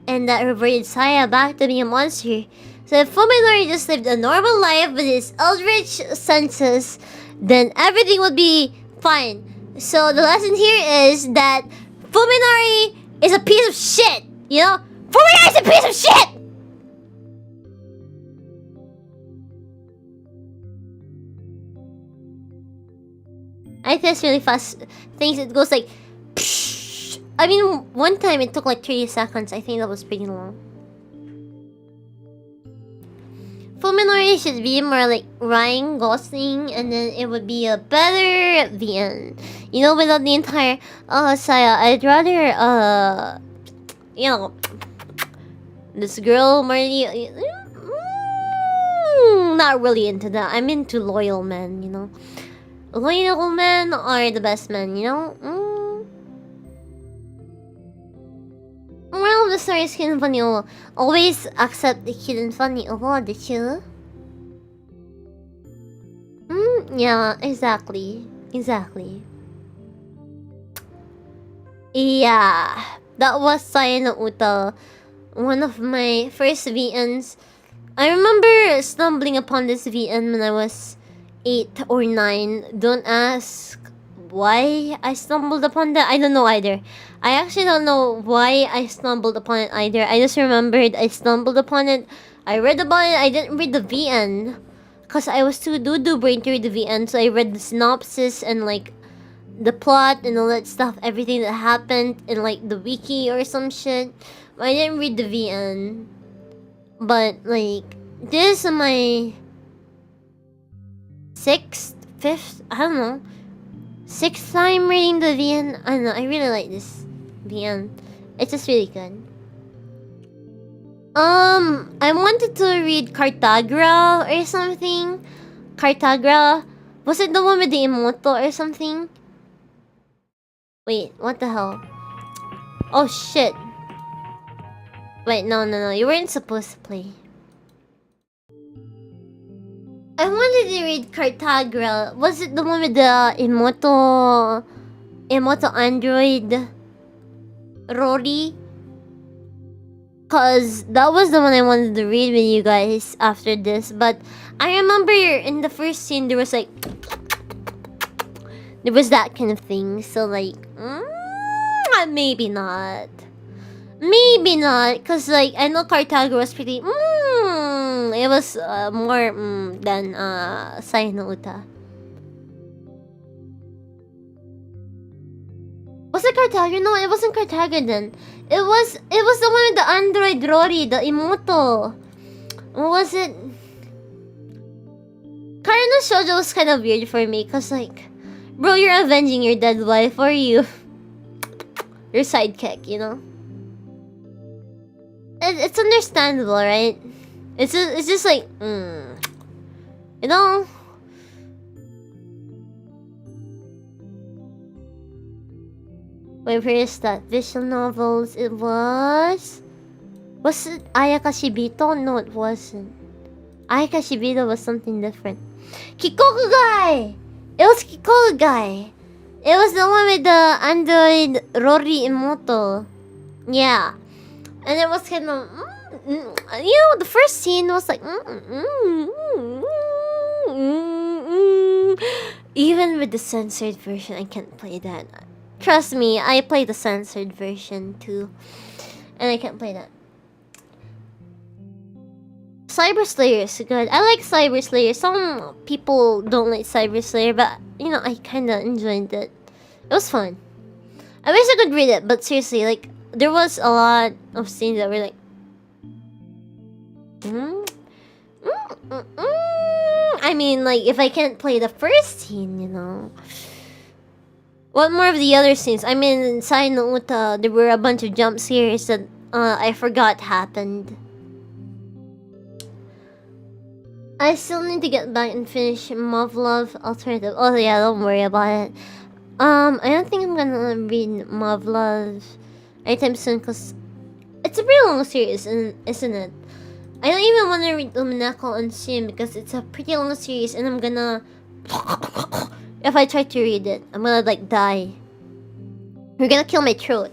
and that reverted Saya back to being a monster. So if Fuminori just lived a normal life with his eldritch senses, then everything would be fine. So the lesson here is that Fuminori is a piece of shit! You know? Fuminori is a piece of shit! I think that's really fast. Things, it goes like... Psh. I mean, one time it took like 30 seconds. I think that was pretty long. Fuminori should be more like Ryan Gosling, and then it would be a better VN. You know, without the entire Saya, I'd rather you know, this girl Marty. Not really into that. I'm into loyal men, you know. Loyal men are the best men, you know. Moral of the story is hidden funny. Always accept the hidden funny. Oh, did you? Yeah, exactly. Yeah, that was NO UTA. One of my first VNs. I remember stumbling upon this VN when I was 8 or 9. Don't ask why I stumbled upon that. I don't know either. I actually don't know why I stumbled upon it either. I just remembered I stumbled upon it. I read about it. I didn't read the VN because I was too doo-doo brain to read the VN. So I read the synopsis and like the plot and all that stuff, everything that happened in like the wiki or some shit. I didn't read the VN. But like this is my 6th, 5th, I don't know, 6th time reading the VN. I don't know, I really like this VN. It's just really good. I wanted to read Cartagra or something. Cartagra. Was it the one with the Emoto or something? Wait, what the hell? Oh shit. Wait, no, you weren't supposed to play. I wanted to read Cartagra. Was it the one with the Emoto android Rory? Cause that was the one I wanted to read with you guys after this. But I remember in the first scene there was like there was that kind of thing. So like maybe not. Maybe not, cause like I know Cartago was pretty. It was more than No UTA. Was it Cartago? No, it wasn't Cartago then. It was the one with the android Rory, the Emoto. What was it? Karano Shoujo was kind of weird for me, cause like, bro, you're avenging your dead wife, or you? Your sidekick, you know. It's understandable, right? It's just like, you know. Wait, where is that? Visual novels. It was it Ayaka Shibito? No, it wasn't. Ayaka Shibito was something different. Kikokugai! It was Kikokugai. It was the one with the android Rory Emoto. Yeah. And it was kind of, you know, the first scene was like, even with the censored version, I can't play that. Trust me, I play the censored version too, and I can't play that. Cyber Slayer is good. I like Cyber Slayer. Some people don't like Cyber Slayer, but you know, I kind of enjoyed it. It was fun. I wish I could read it, but seriously, like, there was a lot of scenes that were like, I mean, like, if I can't play the first scene, you know, what more of the other scenes? I mean, in No UTA, there were a bunch of jump scares that I forgot happened. I still need to get back and finish Love Alternative. Oh yeah, don't worry about it. I don't think I'm gonna read Love anytime soon, because it's a pretty long series, isn't it? I don't even want to read Luminacle on Sim because it's a pretty long series, and I'm gonna if I try to read it, I'm gonna like die. You're gonna kill my throat.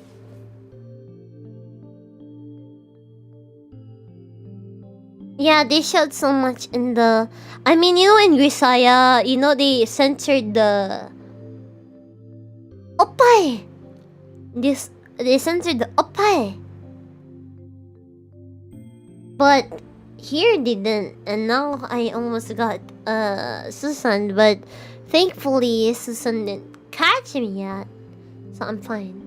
Yeah, they showed so much in the... I mean, you know, in Grisaya, you know, they censored the... Oppai! They censored the Oppai! But here they didn't, and now I almost got Susan, but thankfully Susan didn't catch me yet, so I'm fine.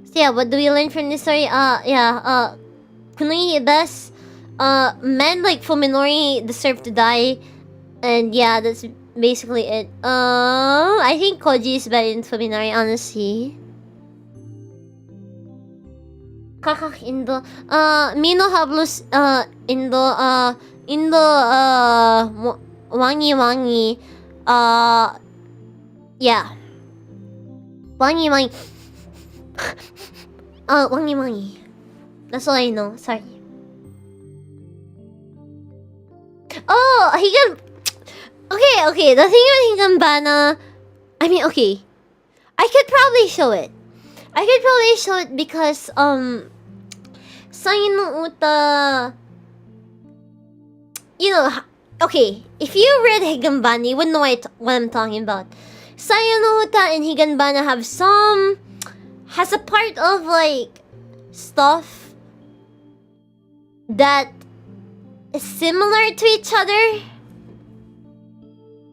So yeah, what do we learn from this story? Kunui best. Men like Fuminori deserve to die, and yeah, that's basically it. I think Koji is better than Fuminori, honestly. Kakak Indo. Mino Hablus Indo Wangi Wangi. Yeah. Wangi Wangi. Wangi Wangi. That's all I know. Sorry. Oh, Higan. Okay. The thing with Higambana, I mean, okay, I could probably show it. Because No UTA you know, okay, if you read Higanbana, you would know what I'm talking about. Saya no Uta and Higanbana has a part of like stuff that is similar to each other.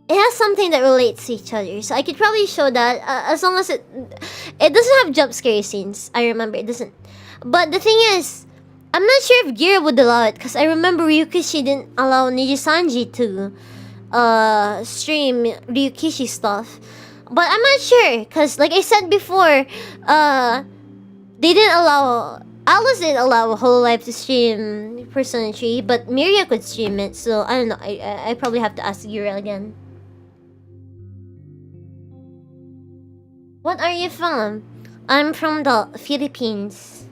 It has something that relates to each other, so I could probably show that as long as it doesn't have jump scare scenes. I remember it doesn't. But the thing is, I'm not sure if Gira would allow it, because I remember Ryukishi didn't allow Nijisanji to stream Ryukishi stuff. But I'm not sure, because like I said before, they didn't allow... Alice didn't allow Hololive to stream Persona 3, but MIRIA could stream it, so I don't know. I probably have to ask Gira again. What are you from? I'm from the Philippines.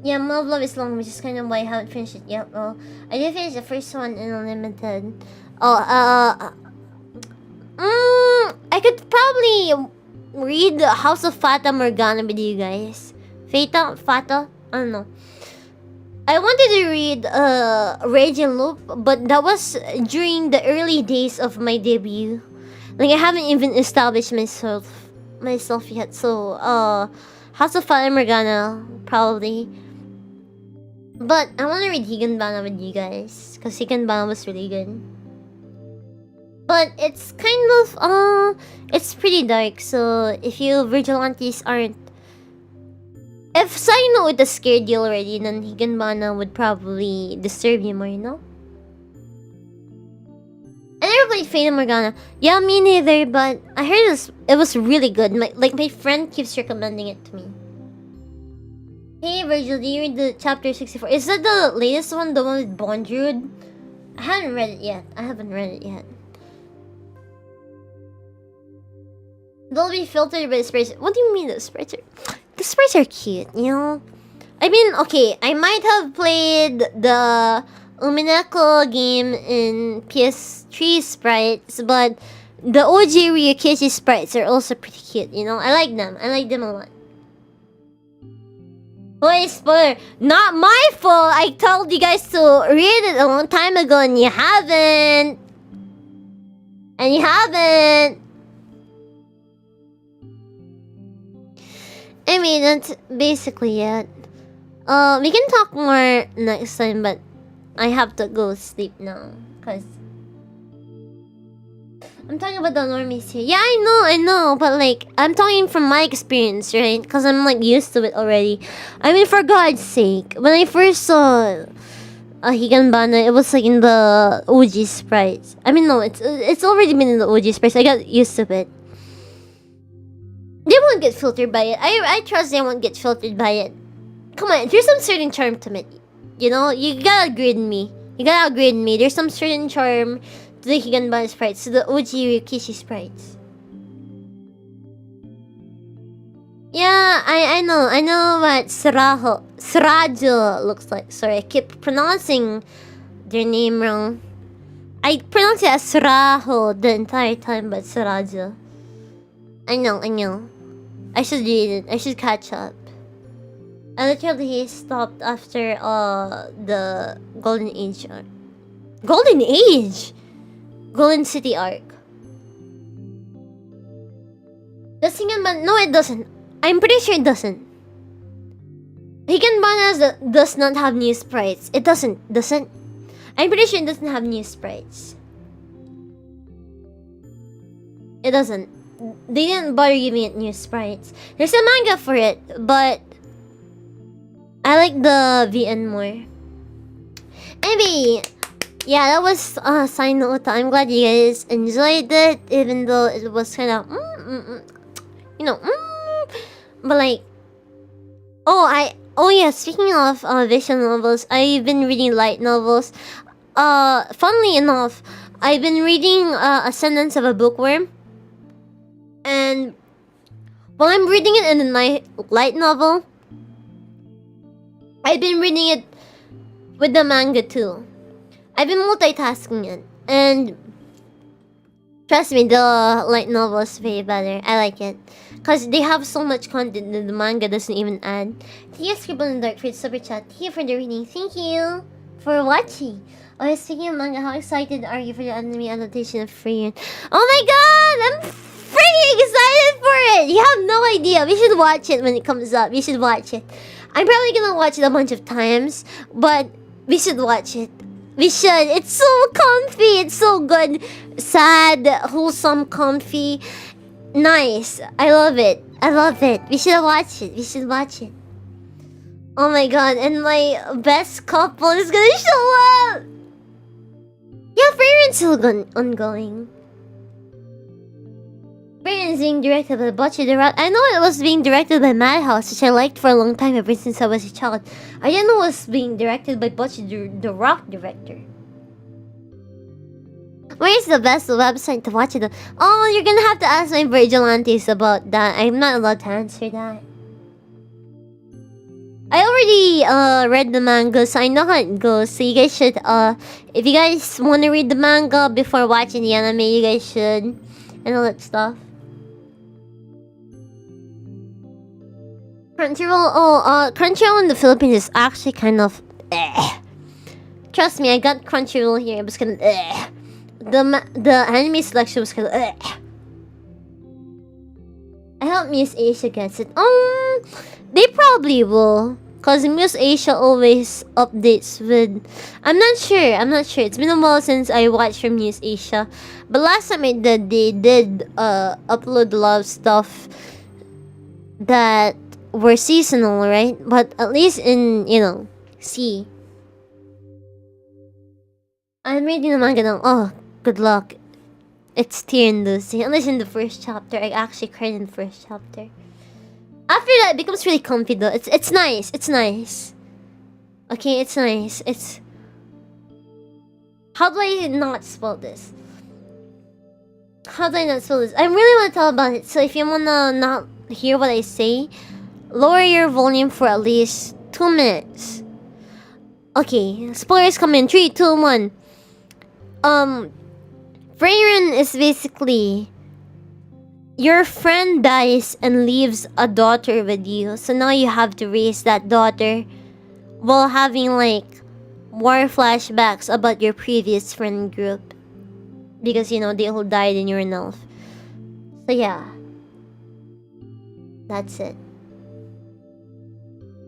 Yeah, Love is long, which is kind of why I haven't finished it yet. Well, I did finish the first one in Unlimited. I could probably read House of Fata Morgana with you guys. Fata? I don't know. I wanted to read Rage and Loop, but that was during the early days of my debut. Like, I haven't even established myself yet, so House of Fata Morgana, probably. But I want to read Higanbana with you guys, because Higanbana was really good. But it's kind of, it's pretty dark, so if you vigilantes aren't... If Sai no Uta scared you already, then Higanbana would probably disturb you more, you know? I never played Fata Morgana. Yeah, me neither, but I heard it was really good. My friend keeps recommending it to me. Hey Virgil, do you read the chapter 64? Is that the latest one, the one with Bondrude? I haven't read it yet. They'll be filtered by the sprites. What do you mean the sprites are... The sprites are cute, you know? I mean, okay, I might have played the Umineko game in PS3 sprites, but the OG Ryukishi sprites are also pretty cute, you know? I like them a lot. Wait, spoiler. Not my fault. I told you guys to read it a long time ago and you haven't. I mean, that's basically it. We can talk more next time, but I have to go sleep now, cause I'm talking about the normies here. Yeah, I know, but like, I'm talking from my experience, right? Cause I'm like used to it already. I mean, for God's sake, when I first saw Higanbana, it was like in the OG sprites. I mean, no, it's already been in the OG sprites. I got used to it. They won't get filtered by it. I trust they won't get filtered by it. Come on, there's some certain charm to it. You know, you gotta agree with me. There's some certain charm to the Higanbana sprites, to the OG Ryukishi sprites. Yeah, I know what Sarajo looks like. Sorry, I keep pronouncing their name wrong. I pronounce it as Sarajo the entire time, but Sarajo. I know. I should read it. I should catch up. I literally stopped after the Golden Age arc. Golden Age? Golden City arc. Does Higanbana... No, it doesn't. I'm pretty sure it doesn't. Higanbana does not have new sprites. It doesn't. I'm pretty sure it doesn't have new sprites. It doesn't. They didn't bother giving it new sprites. There's a manga for it, but I like the VN more. Anyway, yeah, that was Sai no Uta. I'm glad you guys enjoyed it, even though it was kind of but like, oh yeah, speaking of visual novels, I've been reading light novels. Funnily enough, I've been reading Ascendance of a Bookworm. And while I'm reading it in the light novel, I've been reading it with the manga too. I've been multitasking it, and trust me, the light novel is way better. I like it because they have so much content that the manga doesn't even add. Thank you, Scribble in the Dark, for the super chat. Thank you for the reading. Thank you. for watching. Oh, speaking of manga, how excited are you for the anime adaptation of Frieren? Oh my god, I'm freaking excited for it! You have no idea. We should watch it when it comes up. We should watch it. I'm probably gonna watch it a bunch of times, but we should watch it. We should. It's so comfy. It's so good. Sad, wholesome, comfy. Nice. I love it. I love it. We should watch it. We should watch it. Oh my god, and my best couple is gonna show up! Yeah, Frieren's still ongoing. Frieren's being directed by Bocce the Rock. I know it was being directed by Madhouse, which I liked for a long time ever since I was a child. I didn't know it was being directed by Bocce the Rock director. Where's the best website to watch it on? Oh, you're gonna have to ask my vigilantes about that. I'm not allowed to answer that. I already read the manga, so I know how it goes. So you guys should if you guys want to read the manga before watching the anime, you guys should, and all that stuff. Crunchyroll, Crunchyroll in the Philippines is actually kind of Trust me, I got Crunchyroll here. It was kind of the anime selection was kind of I hope Muse Asia gets it. They probably will, cause Muse Asia always updates with. I'm not sure. It's been a while since I watched from Muse Asia, but last time they did upload a lot of stuff that were seasonal, right? But at least in C. I'm reading the manga now. Oh, good luck. It's Tear and Lucy. Unless in the first chapter, I actually cried in the first chapter. After that, it becomes really comfy though. It's nice. It's nice. Okay, it's nice. It's. How do I not spoil this? I really want to tell about it. So if you wanna not hear what I say, lower your volume for at least 2 minutes. Okay, spoilers come in 3, 2, 1. Frieren is basically your friend dies and leaves a daughter with you, so now you have to raise that daughter while having like more flashbacks about your previous friend group, because they all died in your life. So yeah, that's it.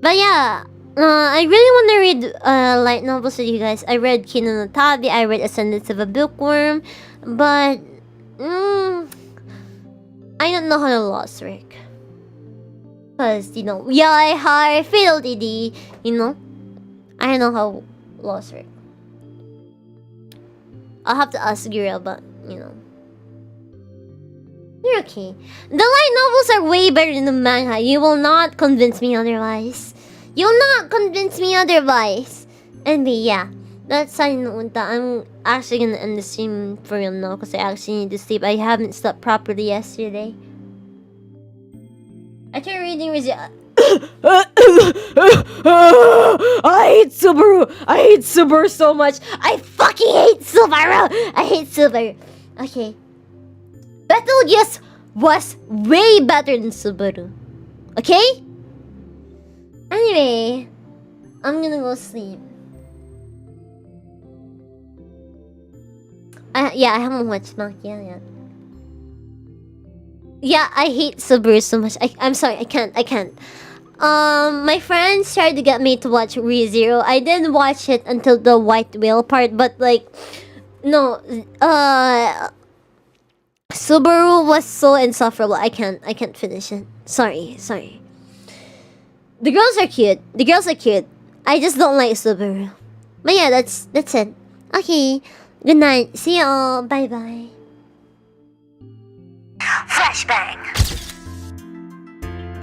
But yeah, I really want to read light novels with you guys. I read Kino no Tabi, I read Ascendance of a Bookworm, but I don't know how to lost work. Cause yeah, I failed ED, I don't know how lost work. I'll have to ask Gira, but you're okay. The light novels are way better than the manga. You will not convince me otherwise. And yeah, that's NO UTA. I'm actually gonna end the stream for real now because I actually need to sleep. I haven't slept properly yesterday. I tried reading I hate Subaru so much. I fucking hate Subaru. Okay. Betelgeuse was way better than Subaru. Okay? Anyway, I'm gonna go sleep. I haven't watched Makia yet. Yeah, I hate Subaru so much. I'm sorry, I can't. My friends tried to get me to watch ReZero. I didn't watch it until the white whale part, but no, Subaru was so insufferable. I can't finish it. Sorry. The girls are cute. I just don't like Subaru. But yeah, that's it. Okay, good night. See y'all. Bye bye. Flashbang.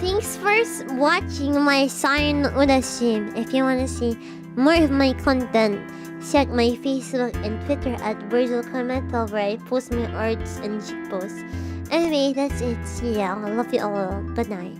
Thanks for watching my NO UTA stream. If you wanna see more of my content, check my Facebook and Twitter at KoMETA, where I post my arts and shitposts. Anyway, that's it. See ya. I love you all. Good night.